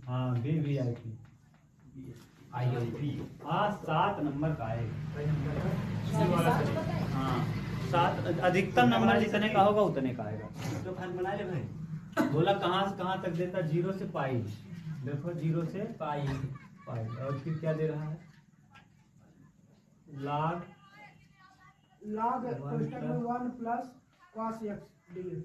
हाँ वीवीआईपी हाँ 7 नंबर का है, हाँ 7 अधिकतम नंबर जितने का होगा उतने का आएगा। तो खान बना ले भाई, बोला कहाँ से कहाँ तक देता, 0 से पाई, देखो 0 से पाई, और फिर क्या दे रहा है log 1 plus cos x dx।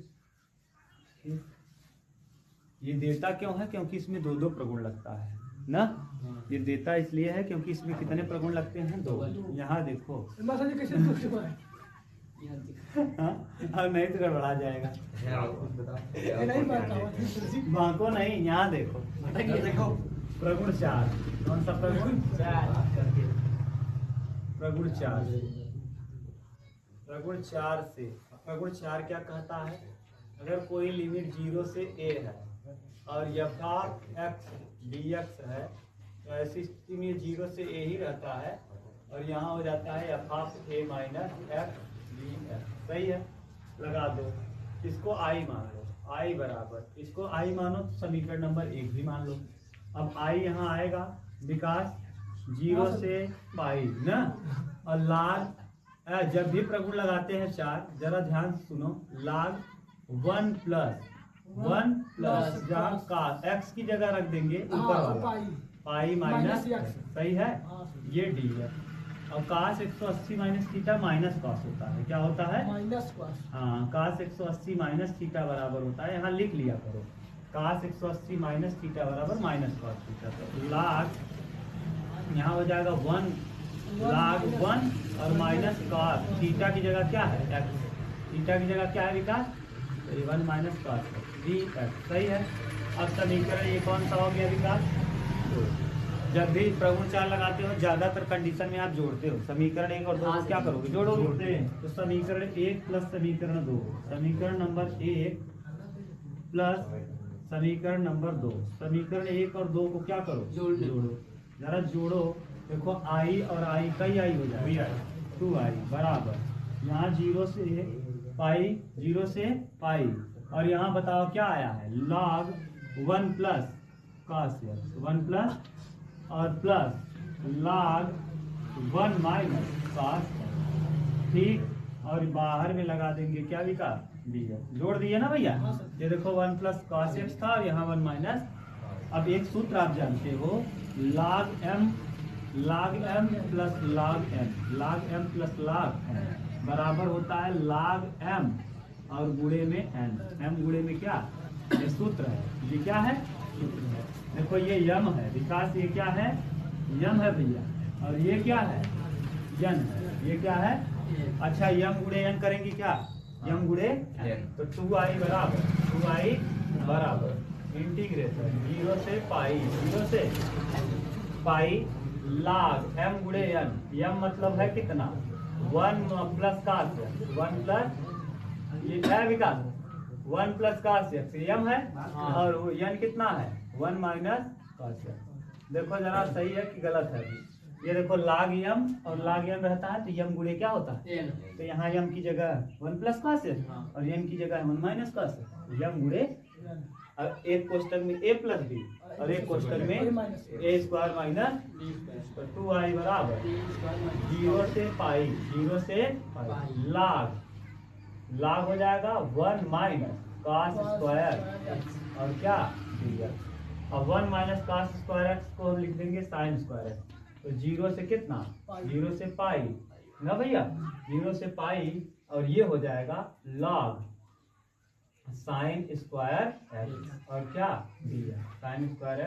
ये देता क्यों है, क्योंकि इसमें 2 प्रगुण लगता है ना, ये देता इसलिए है क्योंकि इसमें कितने प्रगुण लगते हैं 2। यहाँ देखो हाँ नहीं तो गड़बड़ा जाएगा, बाको नहीं, यहाँ देखो प्रगुण 4, कौन सा प्रगुण 4, प्रगुण 4 से प्रगुण 4 क्या कहता है, अगर कोई लिमिट 0 से a है और f(x) dx है तो ऐसी स्थिति में 0 से a ही रहता है और यहाँ हो जाता है f(a - f dx), सही है। लगा दो, इसको i मान लो, i बराबर, इसको i मानो तो समीकरण नंबर 1 भी मान लो। अब i यहाँ आएगा विकास 0 से पाई ना, और लाग जब भी प्रगुण लगाते हैं 4, जरा ध्यान से सुनो, लाग 1 प्लस जहाँ का x की जगह रख देंगे ऊपर वाला पाई माइनस, सही है, ये डी है। और काश 180 माइनस थीटा माइनस कॉस होता है, क्या होता है माइनस कॉस। हाँ, काश 180 माइनस थीटा बराबर होता है, यहाँ लिख लिया करो, काश 180 माइनस थीटा बराबर माइनस कॉस थीटा। तो लाग यहाँ हो जाएगा 1 लाग 1 और माइनस कॉस, थीटा की जगह क्या है x, थीटा की जगह क्या है विकास, 1 माइनस कॉस डी एक्स, सही है। अब समीकरण ये कौन सा हो गया विकास, जब भी प्रगुण 4 लगाते हो ज्यादातर कंडीशन में आप जोड़ते हो, समीकरण 1 और 2 को क्या करोगे, जोड़ोगे। तो समीकरण 1 प्लस समीकरण 2, समीकरण नंबर 1 प्लस समीकरण नंबर 2, समीकरण 1 और 2 को क्या करो, जोड़ो, जरा जोड़ो। देखो आई और आई कई आई हो जाएगा, 2i बराबर यहाँ 0 से पाई, 0 से पाई, और यहाँ बताओ क्या आया है, log 1 plus cos x, 1 plus और plus log 1 minus cos x, ठीक। और बाहर में लगा देंगे क्या विकास, dx, जोड़ दिए ना भैया। ये देखो 1 प्लस cos x था और यहाँ 1 माइनस। अब एक सूत्र आप जानते हो, log m plus log m plus log m बराबर होता है log m और गुणे में n, m गुणे में क्या, ये सूत्र है, ये क्या है, सूत्र है। देखो ये यम है विकास, ये क्या है, यम है भैया, और ये क्या है, यन है, ये क्या है, अच्छा यम गुणे n करेंगे क्या, यम गुणे n, तो 2i बराबर इंटीग्रेशन 0 से पाई, 0 से पाई log m गुणे n, m मतलब है कितना, 1 प्लस cos x, 1 प्लस ये क्या है विकास, 1 प्लस cos x m है, और n कितना है, 1 माइनस cos x। देखो जरा सही है कि गलत है, ये देखो log m और log m रहता है तो m गुणे क्या होता है, तो यहाँ m की जगह 1 प्लस cos x और n की जगह 1 माइनस cos x, m गुणे, और एक कोष्टक में a प्लस b और एक कोष्टक में a स्क्वायर माइनस, तो 2i बराबर 0 से पाई, 0 से log हो जाएगा 1 माइनस cos स्क्वायर और क्या dx, और 1 माइनस cos स्क्वायर x को हम लिख देंगे sin स्क्वायर x, तो 0 से कितना, 0 से पाई ना भैया, 0 से पाई, और ये हो जाएगा log साइन स्क्वायर x और क्या dx, sine square x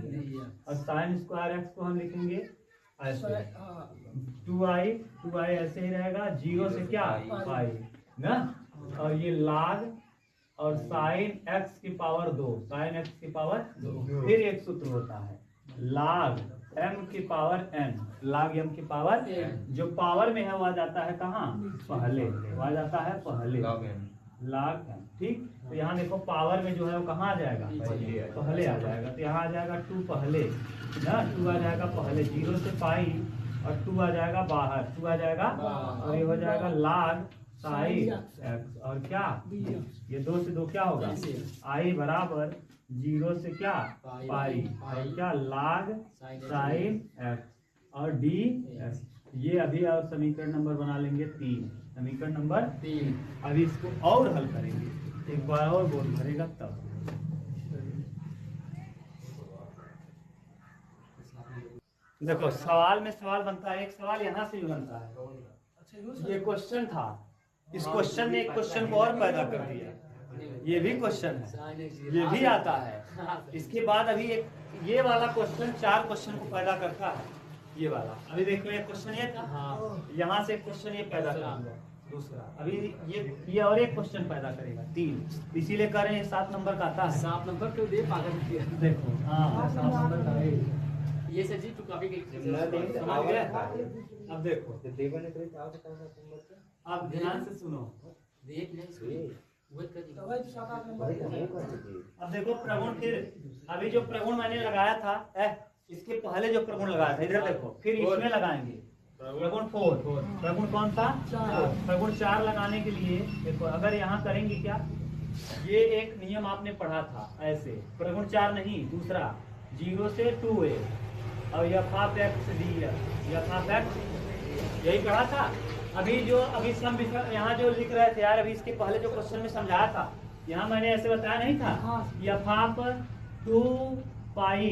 dx, और साइन स्क्वायर x को हम लिखेंगे ऐसे, 2i ऐसे ही रहेगा, 0 से क्या पाई ना, और ये log और साइन x की पावर 2, साइन x की पावर 2, फिर एक सूत्र होता है log m की पावर n, log m की पावर, जो पावर में है वह जाता है कहाँ, पहले, वह जाता है पहले, log m, ठीक। तो यहाँ देखो पावर में जो है वो कहाँ आ जाएगा, पहले आ जाएगा, तो यहाँ आ जाएगा 2 पहले ना, 2 आ जाएगा पहले, 0 से पाई और 2 आ जाएगा बाहर, 2 आ जाएगा, और ये हो जाएगा log साइन x और क्या, ये 2 से 2 क्या होगा, i बराबर 0 से क्या पाई और क्या log साइन x और ds, ये अभी और समीकरण नंबर बना लेंगे 3, समीकरण नंबर 3। अभी इसको और हल करेंगे, एक बार और बोल भरेगा तब। देखो सवाल में सवाल बनता है, एक सवाल यहाँ से भी बनता है, ये क्वेश्चन था, इस क्वेश्चन ने एक क्वेश्चन को और पैदा कर दिया, ये भी क्वेश्चन है, ये भी आता है। इसके बाद अभी एक ये वाला क्वेश्चन 4 क्वेश्चन को पैदा करता है, ये वाला अभी देखो, एक क्वेश्चन ये था, यहाँ से क्वेश्चन ये पैदा करेगा, दूसरा अभी ये और एक क्वेश्चन पैदा करेगा, 3, इसीलिए करें 7 नंबर का आता है, 7 नंबर क्यों दे पागल किया, देखो हाँ 7 नंबर का है ये सर जी, तू कॉपी के समझ गया। अब देखो अब ध्यान से सुनो, देख नहीं सुन वो कर दी। अब देखो प्रगुण, फिर अभी जो प्रगुण मैंने लगाया था इसके पहले जो प्रगुण लगाया था इधर देखो, फिर इसमें लगाएंगे प्रगुण 4, प्रगुण कौन सा, प्रगुण 4 लगाने के लिए देखो, अगर यहाँ करेंगे क्या, ये एक नियम आपने पढ़ा था ऐसे, प्रगुण 4 नहीं दूसरा, 0 से 2a और F of x D x, F of x, यही पढ़ा था। अभी सम यहाँ जो लिख रहे थे यार, अभी इसके पहले जो क्वेश्चन में समझाया था, यहाँ मैंने ऐसे बताया नहीं था, हाँ। F of 2 pi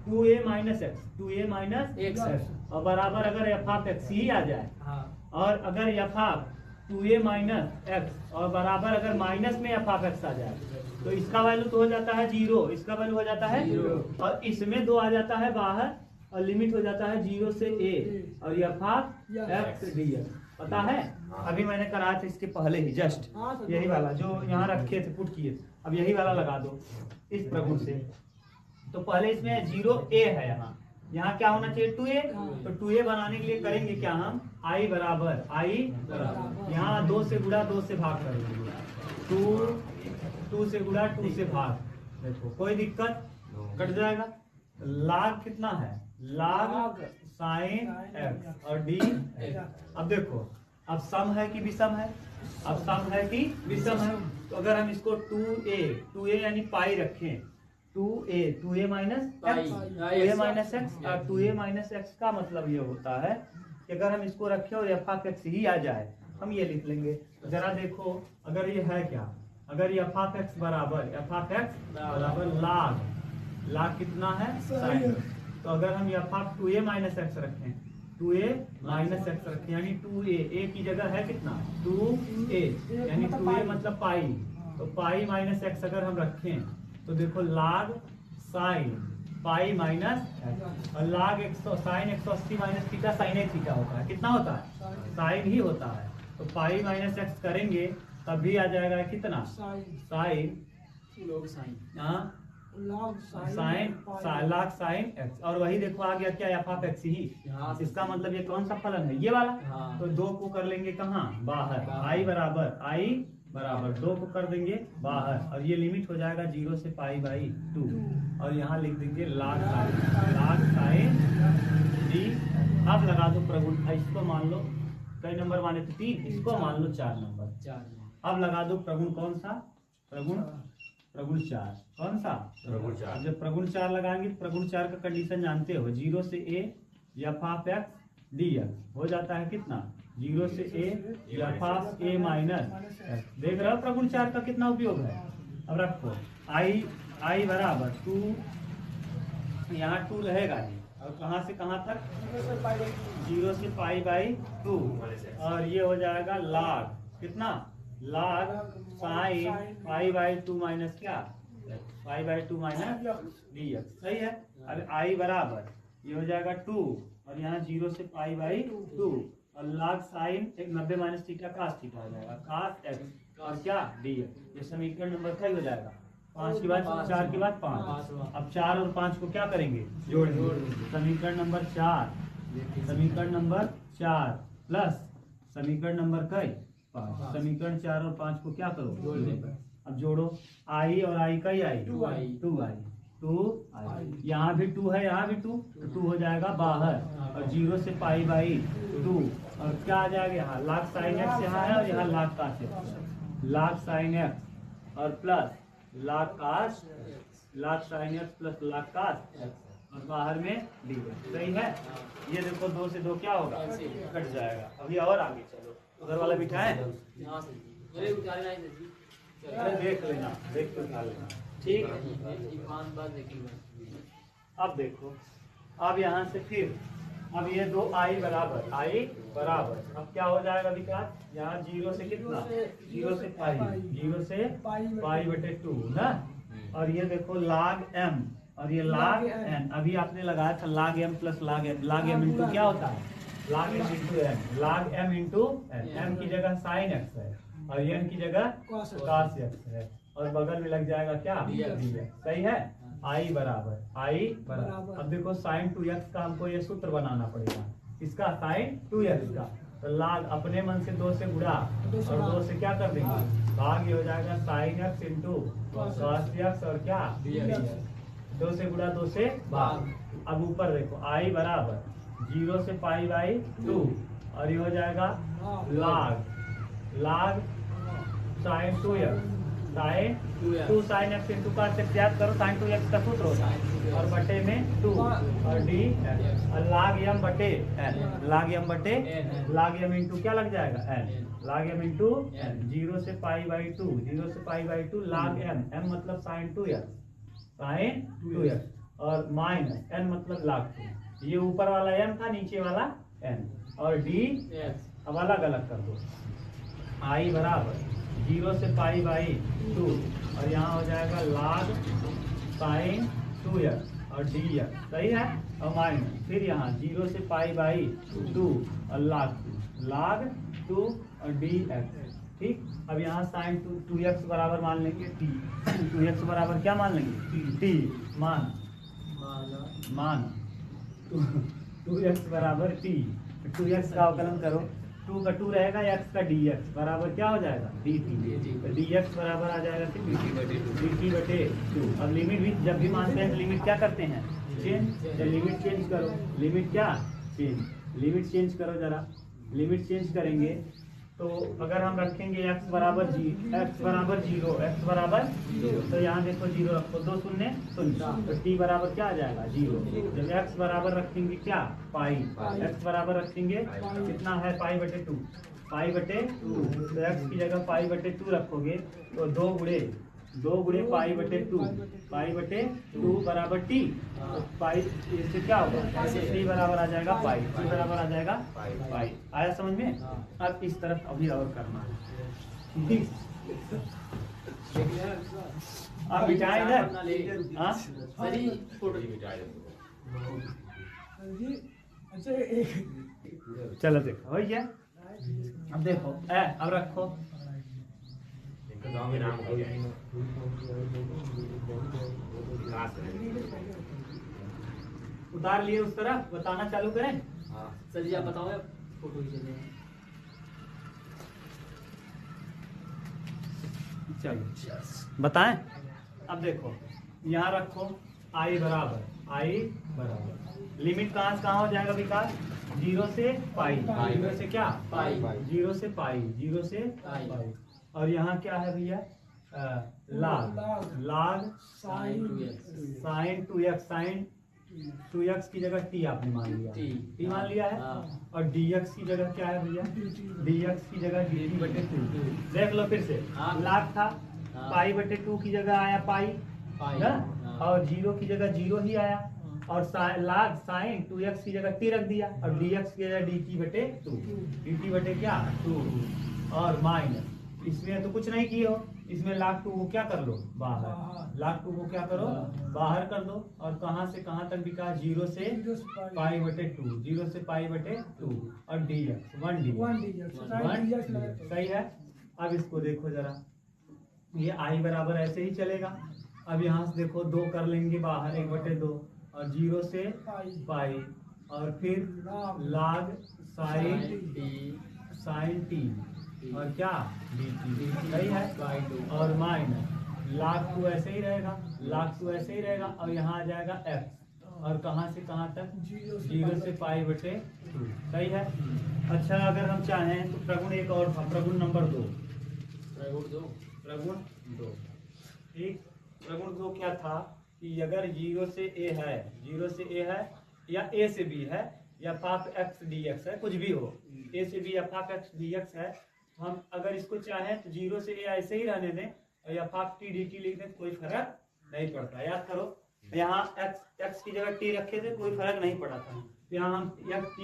2a minus x, 2a minus x और बराबर अगर एफ ऑफ एक्स ही आ जाए, हाँ और अगर F of 2a minus x और बराबर अगर माइनस में एफ ऑफ एक्स आ जाए, तो इसका वैल्यू तो हो जाता है 0, इसका वैल्यू हो जाता है 0, और इसमें 2 आ जाता है बाहर, और लिमिट हो जाता है 0 से a, और F of x D x पता है। अभी मैंने कराया था इसके पहले ही जस्ट, यही वाला जो यहाँ रखे थे पुट किए, अब यही वाला लगा दो इस प्रगुण से। तो पहले इसमें 0a है, यहाँ क्या होना चाहिए 2a, तो 2a बनाने के लिए करेंगे क्या हम, i बराबर यहाँ 2 से गुणा 2 से भाग करेंगे, 2 से गुणा 2 से भाग, देखो कोई दिक्कत, कट जाएगा। लाग कितना है, लाग साइन एक्स और डी। अब देखो, अब सम है कि विषम है, अब सम है कि विषम है, तो अगर हम इसको 2a यानी पाई रखें, 2a minus x, 2a minus x, और 2a माइनस एक्स का मतलब ये होता है कि अगर हम इसको रखें और एफ ऑफ एक्स ही आ जाए, हम ये लिख लेंगे। जरा देखो, अगर ये है क्या, अगर ये एफ ऑफ एक्स बराबर लाग कितना है साइन, तो अगर हम F of 2a minus x रखें, 2a माइनस एक्स रखें यानी 2a की जगह है कितना 2a, यानी 2a मतलब पाई, तो पाई माइनस एक्स अगर हम रखें तो देखो लाग साइन पाई माइनस एक्स, और log sign 180 minus theta sine ए थीटा होता है, कितना होता है साइन ही होता है, तो पाई माइनस एक्स करेंगे तब भी आ जाएगा कितना sine log sine sine log sine x, और वही देखो आ गया क्या एफ ऑफ एक्स ही, इसका मतलब ये कौन सा फलन है, ये वाला। तो 2 को कर लेंगे कहाँ बाहर, आई बराबर 2 को कर देंगे बाहर, और ये लिमिट हो जाएगा 0 से पाई बाई 2, और यहाँ लिख देंगे लाख साइन डी। अब लगा दो प्रगुण, इसको मान लो कई नंबर माने थे 3, इसको मान लो 4 नंबर। अब लगा दो प्रगुण कौन सा, प्रगुण 4 कौन सा, प्रगुण 4। जब प्रगुण 4 लगाएंगे तो प्रगुण 4 का कंडीशन जानते हो, 0 से a F of x D x हो जाता है कितना 0 से a F of a minus x. देख रहे हो प्रगुण 4 का कितना उपयोग है। अब रखो i बराबर 2, यहाँ 2 रहेगा ही, और कहाँ से कहाँ तक 0 से पाई बाई 2, और ये हो जाएगा लाग कितना लाग साइन पाई बाई 2 माइनस क्या pi by 2 minus D x, सही है। अब आई बराबर ये हो जाएगा 2, और यहाँ 0 से पाई बाई 2, और log sine 90 minus theta cos theta हो जाएगा कास एक्स, और क्या डी एक्स। ये समीकरण नंबर क्या हो जाएगा 5 के बाद 4 के बाद 5। अब 4 और 5 को क्या करेंगे जोड़ेंगे, समीकरण नंबर 4 प्लस समीकरण नंबर कई 5, समीकरण 4 और 5 को क्या करो अब जोड़ो, आई और आई का ही आई 2 आई, यहाँ भी 2 है यहाँ भी 2, तो 2 हो जाएगा बाहर, और 0 से पाई बाई 2, और क्या आ जाएगा यहाँ लाख साइन एक्स यहाँ है, और यहाँ log cos X, log sine x और plus log cos, log sine X plus log cos X, और बाहर में डी, सही है। ये देखो 2 से 2 क्या होगा कट जाएगा। अभी और आगे चलो, उधर वाला बिठाए, अरे देख लेना, देख के उठा लेना, ठीक है। अब देखो, अब यहाँ से फिर अब ये 2 आई बराबर अब क्या हो जाएगा विकास, यहाँ 0 से कितना 0 से पाई बटे 2 ना, और ये देखो लाग m और ये लाग n, अभी आपने लगाया था लाग m प्लस लाग m इंटू क्या होता है लाग m इंटू n, लाग m इंटू m की जगह साइन x है और n की जगह cos x है, और बगल में लग जाएगा क्या dx, सही है। आई बराबर अब देखो साइन 2x का हमको ये सूत्र बनाना पड़ेगा, इसका साइन 2x का, तो लाग अपने मन से 2 से गुणा और 2 से क्या कर देंगे भाग, ये हो जाएगा sine x into cos x और क्या dx, 2 से गुणा 2 से भाग। अब ऊपर देखो आई बराबर 0 से पाई बाई 2, और ये हो जाएगा log sine 2x sine 2 sine x into cos x याद करो साइन 2x का सूत्र होता है और बटे में 2 और डी और log m बटे n log m बटे log m इंटू क्या लग जाएगा n log m इंटू 0 से पाई बाई 2 0 से पाई बाई 2 log m मतलब साइन 2x और माइनस n मतलब log 2 ये ऊपर वाला m था नीचे वाला n और d अब अलग अलग कर दो i बराबर 0 से पाई बाई 2 और यहाँ हो जाएगा log साइन 2x और dx सही है और माइनस फिर यहाँ 0 से पाई बाई 2 और log 2 और dx ठीक। अब यहाँ साइन 2x बराबर मान लेंगे t 2x बराबर क्या मान लेंगे t मान 2x बराबर t 2x का अवकलन करो 2 का 2 रहेगा x का dx बराबर क्या हो जाएगा dt तो dx बराबर आ जाएगा dt बटे 2। अब लिमिट भी जब भी मानते हैं तो लिमिट क्या करते हैं चेंज लिमिट चेंज करो लिमिट क्या लिमिट चेंज करो जरा लिमिट चेंज करेंगे तो अगर हम रखेंगे x बराबर 0 तो यहाँ देखो 0 रखो 2 शून्य तो t बराबर क्या आ जाएगा 0 जब x बराबर रखेंगे क्या पाई x बराबर रखेंगे कितना है पाई बटे 2 तो x की जगह पाई बटे 2 रखोगे तो 2 गुणे पाई बटे 2 बराबर t तो पाई इससे क्या होगा t बराबर आ जाएगा पाई t बराबर आ जाएगा पाई आया समझ में। अब इस तरफ अभी और करना है ठीक आप बिठाए इधर हाँ चलो देखो हो गया अब देखो अब रखो इनका गांव में नाम हो जाएगा विकास उतार लिए उस तरफ बताना चालू करें हाँ सर जी आप बताओ फोटो खींचने चलो बताएं। अब देखो यहाँ रखो आई बराबर लिमिट कहाँ से कहाँ हो जाएगा विकास 0 से पाई 0 से क्या पाई 0 से पाई और यहाँ क्या है भैया log साइन 2x की जगह t आपने मान लिया t मान लिया है और dx की जगह क्या है भैया dx की जगह dt बटे 2 देख लो फिर से log था पाई बटे 2 की जगह आया पाई ना और 0 की जगह 0 ही आया और log साइन 2x की जगह t रख दिया और dx की जगह dt बटे 2 dt बटे क्या 2 और माइनस इसमें तो कुछ नहीं किए हो इसमें log 2 को क्या कर लो बाहर log 2 को क्या करो बाहर कर दो और कहां से कहां तक बिका 0 से पाई बटे 2 0 से पाई बटे 2 और dx 1 सही है। अब इसको देखो जरा ये i बराबर ऐसे ही चलेगा। अब यहाँ से देखो 2 कर लेंगे बाहर 1 बटे 2 और 0 से पाई और फिर log साइन t और क्या dt सही है और माइनस log 2 ऐसे ही रहेगा और यहाँ आ जाएगा x और कहाँ से कहाँ तक 0 से पाई बटे 2 सही है। अच्छा अगर हम चाहें तो प्रगुण एक और था प्रगुण नंबर 2 ठीक प्रगुण 2 क्या था कि अगर 0 से a है या a से b है या फाफ x dx है कुछ भी हो a से b या फाफ x dx है हम अगर इसको चाहें तो 0 से a ऐसे ही रहने दें और या फाफ t dt लिख दें कोई फर्क नहीं पड़ता। याद करो यहाँ x की जगह t रखे थे कोई फर्क नहीं पड़ा था तो यहाँ हम t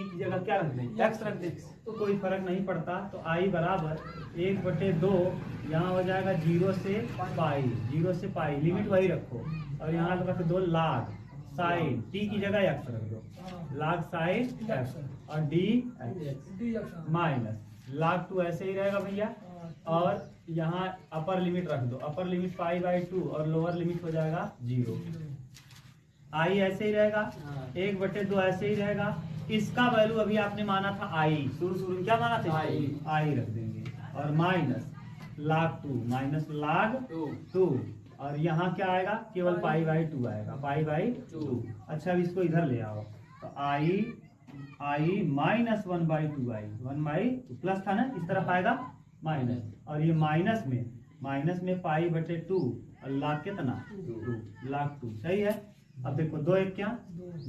की जगह क्या रख दें x रख दें तो कोई फर्क नहीं पड़ता। तो i बराबर 1 बटे 2 यहाँ हो जाएगा 0 से पाई लिमिट वही रखो और यहाँ रख दो log साइन t की जगह x रख दो log साइन x और d माइनस log 2 ऐसे ही रहेगा भैया और यहाँ अपर लिमिट रख दो अपर लिमिट पाई बाई 2 और लोअर लिमिट हो जाएगा 0 i ऐसे ही रहेगा 1 बटे 2 ऐसे ही रहेगा। इसका वैल्यू अभी आपने माना था i शुरू में क्या माना था i रख देंगे और माइनस log 2 और यहाँ क्या आएगा केवल पाई बाई 2 आएगा पाई बाई 2। अच्छा अब इसको इधर ले आओ तो i माइनस 1/2 i 1/2 प्लस था ना इस तरफ आएगा माइनस और ये माइनस में माइनस में पाई बटे 2 और लाख कितना 2 लाख 2 सही है। अब देखो 2 एक क्या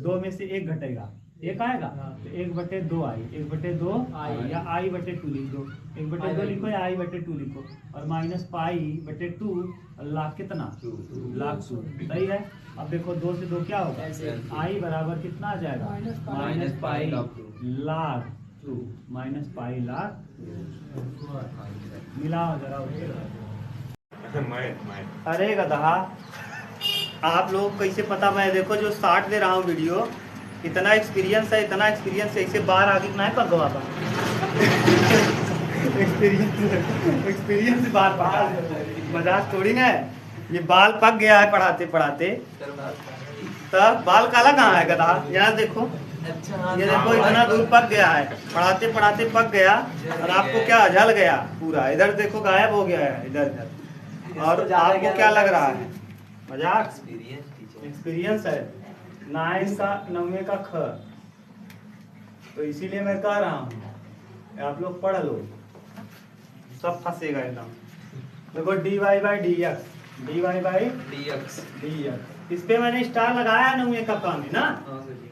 2 में से 1 घटेगा 1 आएगा तो 1 बटे 2 आई 1 बटे 2 आई या आई बटे 2 लिख दो 1 बटे 2 लिखो या आई बटे 2 लिखो और माइनस पाई बटे 2 और लाख कितना लाख 2 सही है। अब देखो 2 से 2 क्या होगा आई बराबर कितना आ जाएगा minus pi lakh 2 minus pi lakh मिलाओ जरा। मैं अरे गधा आप लोग कैसे पता मैं देखो जो 60 दे रहा हूँ वीडियो इतना एक्सपीरियंस है ऐसे बार आगे ना है पक गवा एक्सपीरियंस बार मजाक थोड़ी ना है। ये बाल पक गया है पढ़ाते पढ़ाते तब बाल काला कहाँ है गधा यहाँ देखो अच्छा ये देखो इतना दूर पक गया है पढ़ाते पढ़ाते पक गया और आपको क्या जल गया पूरा इधर देखो गायब हो गया है इधर और आपको क्या लग रहा है मजाक एक्सपीरियंस टीचर एक्सपीरियंस है 9 का 9वें का ख तो इसीलिए मैं कह रहा हूँ आप लोग पढ़ लो सब फंसेगा एकदम। देखो dy बाई dx dx इस पे मैंने स्टार लगाया है 9वें का क में ना।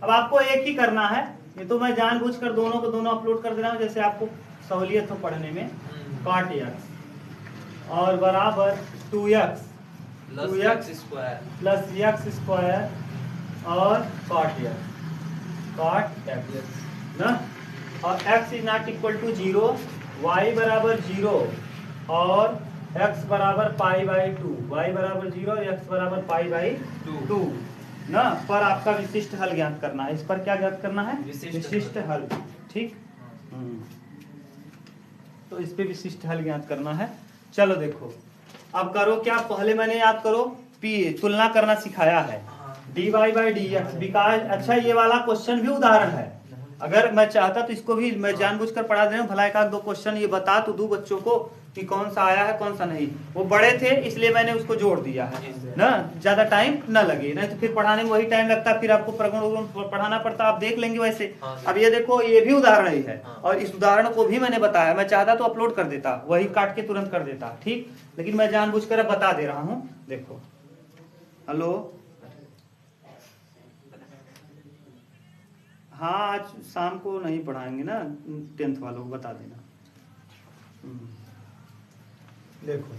अब आपको एक ही करना है ये तो मैं जानबूझकर दोनों को दोनों अपलोड कर दे रहा हूँ जैसे आपको सहूलियत हो पढ़ने में cot x और बराबर 2x plus square plus x square और cot x ना और x is not equal to 0 y बराबर 0 और x बराबर पाई बाई 2 y बराबर 0 और x बराबर पाई बाई 2 ना पर आपका विशिष्ट हल ज्ञात करना है। इस पर क्या ज्ञात करना है विशिष्ट हल ठीक। तो इस पे विशिष्ट हल ज्ञात करना है। चलो देखो अब करो क्या पहले मैंने याद करो पी तुलना करना सिखाया है dy बाई dx विकास। अच्छा ये वाला क्वेश्चन भी उदाहरण है अगर मैं चाहता तो इसको भी मैं जानबूझकर पढ़ा दे रहा हूँ भला एक आध दो क्वेश्चन ये बता तो दूं बच्चों को कि कौन सा आया है कौन सा नहीं। वो बड़े थे इसलिए मैंने उसको जोड़ दिया है ना ज्यादा टाइम न लगे नहीं तो फिर पढ़ाने में वही टाइम लगता फिर आपको प्रगुण पढ़ाना पड़ता आप देख लेंगे वैसे। अब ये देखो ये भी उदाहरण ही है और इस उदाहरण को भी मैंने बताया मैं चाहता तो अपलोड कर देता वही काट के तुरंत कर देता ठीक लेकिन मैं जानबूझकर अब बता दे रहा हूँ। देखो हेलो हाँ आज शाम को नहीं पढ़ाएंगे ना 10th वालों को बता देना। देखो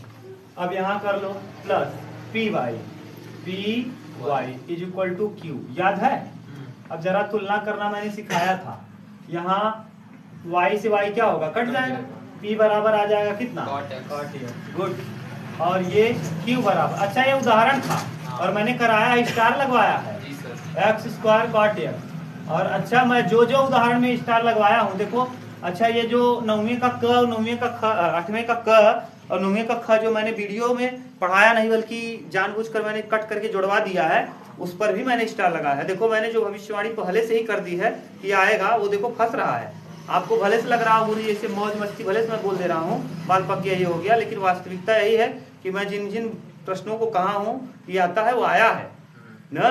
अब यहाँ कर लो plus P Y is equal to Q याद है। अब जरा तुलना करना मैंने सिखाया था यहाँ y से y क्या होगा कट जाएगा p बराबर आ जाएगा कितना गुड और ये q बराबर। अच्छा ये उदाहरण था और मैंने कराया स्टार लगवाया है x स्क्वायर cot x और अच्छा मैं जो उदाहरण में स्टार लगवाया हूँ देखो। अच्छा ये जो 9वीं का क 9वीं का ख 8वें का क और 9वीं का ख जो मैंने वीडियो में पढ़ाया नहीं बल्कि जानबूझकर मैंने कट करके जुड़वा दिया है उस पर भी मैंने स्टार लगाया है। देखो मैंने जो भविष्यवाणी पहले से ही कर दी है कि आएगा वो देखो फंस रहा है। आपको भले से लग रहा हो जैसे मौज मस्ती भले से मैं बोल दे रहा हूँ बाल पक गया ये हो गया लेकिन वास्तविकता यही है कि मैं जिन जिन प्रश्नों को कहा हूँ ये आता है वो आया है ना।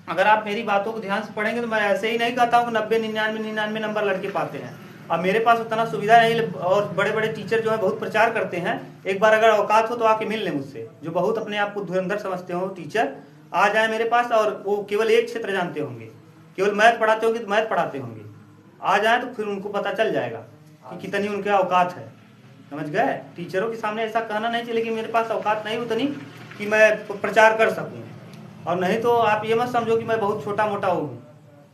अगर आप मेरी बातों को ध्यान से पढ़ेंगे तो मैं ऐसे ही नहीं कहता हूँ 90 99 नंबर लड़के पाते हैं। अब मेरे पास उतना सुविधा नहीं और बड़े बड़े टीचर जो है बहुत प्रचार करते हैं। एक बार अगर औकात हो तो आके मिल लें मुझसे जो बहुत अपने आप को धुरंधर समझते हो टीचर आ जाए मेरे पास और वो केवल एक क्षेत्र जानते होंगे केवल मैथ पढ़ाते होंगे तो मैथ पढ़ाते होंगे आ जाए तो फिर उनको पता चल जाएगा कि कितनी उनके औकात है। समझ गए टीचरों के सामने ऐसा कहना नहीं चाहिए कि मेरे पास औकात नहीं उतनी कि मैं प्रचार कर सकूँ और नहीं तो आप ये मत समझो कि मैं बहुत छोटा मोटा हूँ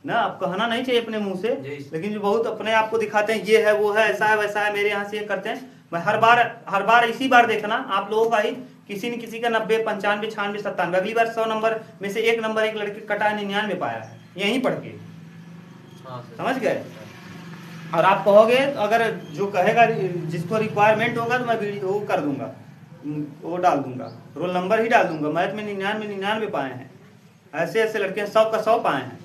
ना। आप कहना नहीं चाहिए अपने मुंह से लेकिन जो बहुत अपने आप को दिखाते हैं ये है वो है ऐसा है वैसा है मेरे यहाँ से ये करते हैं। मैं हर बार इसी बार देखना आप लोगों का ही किसी न किसी का 90 95 96 97 अगली बार 100 नंबर में से एक नंबर एक लड़के कटा 99 पाया है यहीं पढ़ के समझ गए। और आप कहोगे अगर जो कहेगा जिसको रिक्वायरमेंट होगा तो मैं वीडियो कर दूंगा वो डाल दूंगा रोल नंबर ही डाल दूंगा। मैथ में 99 पाए हैं ऐसे ऐसे लड़के 100 का 100 पाए हैं।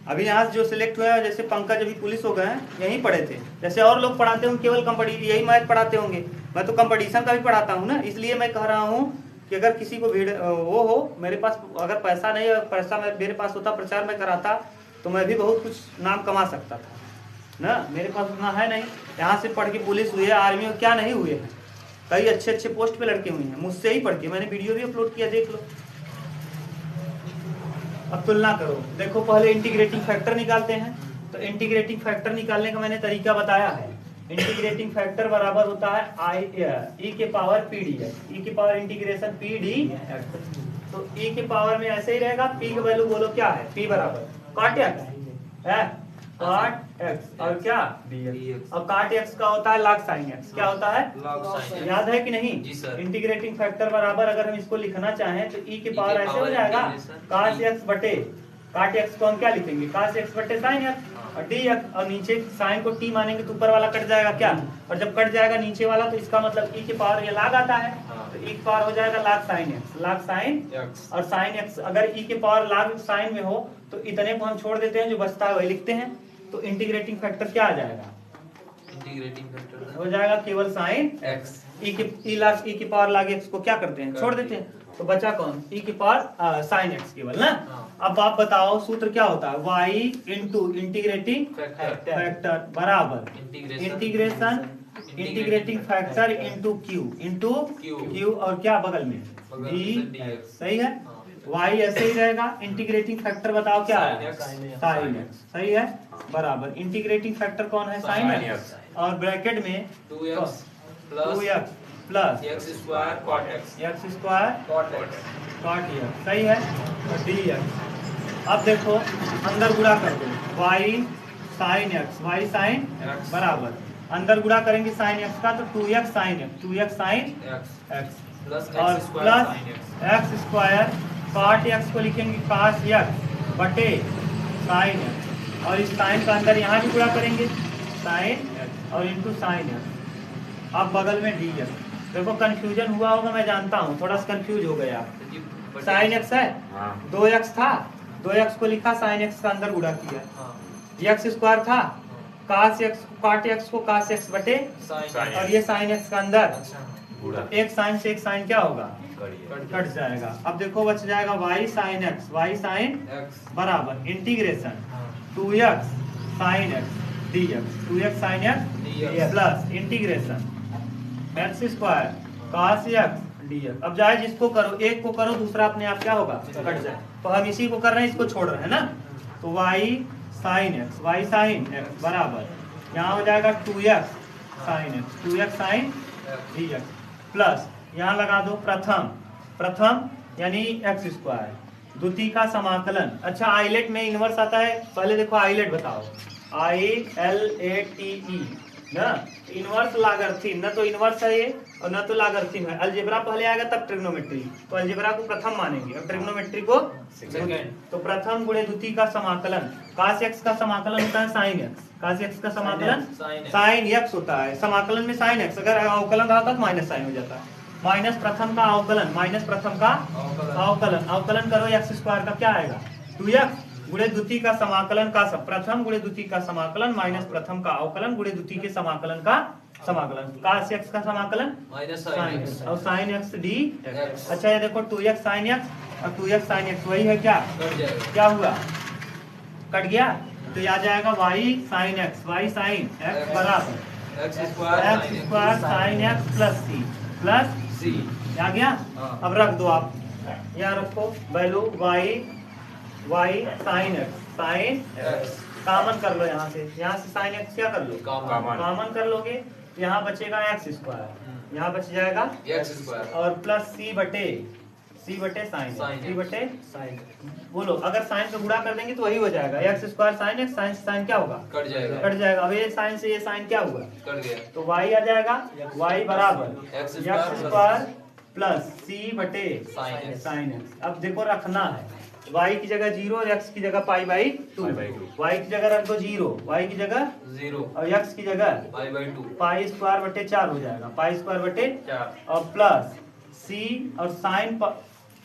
अभी यहाँ से जो सिलेक्ट हुए हैं जैसे पंकज अभी पुलिस हो गए हैं यहीं पढ़े थे जैसे और लोग पढ़ाते होंगे केवल कंपटीशन यही मैथ पढ़ाते होंगे मैं तो कंपटीशन का भी पढ़ाता हूँ ना। इसलिए मैं कह रहा हूँ कि अगर किसी को भीड़ वो हो मेरे पास अगर पैसा नहीं पैसा मेरे पास होता प्रचार में कराता तो मैं भी बहुत कुछ नाम कमा सकता था ना। मेरे पास उतना है नहीं यहाँ से पढ़ के पुलिस हुए आर्मी क्या नहीं हुए हैं कई अच्छे अच्छे पोस्ट पे लड़के हुए हैं, मुझसे ही पढ़ के, मैंने वीडियो भी अपलोड किया, देख लो। अब तुलना करो, देखो पहले इंटीग्रेटिंग फैक्टर निकालते हैं। तो इंटीग्रेटिंग फैक्टर निकालने का मैंने तरीका बताया है। इंटीग्रेटिंग फैक्टर बराबर होता है ई के पावर पी डी एक्स, ई के power integration P D x. तो ई के पावर में ऐसे ही रहेगा, पी का वैल्यू बोलो क्या है, पी बराबर काट एक्स है, काट एक्स और क्या dx। और काट एक्स का होता है log sin x, क्या होता है log sin x। याद है कि नहीं? जी सर। इंटीग्रेटिंग फैक्टर बराबर अगर हम इसको लिखना चाहें तो e के पावर ऐसे हो जाएगा cos x बटे काट x को हम क्या लिखेंगे, cos x बटे sin x और dx, और नीचे sin को t मानेंगे तो ऊपर वाला कट जाएगा क्या, और जब कट जाएगा नीचे वाला तो इसका मतलब e के पावर ये log आता है, तो e के पावर हो जाएगा log sin x, log sin x। और sin x अगर e के पावर log sin में हो तो इतने को हम छोड़ देते हैं, जो बचता है वही लिखते हैं। तो इंटीग्रेटिंग फैक्टर क्या आ जाएगा, इंटीग्रेटिंग फैक्टर हो जाएगा केवल sin x। e के पावर log x को क्या करते हैं, छोड़ देते हैं, तो बचा कौन, e के पावर sin x केवल ना। अब आप बताओ सूत्र क्या होता है, y इंटू इंटीग्रेटिंग फैक्टर बराबर integration integrating factor into Q और क्या बगल में d, सही है। y ऐसे ही रहेगा, इंटीग्रेटिंग फैक्टर बताओ क्या है, sin x, सही है, बराबर इंटीग्रेटिंग फैक्टर कौन है, sin x, और ब्रैकेट में 2x 2x plus x square cot x x square cot x। काट दिया, सही है, और dx। अब देखो अंदर गुणा कर दो, y sin x बराबर अंदर गुणा करेंगे sin x का तो 2x sin x प्लस और x square sin x। x square काट x को लिखेंगे cos x बटे sin x, और इस sin का अंदर यहाँ भी गुणा करेंगे sin x और इंटू sin x। अब बगल में dx। देखो कंफ्यूजन हुआ होगा, मैं जानता हूँ थोड़ा सा कंफ्यूज हो गया। sin x है, 2x था, 2x को लिखा sin x का अंदर गुणा किया, x स्क्वायर था, cos x काट x को cos x बटे sin और ये sin x का अंदर, पूरा एक साइन से एक साइन क्या होगा, कट जाएगा। अब देखो बच जाएगा y sin x x बराबर integration 2x sin x dx, 2x sin x dx plus integration x square cos x dx। अब जाए जिसको करो, एक को करो दूसरा अपने आप क्या होगा, कट जाए। तो हम इसी को कर रहे हैं, इसको छोड़ रहे हैं ना। तो y sin x बराबर यहाँ हो जाएगा 2x sin dx प्लस यहाँ लगा दो प्रथम यानी x स्क्वायर, द्वितीय का समाकलन। अच्छा आइलेट में इनवर्स आता है, पहले देखो आइलेट बताओ, ILATE ना, इनवर्स लागर्थिन, न तो इनवर्स है ये और न तो लागर्थिन है। अलजेब्रा पहले आएगा तब ट्रिग्नोमेट्री, तो अलजेब्रा को प्रथम मानेंगे और ट्रिग्नोमेट्री को सेकंड। तो प्रथम गुणे द्वितीय का समाकलन, cos x का समाकलन होता है sin x, cos x का समाकलन sin x होता है, समाकलन में sin x, अगर अवकलन रहा तो माइनस साइन हो जाता है, माइनस प्रथम का अवकलन, माइनस प्रथम का अवकलन, अवकलन करो x स्क्वायर का क्या आएगा 2x गुणे द्वितीय का समाकलन का प्रथम गुणे द्वितीय का समाकलन माइनस प्रथम का अवकलन गुणे द्वितीय के समाकलन का समाकलन, cos x का समाकलन माइनस sin sin x और sin x d। x। अच्छा ये देखो 2x sin x और 2x sin x वही है क्या, कट जाएगा, क्या हुआ, कट गया। तो ये आ जाएगा y sin x बराबर x x square square sin x plus c। आ गया। हाँ। अब रख दो आप, यहाँ रखो value y sin x common कर लो, यहाँ से sin x क्या कर लो, कॉमन कर लोगे, यहाँ बचेगा x स्क्वायर, यहाँ बच जाएगा x स्क्वायर और प्लस c बटे साइन, बोलो अगर साइन से गुणा कर देंगे तो वही हो जाएगा x square sin x, sine sine क्या होगा, कट जाएगा, कट जाएगा। अब ये साइन से ये साइन क्या हुआ, कट गया, तो y आ जाएगा y बराबर x स्क्वायर प्लस c बटे sin x। Sine x। अब देखो रखना है, y की जगह 0 और x की जगह पाई बाई 2, y की जगह रख दो 0, y की जगह 0 और x की जगह π/2 पाई स्क्वायर बटे 4 हो जाएगा, पाई स्क्वायर बटे 4 और प्लस c और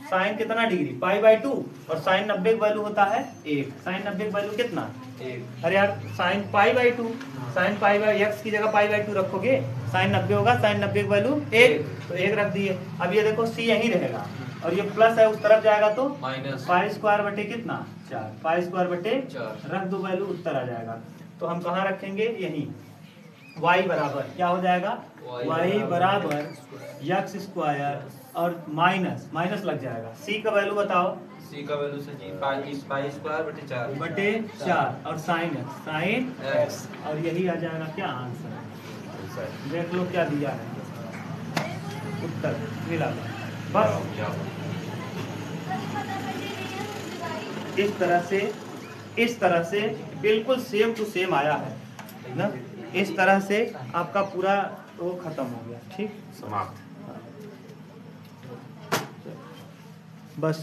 साइन कितना डिग्री π/2 और साइन 90 का वैल्यू होता है 1, साइन 90 का वैल्यू कितना 1 अरे यार साइन π/2, साइन x की जगह π/2 रखोगे साइन 90 होगा, साइन 90 का वैल्यू 1 तो 1 रख दिए। अब ये देखो c यहीं रहेगा और ये प्लस है उस तरफ जाएगा तो माइनस पाई स्क्वायर बटे कितना 4, पाई स्क्वायर बटे 4 रख दो वैल्यू उत्तर आ जाएगा। तो हम कहाँ रखेंगे, यहीं y बराबर क्या हो जाएगा, y बराबर x स्क्वायर और माइनस लग जाएगा। c का वैल्यू बताओ, c का वैल्यू सर जी पाई स्क्वायर बटे 4 बटे 4 और साइन x और यही आ जाएगा क्या आंसर। देख लो क्या दिया है, उत्तर मिला। बस इस तरह से बिल्कुल सेम टू सेम आया है ना। इस तरह से आपका पूरा वो खत्म हो गया। ठीक, समाप्त। बस